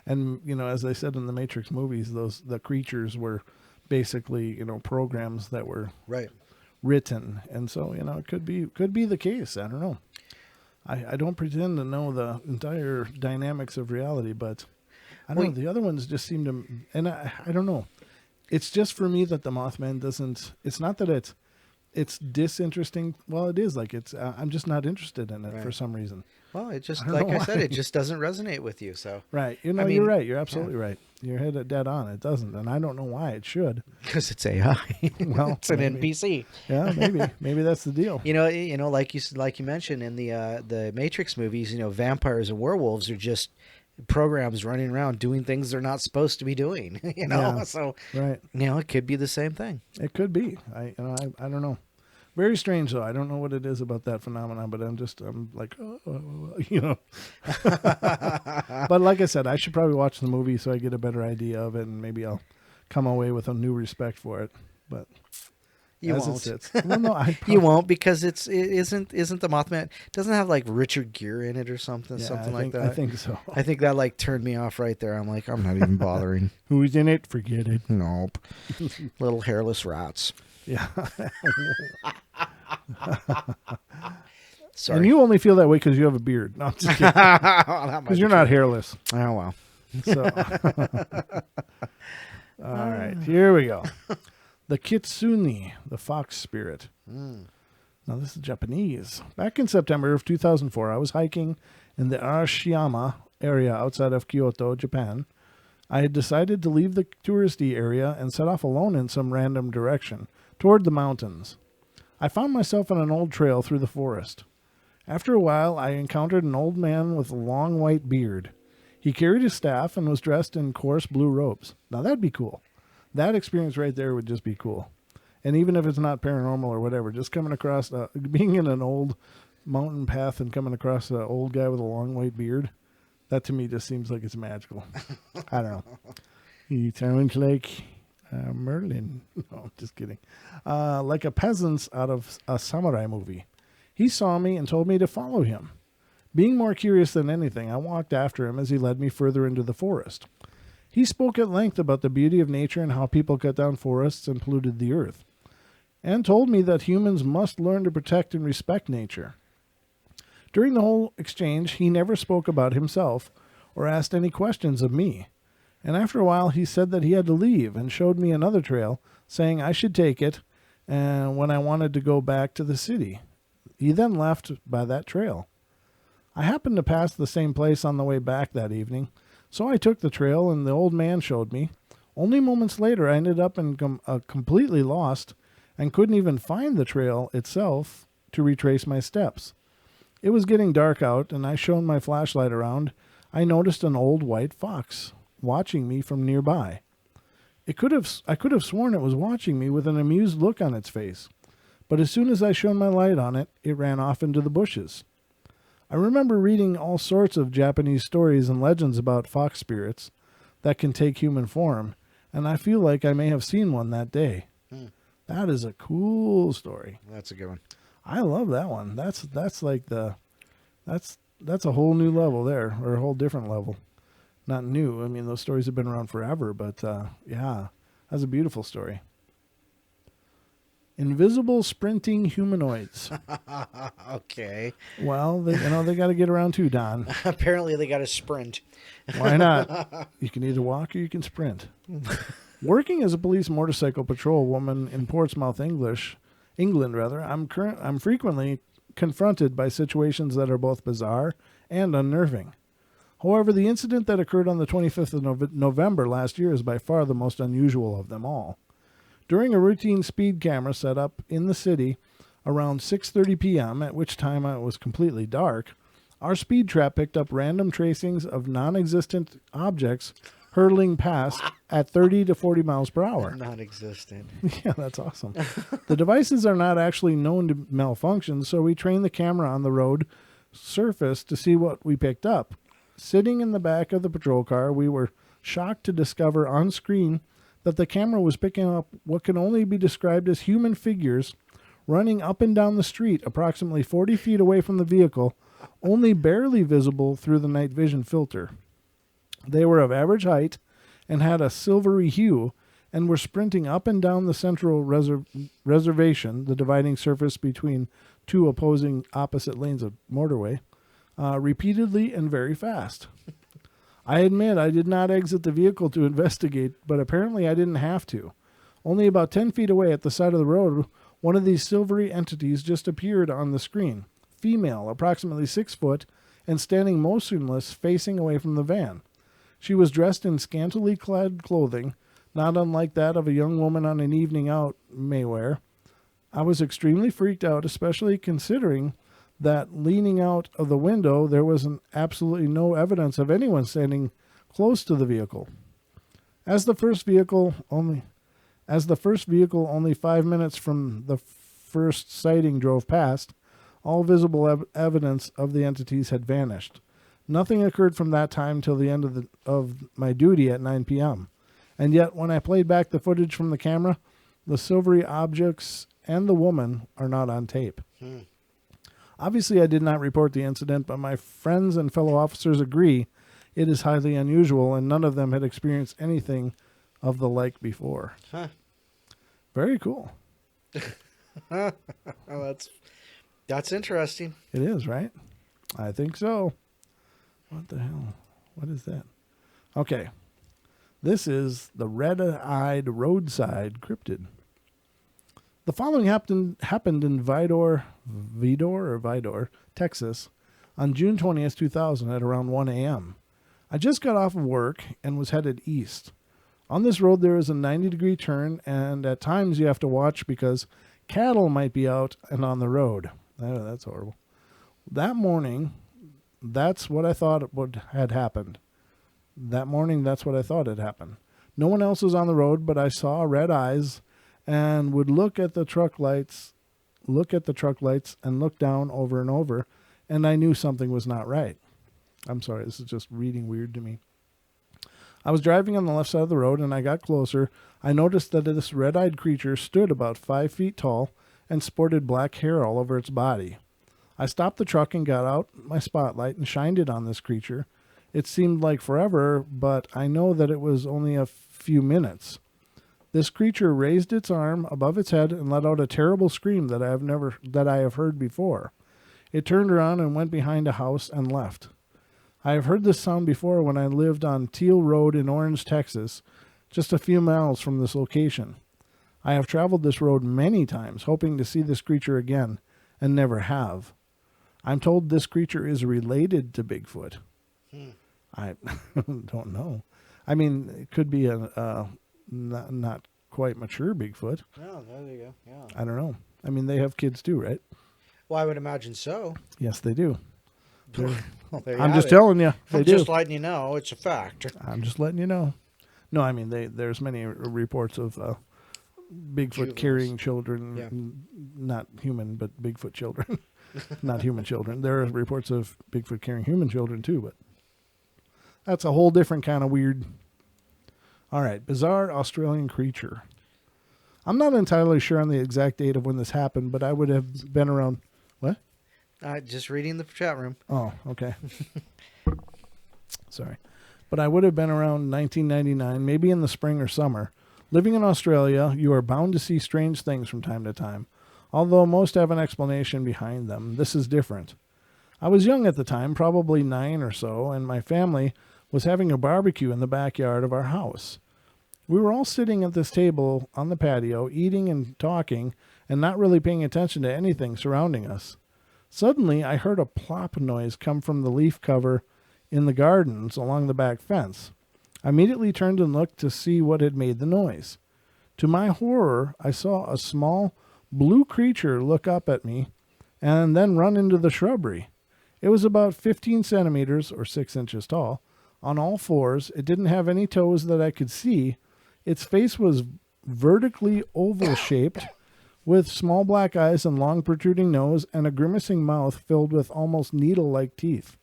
And, as they said in the Matrix movies, the creatures were basically, programs that were written. And so, it could be the case. I don't know. I don't pretend to know the entire dynamics of reality, but I don't know. The other ones just seem to, and I don't know. It's just for me that the Mothman doesn't, it's not that it's disinteresting. Well, it is I'm just not interested in it for some reason. Well, it just, like I said, it just doesn't resonate with you. So right. You're right. You're absolutely right. You're head dead on. It doesn't. And I don't know why it should. Because it's AI. Well, it's an NPC. Yeah, maybe that's the deal. Like you mentioned in the Matrix movies, vampires and werewolves are just programs running around doing things they're not supposed to be doing. So right. It could be the same thing. It could be. I don't know. Very strange though. I don't know what it is about that phenomenon, but I'm like, But like I said, I should probably watch the movie so I get a better idea of it, and maybe I'll come away with a new respect for it. But you as won't. It sits, well, no, you won't, because it isn't the Mothman. It doesn't have like Richard Gere in it or something, like that. I think so. I think that turned me off right there. I'm like, I'm not even bothering. Who's in it? Forget it. Nope. Little hairless rats. Yeah. Sorry. And you only feel that way because you have a beard. No, I'm just kidding. Because you're not hairless. Oh, well. So. All right. Here we go. The Kitsune, the fox spirit. Now, this is Japanese. Back in September of 2004, I was hiking in the Arashiyama area outside of Kyoto, Japan. I had decided to leave the touristy area and set off alone in some random direction toward the mountains. I found myself on an old trail through the forest. After a while, I encountered an old man with a long white beard. He carried his staff and was dressed in coarse blue robes. Now, that'd be cool. That experience right there would just be cool. And even if it's not paranormal or whatever, just coming across, being in an old mountain path and coming across an old guy with a long white beard, that to me just seems like it's magical. I don't know. He sounds like Merlin. No, I'm just kidding. Like a peasant out of a samurai movie. He saw me and told me to follow him. Being more curious than anything, I walked after him as he led me further into the forest. He spoke at length about the beauty of nature and how people cut down forests and polluted the earth. and told me that humans must learn to protect and respect nature. During the whole exchange, he never spoke about himself or asked any questions of me. And after a while, he said that he had to leave and showed me another trail, saying I should take it and when I wanted to go back to the city. He then left by that trail. I happened to pass the same place on the way back that evening, so I took the trail and the old man showed me. Only moments later, I ended up in completely lost and couldn't even find the trail itself to retrace my steps. It was getting dark out, and I shone my flashlight around. I noticed an old white fox watching me from nearby. I could have sworn it was watching me with an amused look on its face, but as soon as I shone my light on it, it ran off into the bushes. I remember reading all sorts of Japanese stories and legends about fox spirits that can take human form, and I feel like I may have seen one that day. That is a cool story. That's a good one. I love that one. That's a whole new level there, or a whole different level. Not new. I mean, those stories have been around forever, but yeah, that's a beautiful story. Invisible sprinting humanoids. Okay. Well, they got to get around too, Don. Apparently, they got to sprint. Why not? You can either walk or you can sprint. Working as a police motorcycle patrol woman in Portsmouth, England, I'm frequently confronted by situations that are both bizarre and unnerving. However, the incident that occurred on the 25th of November last year is by far the most unusual of them all. During a routine speed camera setup in the city around 6:30 p.m., at which time it was completely dark, our speed trap picked up random tracings of non-existent objects hurtling past at 30 to 40 miles per hour. Non-existent. Yeah, that's awesome. The devices are not actually known to malfunction, so we trained the camera on the road surface to see what we picked up. Sitting in the back of the patrol car, we were shocked to discover on screen that the camera was picking up what can only be described as human figures running up and down the street approximately 40 feet away from the vehicle, only barely visible through the night vision filter. They were of average height and had a silvery hue and were sprinting up and down the central reservation, the dividing surface between two opposing opposite lanes of motorway, repeatedly and very fast. I admit I did not exit the vehicle to investigate, but apparently I didn't have to. Only about 10 feet away at the side of the road, one of these silvery entities just appeared on the screen. Female, approximately 6 foot, and standing motionless, facing away from the van. She was dressed in scantily clad clothing, not unlike that of a young woman on an evening out may wear. I was extremely freaked out, especially considering that leaning out of the window, there was absolutely no evidence of anyone standing close to the vehicle. As the first vehicle only 5 minutes from the first sighting drove past, all visible evidence of the entities had vanished. Nothing occurred from that time till the end of my duty at 9 p.m. And yet, when I played back the footage from the camera, the silvery objects and the woman are not on tape. Obviously, I did not report the incident, but my friends and fellow officers agree it is highly unusual, and none of them had experienced anything of the like before. Very cool. Oh, that's interesting. It is, right? I think so. What the hell? What is that? Okay. This is the red-eyed roadside cryptid. The following happened in Vidor, Texas, on June 20th, 2000 at around 1 a.m. I just got off of work and was headed east. On this road, there is a 90-degree turn, and at times you have to watch because cattle might be out and on the road. Oh, that's horrible. That morning, that's what I thought had happened. That morning, that's what I thought had happened. No one else was on the road, but I saw red eyes and would look at the truck lights and look down over and over, and I knew something was not right. I'm sorry, this is just reading weird to me. I was driving on the left side of the road, and I got closer. I noticed that this red-eyed creature stood about 5 feet tall and sported black hair all over its body. I stopped the truck and got out my spotlight and shined it on this creature. It seemed like forever, but I know that it was only a few minutes. This creature raised its arm above its head and let out a terrible scream that I have heard before. It turned around and went behind a house and left. I have heard this sound before when I lived on Teal Road in Orange, Texas, just a few miles from this location. I have traveled this road many times, hoping to see this creature again, and never have. I'm told this creature is related to Bigfoot. I don't know. I mean, it could be a not quite mature Bigfoot. Oh, there you go. Yeah. I don't know. I mean, they have kids too, right? Well, I would imagine so. Yes, they do. Well, there you I'm have just it. telling you, they I'm do. just letting you know. It's a fact. I'm just letting you know. No, I mean, there's many reports of Bigfoot Juveniles. carrying children, Yeah. not human, but Bigfoot children, not human children. There are reports of Bigfoot carrying human children too, but that's a whole different kind of weird. All right, bizarre Australian creature. I'm not entirely sure on the exact date of when this happened, but I would have been around. What? Just reading the chat room. Oh, okay. Sorry. But I would have been around 1999, maybe in the spring or summer. Living in Australia, you are bound to see strange things from time to time, although most have an explanation behind them. This is different. I was young at the time, probably 9 or so, and my family was having a barbecue in the backyard of our house. We were all sitting at this table on the patio, eating and talking, and not really paying attention to anything surrounding us. Suddenly, I heard a plop noise come from the leaf cover in the gardens along the back fence. I immediately turned and looked to see what had made the noise. To my horror, I saw a small blue creature look up at me and then run into the shrubbery. It was about 15 centimeters or 6 inches tall. On all fours, it didn't have any toes that I could see. Its face was vertically oval-shaped, with small black eyes and long protruding nose and a grimacing mouth filled with almost needle-like teeth.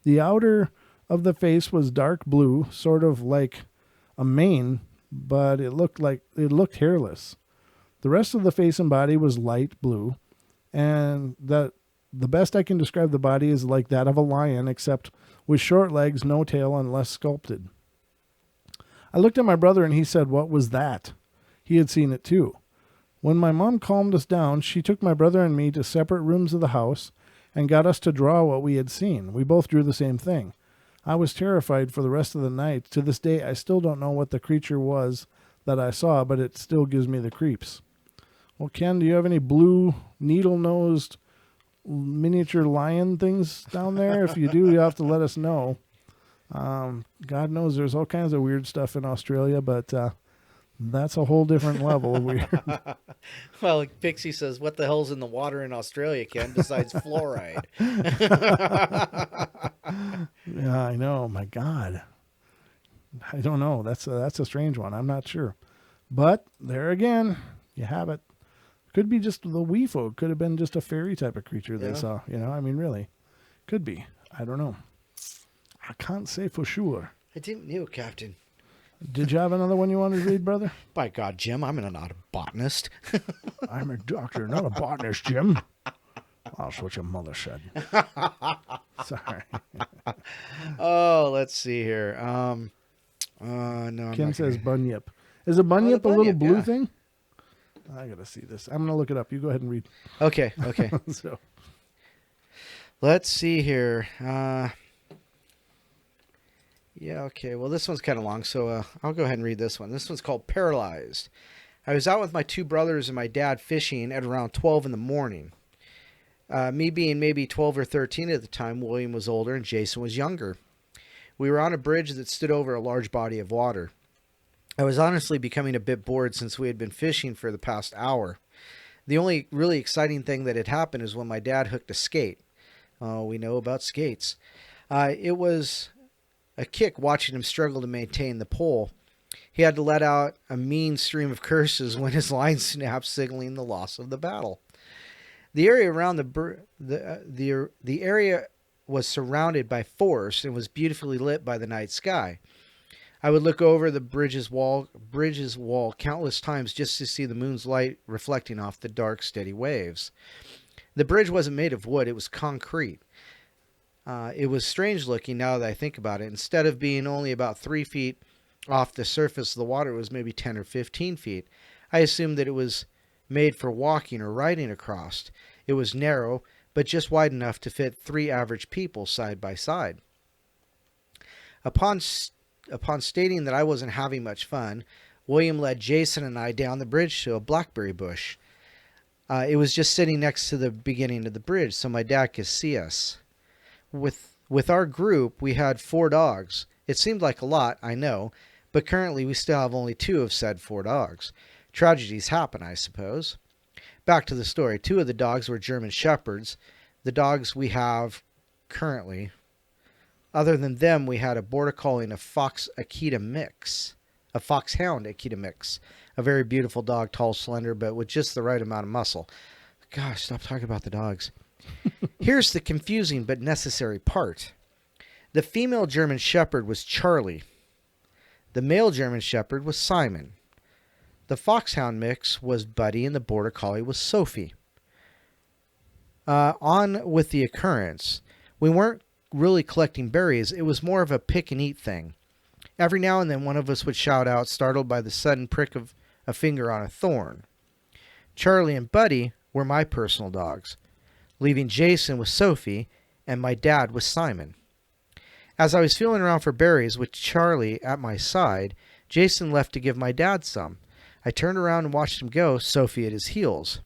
The outer of the face was dark blue, sort of like a mane, but it looked hairless. The rest of the face and body was light blue, and the best I can describe the body is like that of a lion, except with short legs, no tail, and less sculpted. I looked at my brother and he said, "What was that?" He had seen it too. When my mom calmed us down, she took my brother and me to separate rooms of the house and got us to draw what we had seen. We both drew the same thing. I was terrified for the rest of the night. To this day, I still don't know what the creature was that I saw, but it still gives me the creeps. Well, Ken, do you have any blue, needle-nosed, miniature lion things down there? If you do, you have to let us know. God knows there's all kinds of weird stuff in Australia, but that's a whole different level of weird. Well, Pixie says, what the hell's in the water in Australia, Ken, besides fluoride? Yeah, I know. My God. I don't know. That's a strange one. I'm not sure. But there again, you have it. Could be just the wee folk. Could have been just a fairy type of creature they saw. You know, I mean, really. Could be. I don't know. I can't say for sure. I didn't know, Captain. Did you have another one you wanted to read, brother? By God, Jim, I'm not a botanist. I'm a doctor, not a botanist, Jim. That's what your mother said. Sorry. Oh, let's see here. No, I'm Kim not says gonna... bunyip. Is a bunyip a little bunyip, blue yeah. thing? I gotta see this. I'm gonna look it up. You go ahead and read. Okay. So, Let's see here. Yeah, okay. Well, this one's kind of long, so I'll go ahead and read this one. This one's called Paralyzed. I was out with my 2 brothers and my dad fishing at around 12 in the morning. Me being maybe 12 or 13 at the time, William was older and Jason was younger. We were on a bridge that stood over a large body of water. I was honestly becoming a bit bored since we had been fishing for the past hour. The only really exciting thing that had happened is when my dad hooked a skate. Oh, we know about skates. It was a kick watching him struggle to maintain the pole. He had to let out a mean stream of curses when his line snapped, signaling the loss of the battle. The area around the area was surrounded by forest and was beautifully lit by the night sky. I would look over the bridge's wall countless times just to see the moon's light reflecting off the dark, steady waves. The bridge wasn't made of wood, it was concrete. It was strange looking now that I think about it. Instead of being only about 3 feet off the surface of the water was maybe 10 or 15 feet. I assumed that it was made for walking or riding across. It was narrow, but just wide enough to fit 3 average people side by side. Upon stating that I wasn't having much fun, William led Jason and I down the bridge to a blackberry bush. It was just sitting next to the beginning of the bridge, so my dad could see us. With our group, we had 4 dogs. It seemed like a lot, I know, but currently we still have only 2 of said 4 dogs. Tragedies happen, I suppose. Back to the story. 2 of the dogs were German Shepherds. The dogs we have currently. Other than them, we had a Border Collie and a Fox Akita mix. A Foxhound Akita mix. A very beautiful dog, tall, slender, but with just the right amount of muscle. Gosh, stop talking about the dogs. Here's the confusing but necessary part. The female German Shepherd was Charlie. The male German Shepherd was Simon. The Foxhound mix was Buddy, and the Border Collie was Sophie. On with the occurrence. We weren't really collecting berries. It was more of a pick and eat thing. Every now and then one of us would shout out, startled by the sudden prick of a finger on a thorn. Charlie and Buddy were my personal dogs, leaving Jason with Sophie, and my dad with Simon. As I was feeling around for berries with Charlie at my side, Jason left to give my dad some. I turned around and watched him go, Sophie at his heels.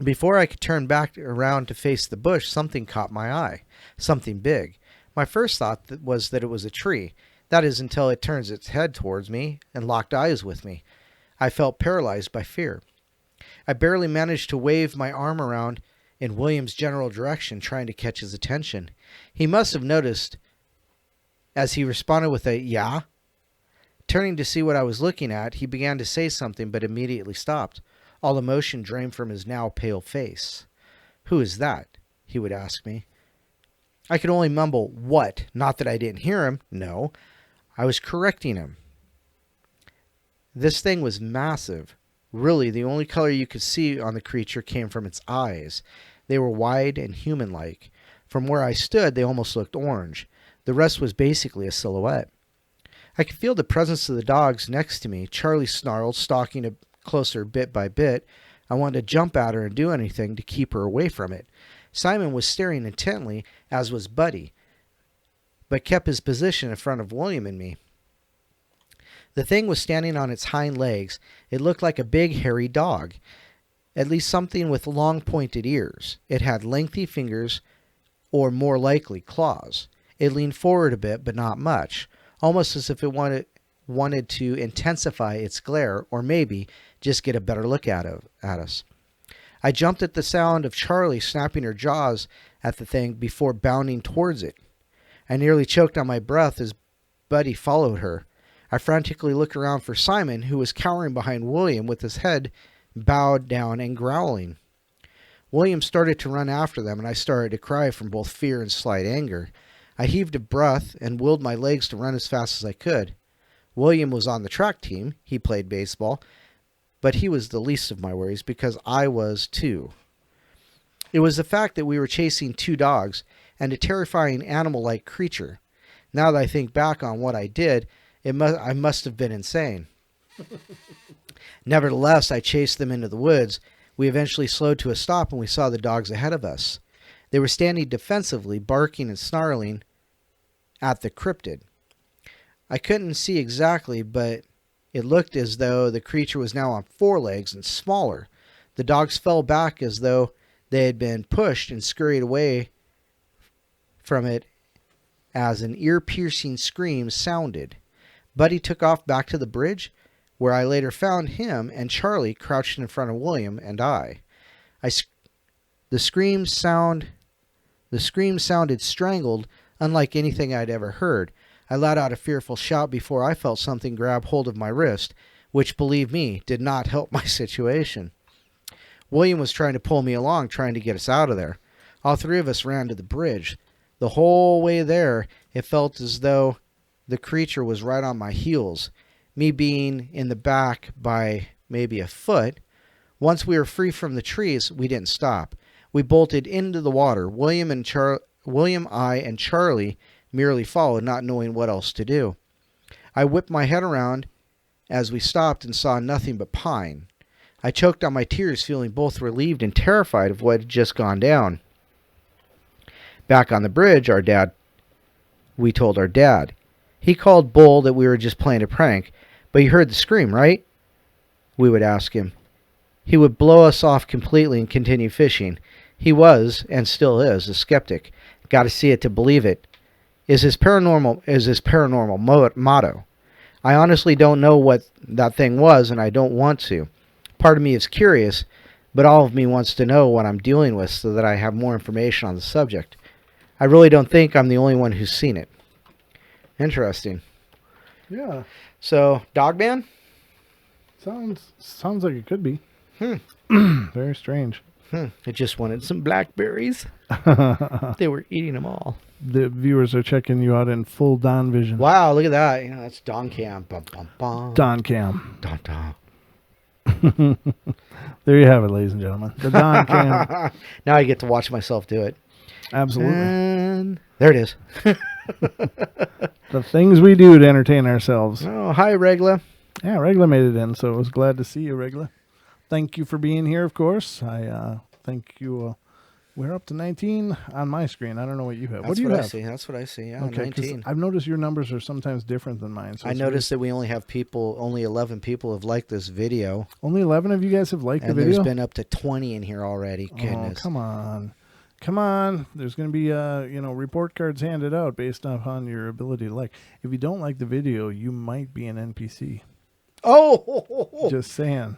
Before I could turn back around to face the bush, something caught my eye. Something big. My first thought was that it was a tree. That is, until it turns its head towards me and locked eyes with me. I felt paralyzed by fear. I barely managed to wave my arm around in William's general direction, trying to catch his attention. He must have noticed, as he responded with a "yeah." Turning to see what I was looking at, he began to say something, but immediately stopped. All emotion drained from his now pale face. "Who is that?" he would ask me. I could only mumble, "What?" Not that I didn't hear him. No, I was correcting him. This thing was massive. Really, the only color you could see on the creature came from its eyes. They were wide and human-like. From where I stood, they almost looked orange. The rest was basically a silhouette. I could feel the presence of the dogs next to me. Charlie snarled, stalking it closer bit by bit. I wanted to jump at her and do anything to keep her away from it. Simon was staring intently, as was Buddy, but kept his position in front of William and me. The thing was standing on its hind legs. It looked like a big, hairy dog, at least something with long, pointed ears. It had lengthy fingers, or more likely claws. It leaned forward a bit, but not much, almost as if it wanted to intensify its glare, or maybe just get a better look at us. I jumped at the sound of Charlie snapping her jaws at the thing before bounding towards it. I nearly choked on my breath as Buddy followed her. I frantically looked around for Simon, who was cowering behind William with his head bowed down and growling. William started to run after them, and I started to cry from both fear and slight anger. I heaved a breath and willed my legs to run as fast as I could. William was on the track team. He played baseball, but he was the least of my worries because I was too. It was the fact that we were chasing 2 dogs and a terrifying animal-like creature. Now that I think back on what I did, I must have been insane. Nevertheless, I chased them into the woods. We eventually slowed to a stop and we saw the dogs ahead of us. They were standing defensively, barking and snarling at the cryptid. I couldn't see exactly, but it looked as though the creature was now on 4 legs and smaller. The dogs fell back as though they had been pushed and scurried away from it as an ear-piercing scream sounded. Buddy took off back to the bridge, where I later found him and Charlie crouched in front of William and I. The scream sounded strangled, unlike anything I'd ever heard. I let out a fearful shout before I felt something grab hold of my wrist, which, believe me, did not help my situation. William was trying to pull me along, trying to get us out of there. All 3 of us ran to the bridge. The whole way there, it felt as though the creature was right on my heels, me being in the back by maybe a foot. Once we were free from the trees, we didn't stop. We bolted into the water. William, I, and Charlie merely followed, not knowing what else to do. I whipped my head around as we stopped and saw nothing but pine. I choked on my tears, feeling both relieved and terrified of what had just gone down. Back on the bridge, we told our dad. He called Bull that we were just playing a prank, but you heard the scream, right? We would ask him. He would blow us off completely and continue fishing. He was, and still is, a skeptic. Got to see it to believe it. Is his paranormal motto. I honestly don't know what that thing was, and I don't want to. Part of me is curious, but all of me wants to know what I'm dealing with so that I have more information on the subject. I really don't think I'm the only one who's seen it. Interesting. Yeah. So, Dogman? Sounds like it could be. Very strange. It just wanted some blackberries. They were eating them all. The viewers are checking you out in full Don vision. Wow, look at that. You know, that's Don Cam. Bum, bum, bum. Don Cam. Don Don. There you have it, ladies and gentlemen. The Don Cam. Now I get to watch myself do it. Absolutely. And there it is. The things we do to entertain ourselves. Oh, hi, Regla. Yeah, Regla made it in, so I was glad to see you, Regla. Thank you for being here, of course. I thank you. We're up to 19 on my screen. I don't know what you have. What do you have? That's what I see. Yeah, Okay, 19. I've noticed your numbers are sometimes different than mine. So I noticed that we only have only 11 people have liked this video. Only 11 of you guys have liked the And video? there's been up to 20 in here already. Goodness. Oh, come on. Come on. There's going to be, report cards handed out based upon your ability to like. If you don't like the video, you might be an NPC. Oh! Just saying.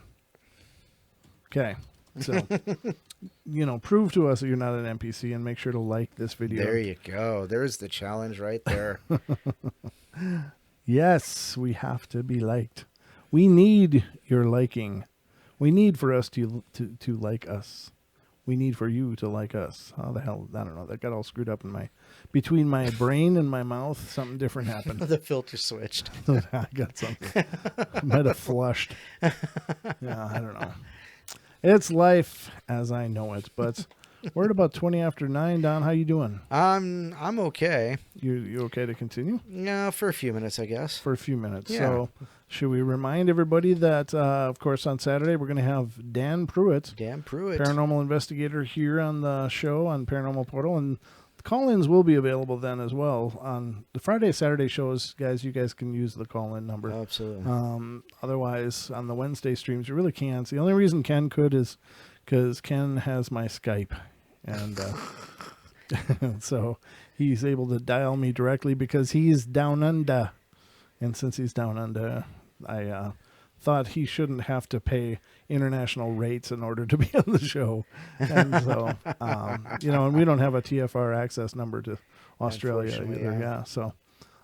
Okay. So, prove to us that you're not an NPC and make sure to like this video. There you go. There's the challenge right there. Yes, we have to be liked. We need your liking. We need for us to like us. We need for you to like us. How the hell? I don't know. That got all screwed up between my brain and my mouth. Something different happened. The filter switched. I got something. Might have flushed. Yeah, I don't know. It's life as I know it. But we're at about 20 after 9. Don, how you doing? I'm okay. You okay to continue? Yeah, for a few minutes, I guess. For a few minutes. Yeah. So should we remind everybody that, of course, on Saturday we're going to have Dan Pruitt, paranormal investigator, here on the show on Paranormal Portal, and the call-ins will be available then as well. On the Friday, Saturday shows, guys, you guys can use the call-in number. Absolutely. Otherwise, on the Wednesday streams, you really can't. The only reason Ken could is because Ken has my Skype, and so he's able to dial me directly because he's down under. And since he's down under, I thought he shouldn't have to pay international rates in order to be on the show. And so, and we don't have a TFR access number to Australia either. Yeah. So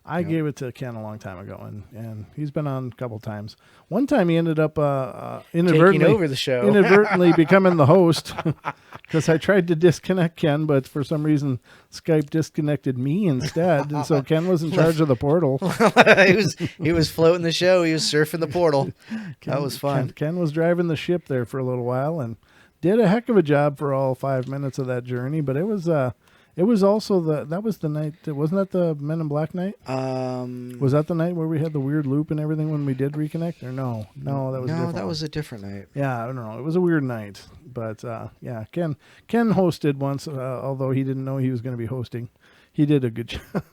I gave it to Ken a long time ago, and he's been on a couple times. One time he ended up inadvertently taking over the show, inadvertently becoming the host, because I tried to disconnect Ken, but for some reason Skype disconnected me instead, and so Ken was in charge of the portal. he was floating the show. He was surfing the portal. That was fun. Ken was driving the ship there for a little while and did a heck of a job for all 5 minutes of that journey. But it was also that was the night. Wasn't that the Men in Black night? Was that the night where we had the weird loop and everything when we did reconnect? Or no, that was different. That was a different night. Yeah, I don't know. It was a weird night, but Ken hosted once, although he didn't know he was going to be hosting. He did a good job.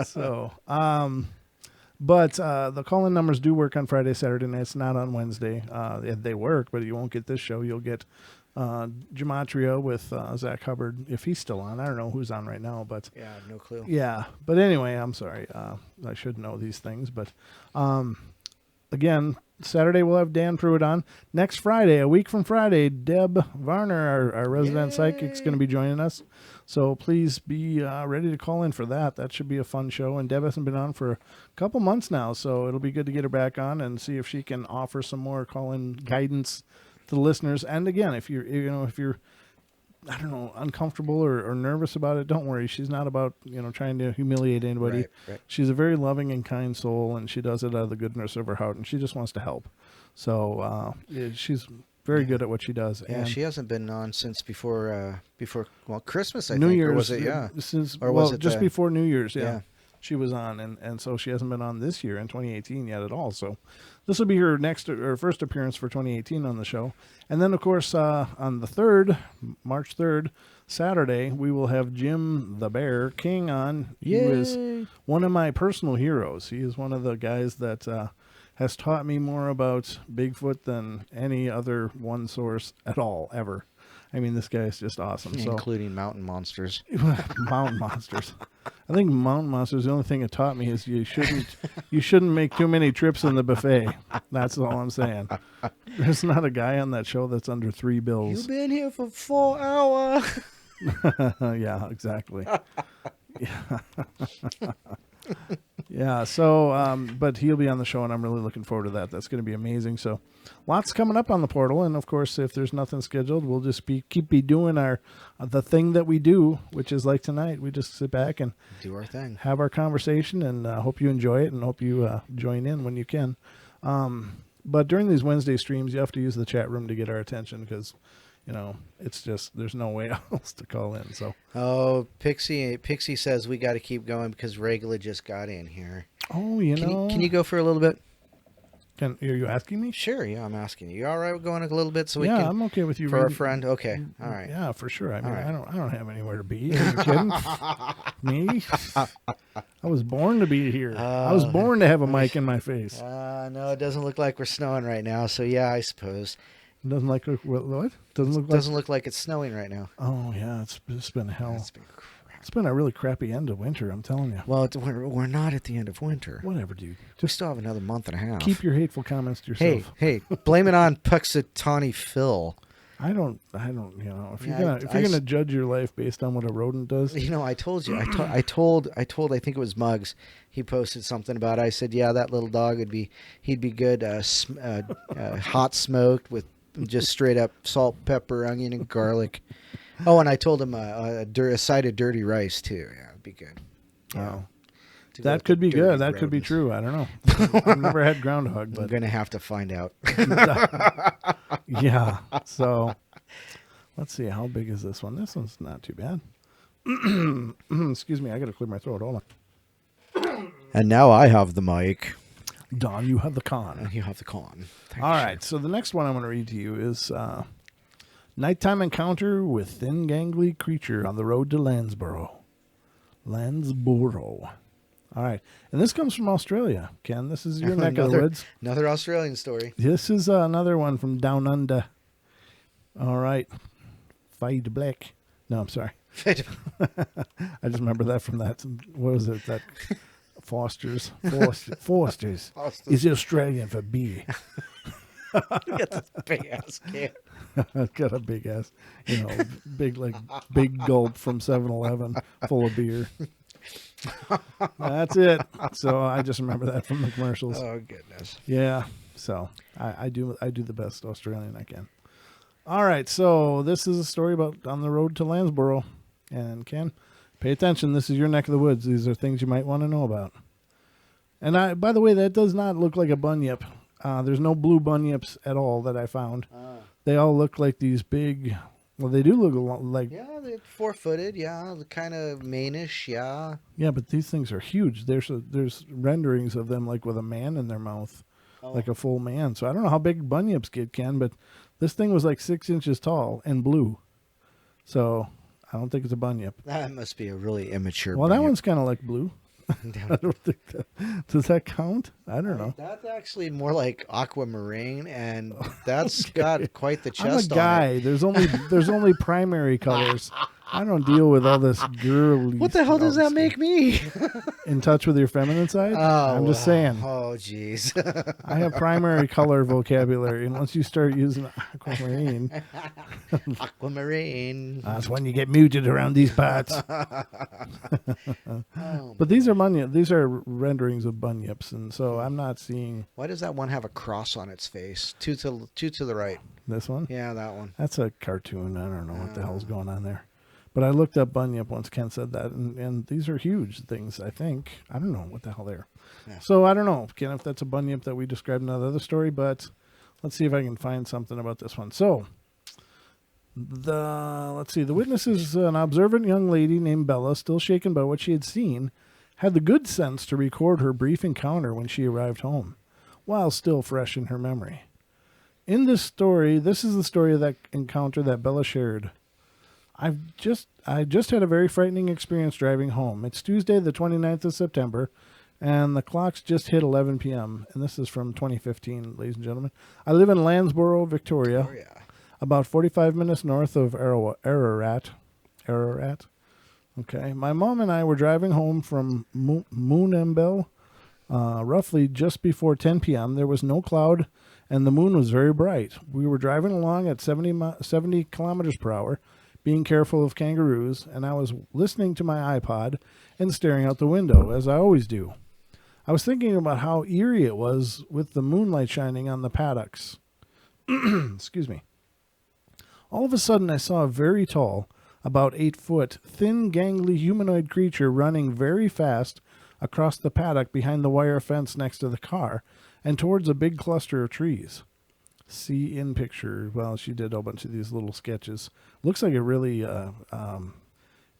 So, but the call-in numbers do work on Friday, Saturday nights, not on Wednesday. They work, but you won't get this show. You'll get Gematria with Zach Hubbard, if he's still on. I don't know who's on right now, but yeah, I have no clue. Yeah, but anyway, I'm sorry. I should know these things, but again, Saturday we'll have Dan Pruitt on. Next Friday, a week from Friday, Deb Varner, our resident psychic, is going to be joining us. So please be ready to call in for that. That should be a fun show. And Deb hasn't been on for a couple months now, so it'll be good to get her back on and see if she can offer some more call-in guidance to the listeners. And again, if you're I don't know, uncomfortable or nervous about it, don't worry. She's not about trying to humiliate anybody. Right. She's a very loving and kind soul, and she does it out of the goodness of her heart, and she just wants to help. So she's very good at what she does. Yeah, and she hasn't been on since before Christmas, I New think. Year's, Or was it? Yeah. Since, Or was well, it just before New Year's, yeah. she was on, and so she hasn't been on this year in 2018 yet at all. So this will be her first appearance for 2018 on the show. And then, of course, on the 3rd, March 3rd, Saturday, we will have Jim the Bear King on. He is one of my personal heroes. He is one of the guys that has taught me more about Bigfoot than any other one source at all, ever. I mean, this guy is just awesome. Including mountain monsters. Mountain monsters. I think mountain monsters, the only thing it taught me is you shouldn't make too many trips in the buffet. That's all I'm saying. There's not a guy on that show that's under $3. You've been here for 4 hours. Yeah, exactly. Yeah. Yeah, so, but he'll be on the show, and I'm really looking forward to that. That's going to be amazing. So, lots coming up on the portal, and of course, if there's nothing scheduled, we'll just keep doing the thing that we do, which is like tonight. We just sit back and do our thing, have our conversation, and hope you enjoy it, and hope you join in when you can. But during these Wednesday streams, you have to use the chat room to get our attention because, it's just there's no way else to call in. So Pixie says we got to keep going because Regula just got in here. Oh, can you go for a little bit? Are you asking me? Sure, yeah, I'm asking you. You all right with going a little bit so we can? Yeah, I'm okay with you. For our friend, okay, all right. Yeah, for sure. I mean, right. I don't have anywhere to be. Are you kidding? Me? I was born to be here. I was born to have a mic in my face. No, it doesn't look like we're snowing right now. So yeah, I suppose. Doesn't what? Doesn't look like it's snowing right now. Oh yeah, it's been hell. It's been crap. It's been a really crappy end of winter. I'm telling you. Well, we're not at the end of winter. Whatever, dude. We still have another month and a half. Keep your hateful comments to yourself. Hey, blame it on Puxatawny Phil. I don't. If you're gonna judge your life based on what a rodent does, I told you. I told. I think it was Muggs. He posted something about it. I said, yeah, that little dog he'd be good, hot smoked with just straight up salt, pepper, onion, and garlic. Oh, and I told him a side of dirty rice too. Yeah, it'd be good. Oh. That could be good. That could be true. I don't know. I've never had groundhog, but I'm gonna have to find out. Yeah. So let's see. How big is this one? This one's not too bad. Excuse me. I got to clear my throat. Hold on. And now I have the mic. Don, you have the con. You have the con. All right. So the next one I'm going to read to you is Nighttime Encounter with Thin Gangly Creature on the Road to Landsborough. All right. And this comes from Australia. Ken, this is your neck of the woods. Another Australian story. This is another one from down under. All right. Fade Black. No, I'm sorry. I just remember that from that. What was it? That Foster's is Australian for beer. You got this big ass can. It's got a big ass, big gulp from 7-Eleven full of beer. That's it. So I just remember that from the commercials. Oh goodness. Yeah. So I do the best Australian I can. All right. So this is a story about on the road to Landsborough, and Ken, pay attention. This is your neck of the woods. These are things you might want to know about. And by the way, that does not look like a bunyip. There's no blue bunyips at all that I found. They all look like these big. Well, they do look a lot like. Yeah, they're 4-footed. Yeah, kind of manish. Yeah. Yeah, but these things are huge. There's renderings of them like with a man in their mouth, like a full man. So I don't know how big bunyips get, Ken, but this thing was like 6 inches tall and blue. So I don't think it's a bunyip. That must be a really immature. Well, bunyip. that one's kind of like blue. I don't think that does that count. I don't know. That's actually more like aquamarine, and that's got quite the chest. I'm a guy. On it. There's only primary colors. I don't deal with all this girly. What the hell does that make me? In touch with your feminine side? Oh, I'm just saying. Oh, jeez. I have primary color vocabulary, and once you start using aquamarine, that's when you get muted around these parts. But these are these are renderings of bunyips, and so I'm not seeing. Why does that one have a cross on its face? Two to the right. This one? Yeah, that one. That's a cartoon. I don't know what the hell's going on there. But I looked up bunyip once Ken said that, and these are huge things, I think. I don't know what the hell they are. Yeah. So I don't know, Ken, if that's a bunyip that we described in another story, but let's see if I can find something about this one. So, let's see. The witness is an observant young lady named Bella, still shaken by what she had seen, had the good sense to record her brief encounter when she arrived home, while still fresh in her memory. In this story, this is the story of that encounter that Bella shared. I just had a very frightening experience driving home. It's Tuesday, the 29th of September, and the clocks just hit 11 p.m. And this is from 2015, ladies and gentlemen. I live in Landsborough, Victoria, about 45 minutes north of Ararat. Okay. My mom and I were driving home from Moonembel, roughly just before 10 p.m. There was no cloud, and the moon was very bright. We were driving along at 70 kilometers per hour, being careful of kangaroos, and I was listening to my iPod and staring out the window, as I always do. I was thinking about how eerie it was with the moonlight shining on the paddocks. Excuse me. All of a sudden, I saw a very tall, about 8 foot, thin, gangly humanoid creature running very fast across the paddock behind the wire fence next to the car and towards a big cluster of trees. See in picture. Well, she did a bunch of these little sketches. Looks like a really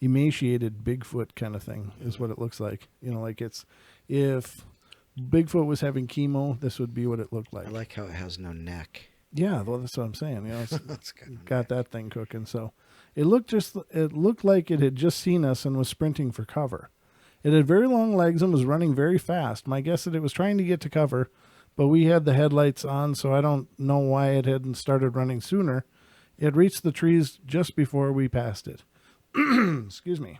emaciated Bigfoot kind of thing is what it looks like. You know, like it's, if Bigfoot was having chemo, this would be what it looked like. I like how it has no neck. Yeah, well, that's what I'm saying. You know, it's got that thing cooking. So it looked like it had just seen us and was sprinting for cover. It had very long legs and was running very fast. My guess is it was trying to get to cover, but we had the headlights on, so I don't know why it hadn't started running sooner. It reached the trees just before we passed it. Excuse me.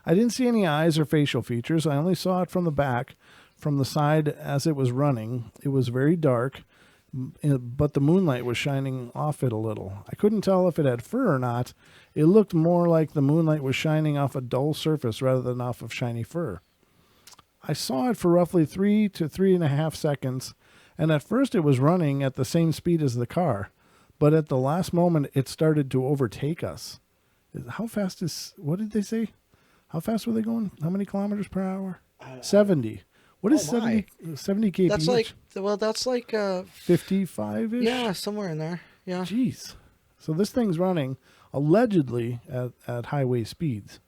I didn't see any eyes or facial features. I only saw it from the back, from the side as it was running. It was very dark, but the moonlight was shining off it a little. I couldn't tell if it had fur or not. It looked more like the moonlight was shining off a dull surface rather than off of shiny fur. I saw it for roughly 3 to 3.5 seconds, and at first it was running at the same speed as the car, but at the last moment it started to overtake us. How fast is, what did they say? How fast were they going? How many kilometers per hour? 70. What is 70 kph? That's like, well, that's like 55-ish? Yeah, somewhere in there. Yeah. Jeez. So this thing's running allegedly at highway speeds.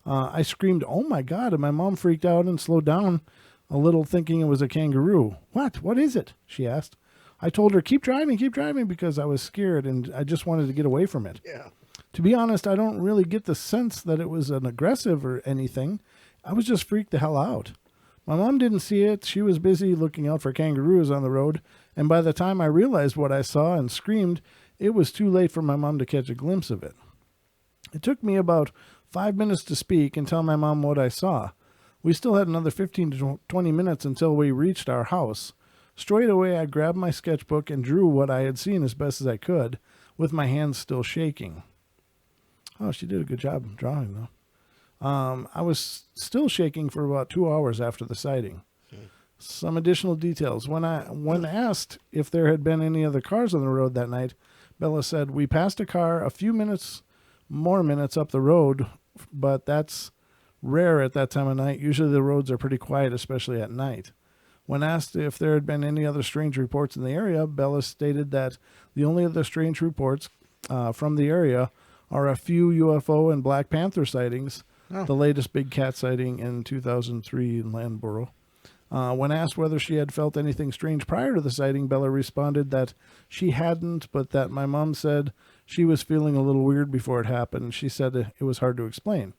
I screamed, "Oh my God," and my mom freaked out and slowed down a little, thinking it was a kangaroo. What is it?" she asked. I told her, keep driving, because I was scared and I just wanted to get away from it. Yeah. To be honest, I don't really get the sense that it was an aggressive or anything. I was just freaked the hell out. My mom didn't see it. She was busy looking out for kangaroos on the road, and by the time I realized what I saw and screamed, it was too late for my mom to catch a glimpse of it. It took me about 5 minutes to speak and tell my mom what I saw. We still had another 15 to 20 minutes until we reached our house. Straight away, I grabbed my sketchbook and drew what I had seen as best as I could, with my hands still shaking. Oh, she did a good job drawing, though. I was still shaking for about 2 hours after the sighting. Some additional details. When asked if there had been any other cars on the road that night, Bella said, "We passed a car a few more minutes up the road, but that's rare at that time of night. Usually the roads are pretty quiet, especially at night." When asked if there had been any other strange reports in the area, Bella stated that the only other strange reports from the area are a few UFO and Black Panther sightings, the latest big cat sighting in 2003 in Landborough. When asked whether she had felt anything strange prior to the sighting, Bella responded that she hadn't, but that my mom said she was feeling a little weird before it happened. She said it was hard to explain.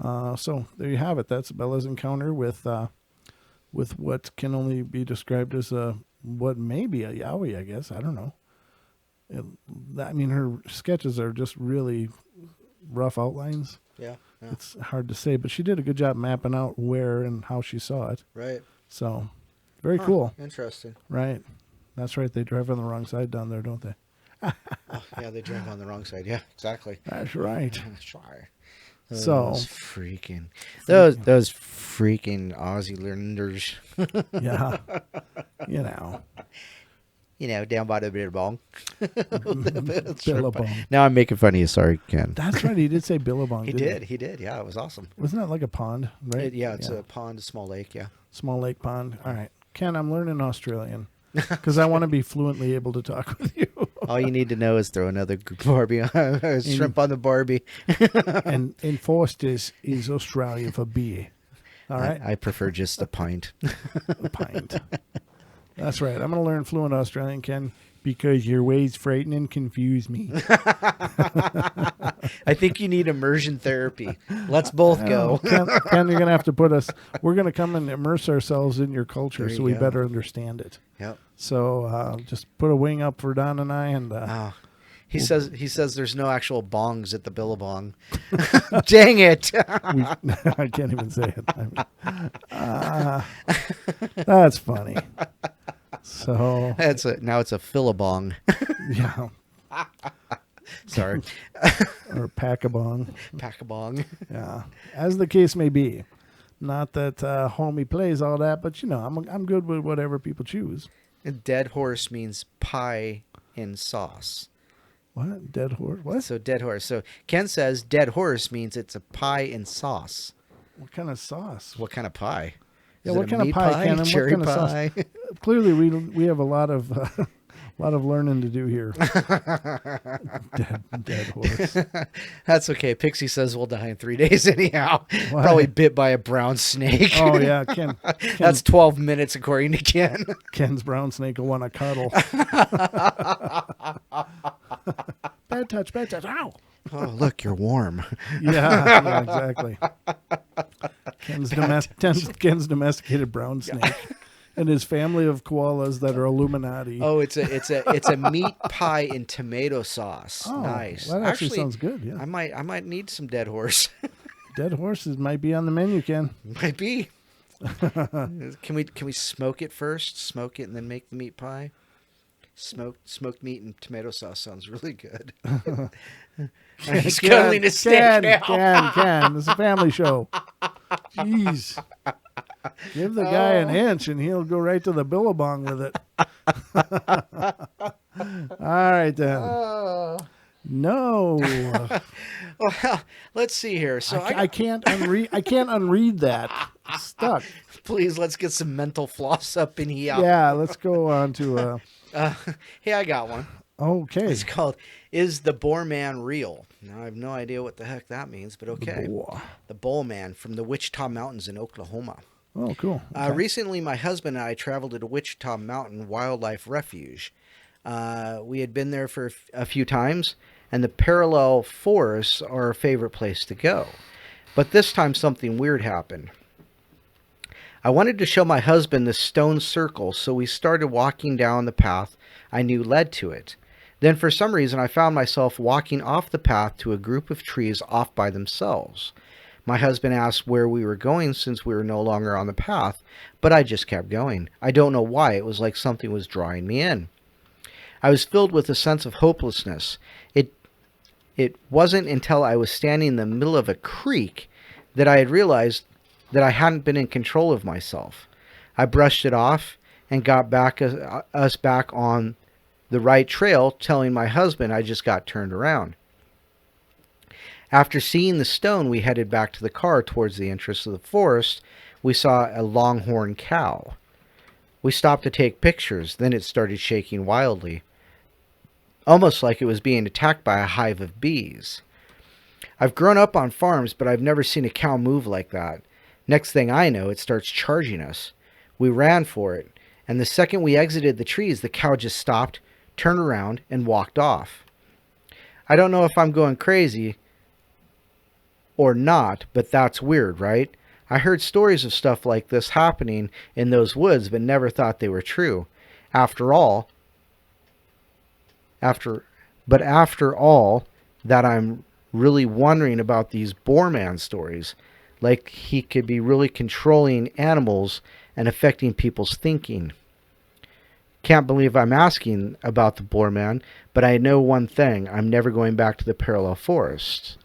So there you have it. That's Bella's encounter with what can only be described as what may be a yowie, I guess. I don't know. Her sketches are just really rough outlines. Yeah. It's hard to say, but she did a good job mapping out where and how she saw it. Right. So, very cool. Interesting. Right. That's right. They drive on the wrong side down there, don't they? Yeah, they drive on the wrong side. Yeah, exactly. That's right. Sure. Those freaking Aussie Linders. Yeah. Down by the Billabong. Billabong. Now I'm making fun of you. Sorry, Ken. That's right. He did say Billabong. He did. Yeah, it was awesome. Wasn't that like a pond, right? It's a pond, a small lake. Yeah. Small lake pond. All right. Ken, I'm learning Australian. because I want to be fluently able to talk with you. All you need to know is throw another Barbie on, shrimp on the Barbie. And Foster's is Australia for beer. All right? I prefer just a pint. A pint. That's right. I'm going to learn fluent Australian, Ken, because your ways frighten and confuse me. I think you need immersion therapy. Let's both go. Ken, you're going to have to put us, we're going to come and immerse ourselves in your culture There so you we go. better understand it. Yep. So just put a wing up for Don and I. And He says there's no actual bongs at the Billabong. Dang it. I can't even say it. That's funny. So now it's a Philabong. yeah, Sorry. or pack-a-bong. Pack-a-bong. Yeah, as the case may be. Not that homie plays all that, but I'm good with whatever people choose. And dead horse means pie in sauce. What? Dead horse? What? So dead horse. So Ken says dead horse means it's a pie in sauce. What kind of sauce? What kind of pie? Yeah, Is what it a kind of meat pie, Ken? And cherry what kind pie? of sauce? Clearly, we have a lot of learning to do here. dead horse. That's okay. Pixie says we'll die in 3 days anyhow. Why? Probably bit by a brown snake. Oh yeah, Ken. That's 12 minutes according to Ken. Ken's brown snake will want to cuddle. Bad touch. Ow! Oh, look, you're warm. Yeah, exactly. Ken's domesticated brown snake, and his family of koalas that are Illuminati. Oh, it's a meat pie in tomato sauce. Oh, Nice. That actually sounds good. Yeah, I might need some dead horse. dead horses might be on the menu, Ken. Might be. Can we smoke it first? Smoke it and then make the meat pie. Smoked meat and tomato sauce sounds really good. He's cuddling a steak now. Ken. It's a family show. Jeez. Give the guy an inch and he'll go right to the Billabong with it. All right, then. No. Well, let's see here. So I can't unread that. It's stuck. Please, let's get some mental floss up in here. Yeah, let's go on to... Hey, I got one. Okay. It's called "Is the Boar-man Real?" Now I have no idea what the heck that means, but okay. The Boar-man from the Wichita Mountains in Oklahoma. Oh, cool. Okay. Recently, my husband and I traveled to the Wichita Mountain Wildlife Refuge. We had been there for a few times, and the parallel forests are our favorite place to go. But this time, something weird happened. I wanted to show my husband the stone circle, so we started walking down the path I knew led to it. Then for some reason I found myself walking off the path to a group of trees off by themselves. My husband asked where we were going since we were no longer on the path, but I just kept going. I don't know why, it was like something was drawing me in. I was filled with a sense of hopelessness. It wasn't until I was standing in the middle of a creek that I had realized that I hadn't been in control of myself. I brushed it off and got us back on the right trail, telling my husband I just got turned around. After seeing the stone, we headed back to the car towards the entrance of the forest. We saw a longhorn cow. We stopped to take pictures. Then it started shaking wildly, almost like it was being attacked by a hive of bees. I've grown up on farms, but I've never seen a cow move like that. Next thing I know, it starts charging us. We ran for it, and the second we exited the trees, the cow just stopped, turned around, and walked off. I don't know if I'm going crazy or not, but that's weird, right? I heard stories of stuff like this happening in those woods, but never thought they were true. After all, that I'm really wondering about these Boar-man stories. Like he could be really controlling animals and affecting people's thinking. Can't believe I'm asking about the Boar-man, but I know one thing. I'm never going back to the parallel forests.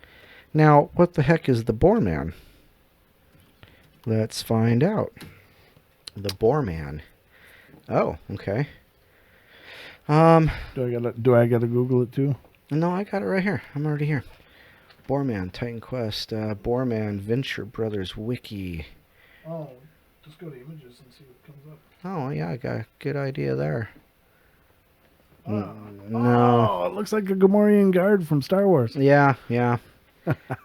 Now, what the heck is the Boar-man? Let's find out. The Boar-man. Oh, okay. Do I gotta Google it too? No, I got it right here. I'm already here. Boar-man, Titan Quest, Boar-man, Venture Brothers Wiki. Oh, Just go to images and see what comes up. Oh, yeah, I got a good idea there. No. No. Oh, it looks like a Gamorrean guard from Star Wars. Yeah.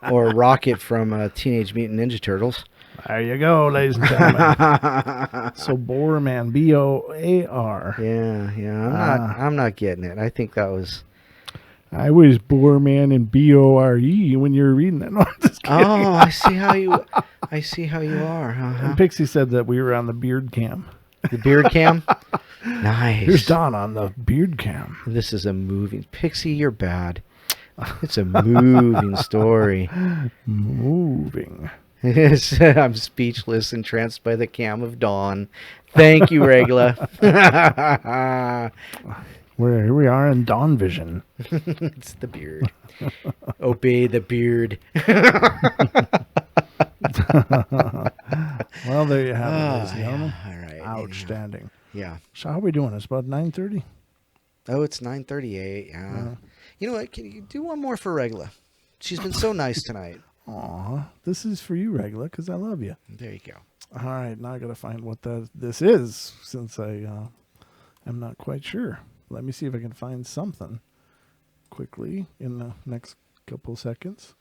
Or Rocket from Teenage Mutant Ninja Turtles. There you go, ladies and gentlemen. So Boar-man, B-O-A-R. Yeah. I'm not getting it. I think that was. I was Boar-man and B-O-R-E when you were reading that. No, I'm just kidding. Oh, I see how you are. And Pixie said that we were on the beard cam. The beard cam. Nice. Here's Don on the beard cam. This is a moving. Pixie, you're bad. It's a moving story. Moving. I'm speechless, entranced by the cam of dawn. Thank you, Regla. Here we are in Dawn Vision. It's the beard. Obey the beard. Well, there you have it, ladies and gentlemen. All right. Outstanding. Yeah. So how are we doing? It's about 9:30. Oh, it's 9:38. Yeah. You know what? Can you do one more for Regla? She's been so nice tonight. Aw, this is for you, Regla, because I love you. There you go. All right, now I got to find what this is, since I am not quite sure. Let me see if I can find something quickly in the next couple seconds.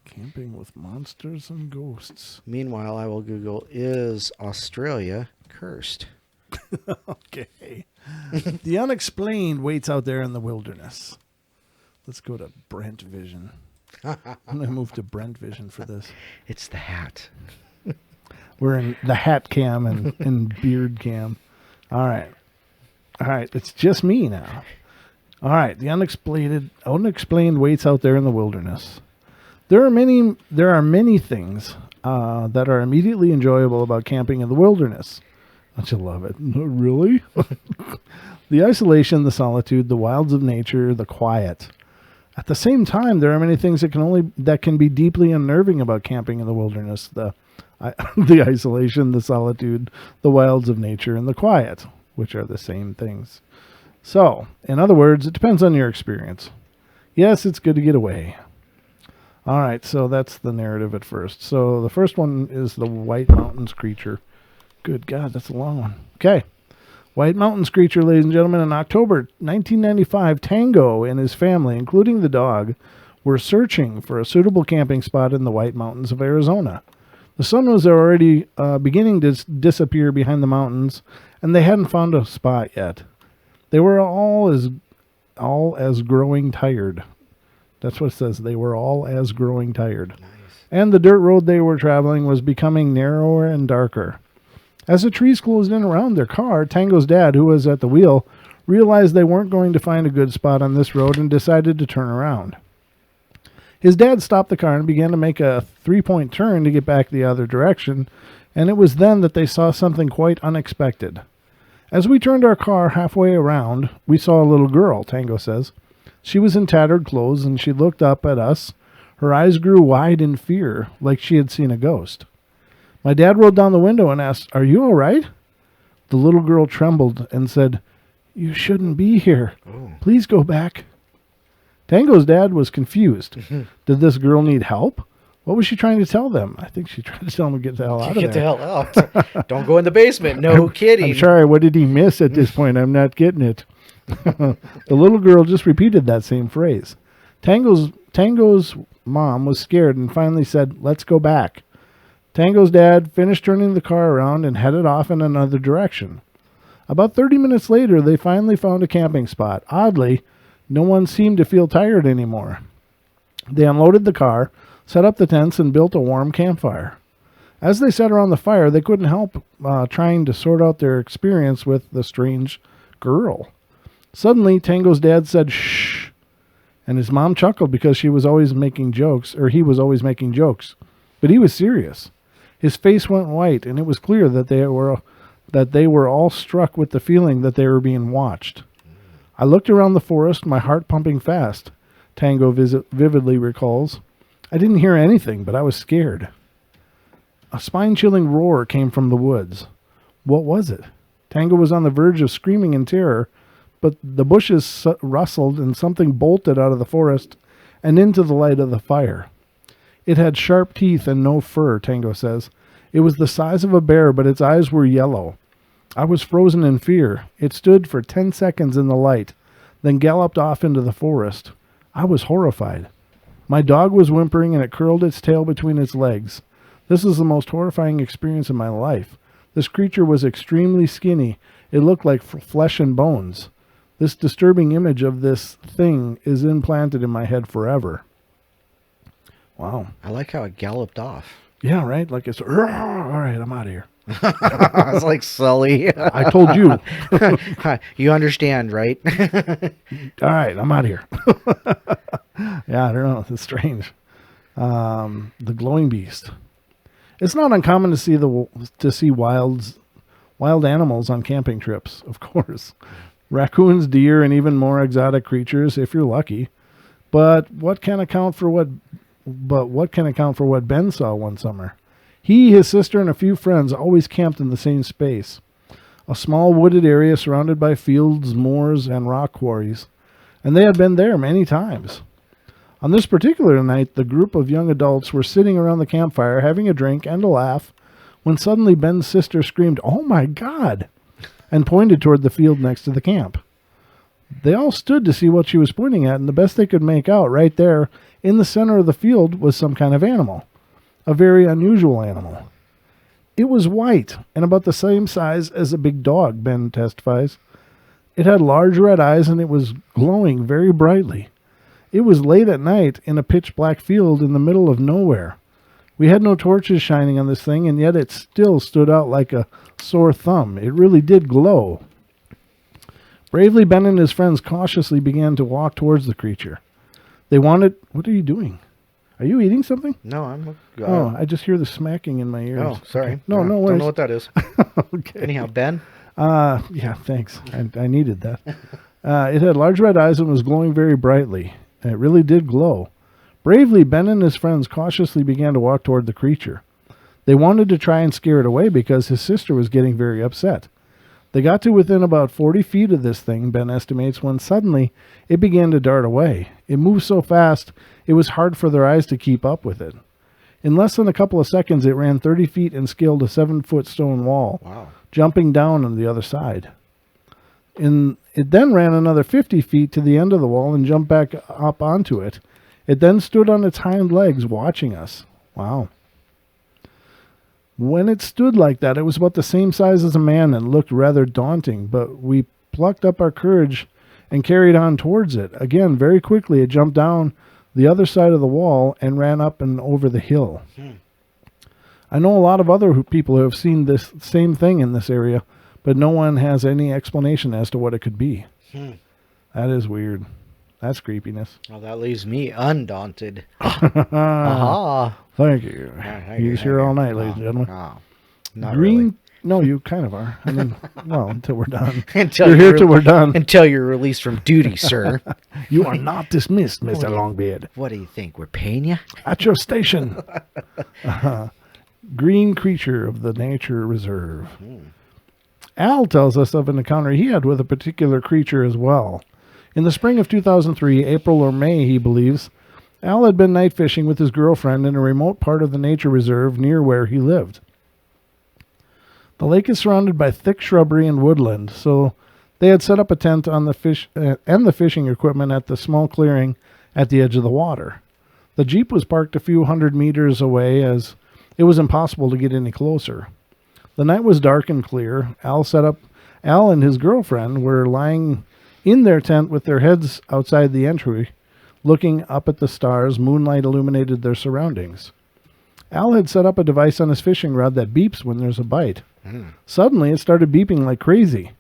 Camping with monsters and ghosts. Meanwhile, I will Google, is Australia cursed? Okay. The unexplained waits out there in the wilderness. Let's go to Brent Vision. I'm going to move to Brent Vision for this. It's the hat. We're in the hat cam and beard cam. All right. It's just me now. All right. The unexplained waits out there in the wilderness. There are many things that are immediately enjoyable about camping in the wilderness. Don't you love it? Really? The isolation, the solitude, the wilds of nature, the quiet. At the same time, there are many things that can be deeply unnerving about camping in the wilderness. The isolation, the solitude, the wilds of nature, and the quiet, which are the same things. So, in other words, it depends on your experience. Yes, it's good to get away. All right, so that's the narrative at first. So the first one is the White Mountains creature. Good God, that's a long one. Okay. White Mountains creature, ladies and gentlemen. In October 1995, Tango and his family, including the dog, were searching for a suitable camping spot in the White Mountains of Arizona. The sun was already beginning to disappear behind the mountains, and they hadn't found a spot yet. They were all as growing tired. That's what it says. They were all as growing tired. Nice. And the dirt road they were traveling was becoming narrower and darker. As the trees closed in around their car, Tango's dad, who was at the wheel, realized they weren't going to find a good spot on this road and decided to turn around. His dad stopped the car and began to make a 3-point turn to get back the other direction, and it was then that they saw something quite unexpected. As we turned our car halfway around, we saw a little girl, Tango says. She was in tattered clothes, and she looked up at us. Her eyes grew wide in fear, like she had seen a ghost. My dad rolled down the window and asked, "Are you all right?" The little girl trembled and said, "You shouldn't be here. Please go back." Tango's dad was confused. Did this girl need help? What was she trying to tell them? I think she tried to tell them to get the hell out of there. Get the hell out. Don't go in the basement. No kidding. I'm sorry, what did he miss at this point? I'm not getting it. The little girl just repeated that same phrase. Tango's mom was scared and finally said, "Let's go back." Tango's dad finished turning the car around and headed off in another direction. About 30 minutes later, they finally found a camping spot. Oddly, no one seemed to feel tired anymore. They unloaded the car, set up the tents, and built a warm campfire. As they sat around the fire, they couldn't help trying to sort out their experience with the strange girl. Suddenly, Tango's dad said, "Shh," and his mom chuckled because he was always making jokes, but he was serious. His face went white, and it was clear that they were all struck with the feeling that they were being watched. I looked around the forest, my heart pumping fast, Tango vividly recalls. I didn't hear anything, but I was scared. A spine-chilling roar came from the woods. What was it? Tango was on the verge of screaming in terror, but the bushes rustled and something bolted out of the forest and into the light of the fire. It had sharp teeth and no fur, Tango says. It was the size of a bear, but its eyes were yellow. I was frozen in fear. It stood for 10 seconds in the light, then galloped off into the forest. I was horrified. My dog was whimpering, and it curled its tail between its legs. This is the most horrifying experience of my life. This creature was extremely skinny. It looked like flesh and bones. This disturbing image of this thing is implanted in my head forever. Wow. I like how it galloped off. Yeah, right? Like it's, all right, I'm out of here. It's like Sully. I told you. You understand, right? All right, I'm out of here. Yeah, I don't know. It's strange. The glowing beast. It's not uncommon to see wild animals on camping trips, of course. Raccoons, deer, and even more exotic creatures if you're lucky. But what can account for what Ben saw one summer? He, his sister, and a few friends always camped in the same space. A small wooded area surrounded by fields, moors, and rock quarries. And they had been there many times. On this particular night, the group of young adults were sitting around the campfire having a drink and a laugh when suddenly Ben's sister screamed, "Oh my God!" and pointed toward the field next to the camp. They all stood to see what she was pointing at, and the best they could make out right there in the center of the field was some kind of animal. A very unusual animal. It was white and about the same size as a big dog, Ben testifies. It had large red eyes and it was glowing very brightly. It was late at night in a pitch black field in the middle of nowhere. We had no torches shining on this thing, and yet it still stood out like a sore thumb. It really did glow. Bravely, Ben and his friends cautiously began to walk towards the creature. They wanted... What are you doing? Are you eating something? No, I'm... Oh, I just hear the smacking in my ears. Oh, sorry. Okay. No worries. Don't know what that is. Okay. Anyhow, Ben? Yeah, thanks. I needed that. It had large red eyes and was glowing very brightly. It really did glow. Bravely, Ben and his friends cautiously began to walk toward the creature. They wanted to try and scare it away because his sister was getting very upset. They got to within about 40 feet of this thing, Ben estimates, when suddenly it began to dart away. It moved so fast, it was hard for their eyes to keep up with it. In less than a couple of seconds, it ran 30 feet and scaled a 7-foot stone wall, wow, jumping down on the other side. It then ran another 50 feet to the end of the wall and jumped back up onto it. It then stood on its hind legs watching us. Wow. When it stood like that, it was about the same size as a man and looked rather daunting, but we plucked up our courage and carried on towards it. Again, very quickly, it jumped down the other side of the wall and ran up and over the hill. I know a lot of other people who have seen this same thing in this area, but no one has any explanation as to what it could be. That is weird. That's creepiness. Well, that leaves me undaunted. Aha. Thank you. He's here all night, ladies and gentlemen. No, not Green. really. No, you kind of are. I mean, well, until we're done. Until You're here till we're done. Until you're released from duty, sir. You are not dismissed, Mr. Longbeard. What do you think? We're paying you? At your station. Green creature of the nature reserve. Al tells us of an encounter he had with a particular creature as well. In the spring of 2003, April or May, he believes, Al had been night fishing with his girlfriend in a remote part of the nature reserve near where he lived. The lake is surrounded by thick shrubbery and woodland, so they had set up a tent on the fish and the fishing equipment at the small clearing at the edge of the water. The Jeep was parked a few hundred meters away as it was impossible to get any closer. The night was dark and clear. Al and his girlfriend were lying in their tent with their heads outside the entry, looking up at the stars. Moonlight illuminated their surroundings. Al had set up a device on his fishing rod that beeps when there's a bite. Suddenly, it started beeping like crazy.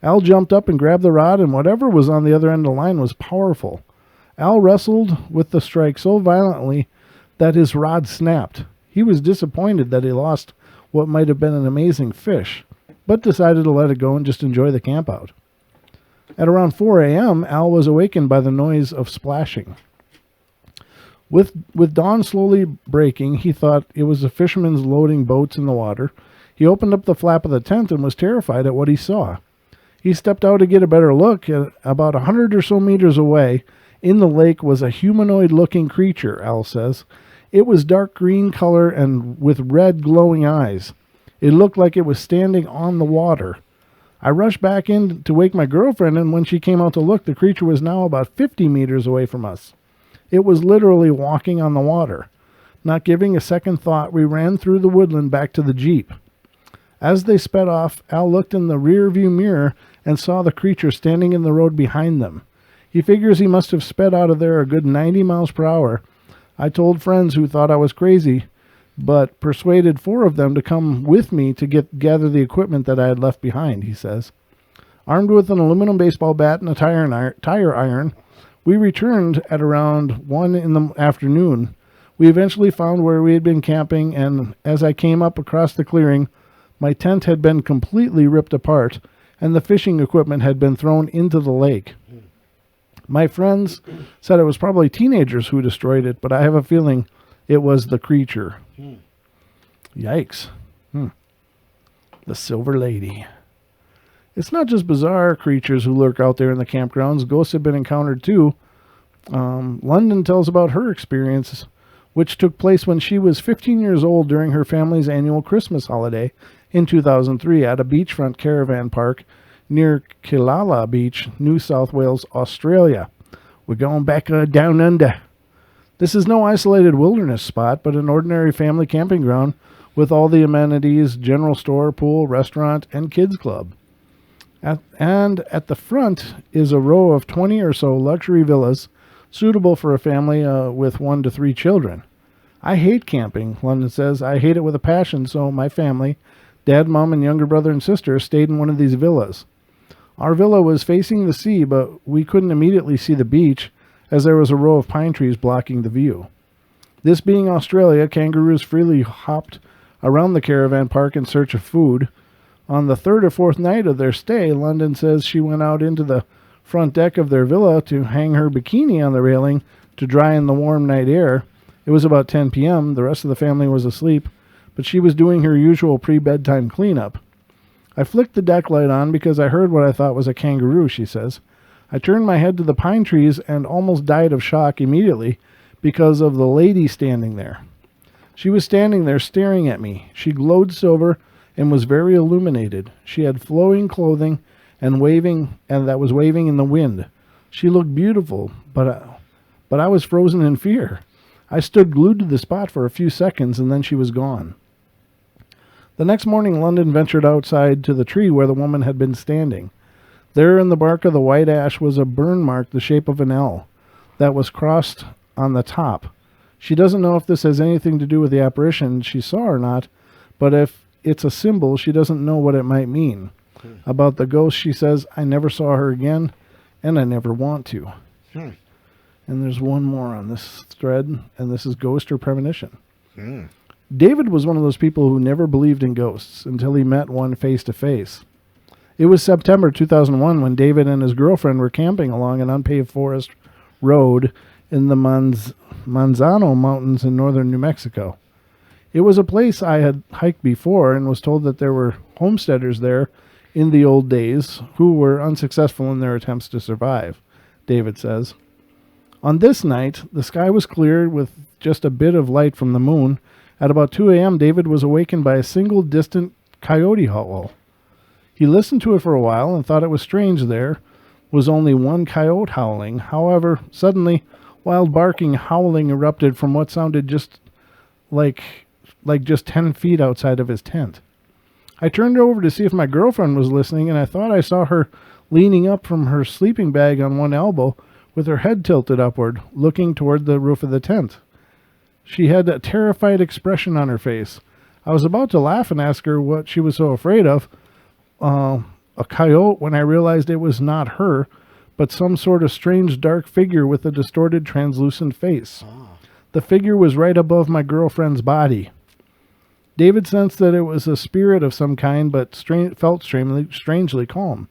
Al jumped up and grabbed the rod, and whatever was on the other end of the line was powerful. Al wrestled with the strike so violently that his rod snapped. He was disappointed that he lost what might have been an amazing fish, but decided to let it go and just enjoy the campout. At around 4 a.m., Al was awakened by the noise of splashing. With dawn slowly breaking, he thought it was the fishermen's loading boats in the water. He opened up the flap of the tent and was terrified at what he saw. He stepped out to get a better look. About 100 or so meters away, in the lake, was a humanoid-looking creature, Al says. It was dark green color and with red glowing eyes. It looked like it was standing on the water. I rushed back in to wake my girlfriend, and when she came out to look, the creature was now about 50 meters away from us. It was literally walking on the water. Not giving a second thought, we ran through the woodland back to the Jeep. As they sped off, Al looked in the rear view mirror and saw the creature standing in the road behind them. He figures he must have sped out of there a good 90 miles per hour. I told friends who thought I was crazy, but persuaded 4 of them to come with me to gather the equipment that I had left behind, he says. Armed with an aluminum baseball bat and a tire iron, we returned at around 1 in the afternoon. We eventually found where we had been camping, and as I came up across the clearing, my tent had been completely ripped apart, and the fishing equipment had been thrown into the lake. My friends said it was probably teenagers who destroyed it, but I have a feeling it was the creature. Yikes. The Silver Lady. It's not just bizarre creatures who lurk out there in the campgrounds. Ghosts have been encountered too. London tells about her experiences, which took place when she was 15 years old during her family's annual Christmas holiday in 2003 at a beachfront caravan park near Kilala Beach, New South Wales, Australia. We're going back down under. This is no isolated wilderness spot, but an ordinary family camping ground with all the amenities, general store, pool, restaurant, and kids club. And at the front is a row of 20 or so luxury villas suitable for a family with 1 to 3 children. I hate camping, London says. I hate it with a passion, so my family, dad, mom, and younger brother and sister, stayed in one of these villas. Our villa was facing the sea, but we couldn't immediately see the beach as there was a row of pine trees blocking the view. This being Australia, kangaroos freely hopped around the caravan park in search of food. On the 3rd or 4th night of their stay, London says she went out into the front deck of their villa to hang her bikini on the railing to dry in the warm night air. It was about 10 p.m. The rest of the family was asleep, but she was doing her usual pre-bedtime cleanup. I flicked the deck light on because I heard what I thought was a kangaroo, she says. I turned my head to the pine trees and almost died of shock immediately because of the lady standing there. She was standing there staring at me. She glowed silver and was very illuminated. She had flowing clothing and that was waving in the wind. She looked beautiful, but I was frozen in fear. I stood glued to the spot for a few seconds, and then she was gone. The next morning, London ventured outside to the tree where the woman had been standing. There in the bark of the white ash was a burn mark the shape of an L that was crossed on the top. She doesn't know if this has anything to do with the apparition she saw or not, but if it's a symbol, she doesn't know what it might mean. About the ghost, she says, I never saw her again, and I never want to. And there's one more on this thread, and this is ghost or premonition. David was one of those people who never believed in ghosts until he met one face to face. It was September 2001 when David and his girlfriend were camping along an unpaved forest road in the Manzano Mountains in northern New Mexico. It was a place I had hiked before and was told that there were homesteaders there in the old days who were unsuccessful in their attempts to survive, David says. On this night, the sky was clear with just a bit of light from the moon. At about 2 a.m., David was awakened by a single distant coyote howl. He listened to it for a while and thought it was strange there was only one coyote howling. However, suddenly, wild barking howling erupted from what sounded just like just 10 feet outside of his tent. I turned over to see if my girlfriend was listening, and I thought I saw her leaning up from her sleeping bag on one elbow with her head tilted upward, looking toward the roof of the tent. She had a terrified expression on her face. I was about to laugh and ask her what she was so afraid of, a coyote, when I realized it was not her, but some sort of strange dark figure with a distorted, translucent face. The figure was right above my girlfriend's body. David sensed that it was a spirit of some kind, but felt strangely calm.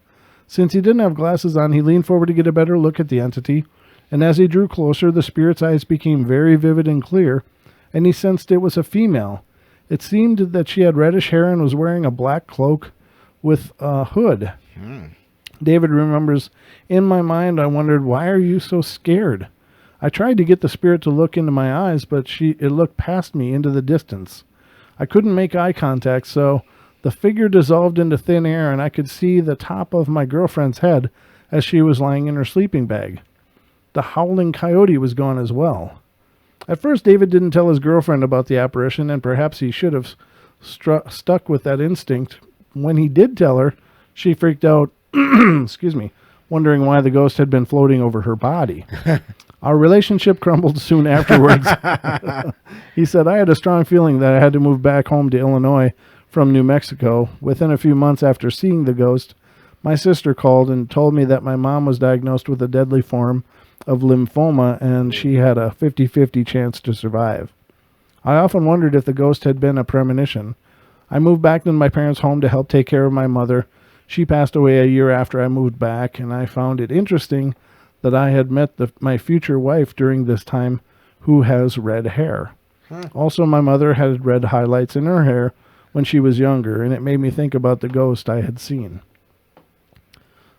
Since he didn't have glasses on, he leaned forward to get a better look at the entity, and as he drew closer, the spirit's eyes became very vivid and clear, and he sensed it was a female. It seemed that she had reddish hair and was wearing a black cloak with a hood. David remembers, in my mind, I wondered, why are you so scared? I tried to get the spirit to look into my eyes, but it looked past me into the distance. I couldn't make eye contact, so the figure dissolved into thin air, and I could see the top of my girlfriend's head as she was lying in her sleeping bag. The howling coyote was gone as well. At first, David didn't tell his girlfriend about the apparition, and perhaps he should have stuck with that instinct. When he did tell her, she freaked out, excuse me, wondering why the ghost had been floating over her body. Our relationship crumbled soon afterwards. He said, I had a strong feeling that I had to move back home to Illinois from New Mexico. Within a few months after seeing the ghost, my sister called and told me that my mom was diagnosed with a deadly form of lymphoma and she had a 50-50 chance to survive. I often wondered if the ghost had been a premonition. I moved back to my parents' home to help take care of my mother. She passed away a year after I moved back, and I found it interesting that I had met my future wife during this time who has red hair. Also, my mother had red highlights in her hair when she was younger, and it made me think about the ghost I had seen.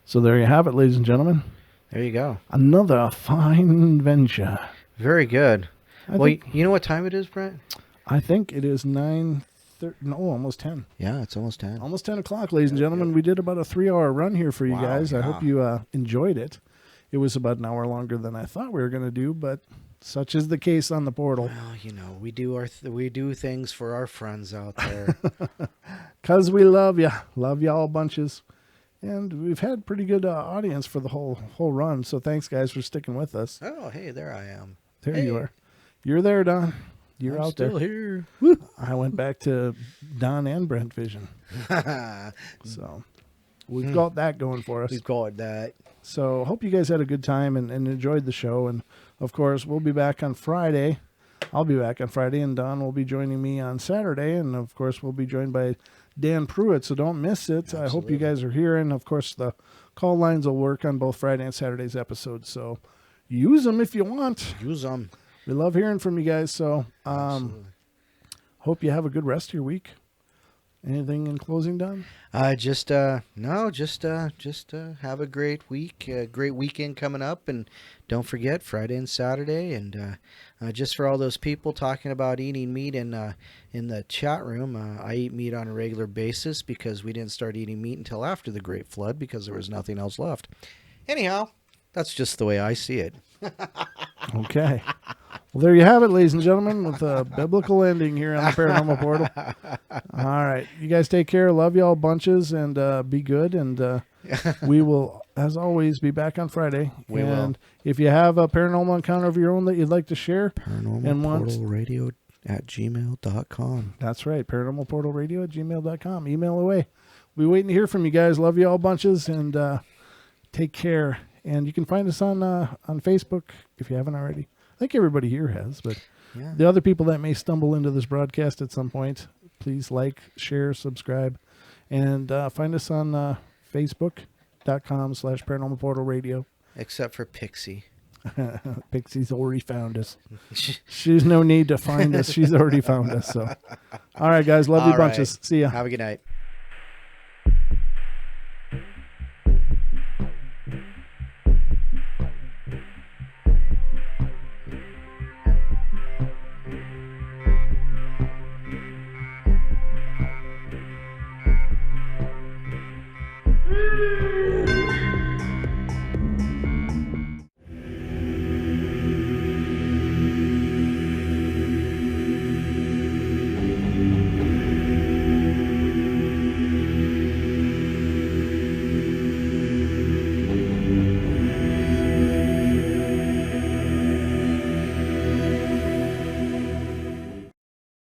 So there you have it, ladies and gentlemen. There you go. Another fine adventure. Very good. You know what time it is, Brent? I think it is 9:30. No, almost 10. Yeah, it's almost 10. Almost 10 o'clock, ladies and gentlemen. We did about a 3-hour run here for you guys. Yeah. I hope you enjoyed it. It was about an hour longer than I thought we were going to do, but such is the case on the portal. Well, you know, we do things for our friends out there. 'Cause we love you. Love you all bunches. And we've had pretty good audience for the whole run, so thanks, guys, for sticking with us. Oh, hey, there I am. There you are. You're there, Don. You're I'm out still there. Here. Woo. I went back to Don and Brent Vision. So we've got that going for us. We've got that. So hope you guys had a good time and enjoyed the show. And, of course, we'll be back on Friday. I'll be back on Friday, and Don will be joining me on Saturday. And, of course, we'll be joined by Dan Pruitt, so don't miss it. Absolutely. I hope you guys are here. And, of course, the call lines will work on both Friday and Saturday's episodes. So use them if you want. Use them. We love hearing from you guys. So hope you have a good rest of your week. Anything in closing, Don? Just have a great week, a great weekend coming up, and don't forget Friday and Saturday. And just for all those people talking about eating meat in the chat room, I eat meat on a regular basis because we didn't start eating meat until after the Great Flood because there was nothing else left. Anyhow, that's just the way I see it. Okay. Well, there you have it, ladies and gentlemen, with a biblical ending here on the Paranormal Portal. All right. You guys take care. Love you all bunches, and be good. And we will, as always, be back on Friday. We will. If you have a paranormal encounter of your own that you'd like to share. ParanormalPortalRadio@gmail.com. That's right. ParanormalPortalRadio@gmail.com. Email away. We'll be waiting to hear from you guys. Love you all bunches, and take care. And you can find us on Facebook if you haven't already. I think everybody here has, but the other people that may stumble into this broadcast at some point, please like, share, subscribe, and find us on Facebook.com/Paranormal Portal Radio. Except for Pixie. Pixie's already found us. She's no need to find us. She's already found us. So, all right, guys, love you bunches. See ya. Have a good night.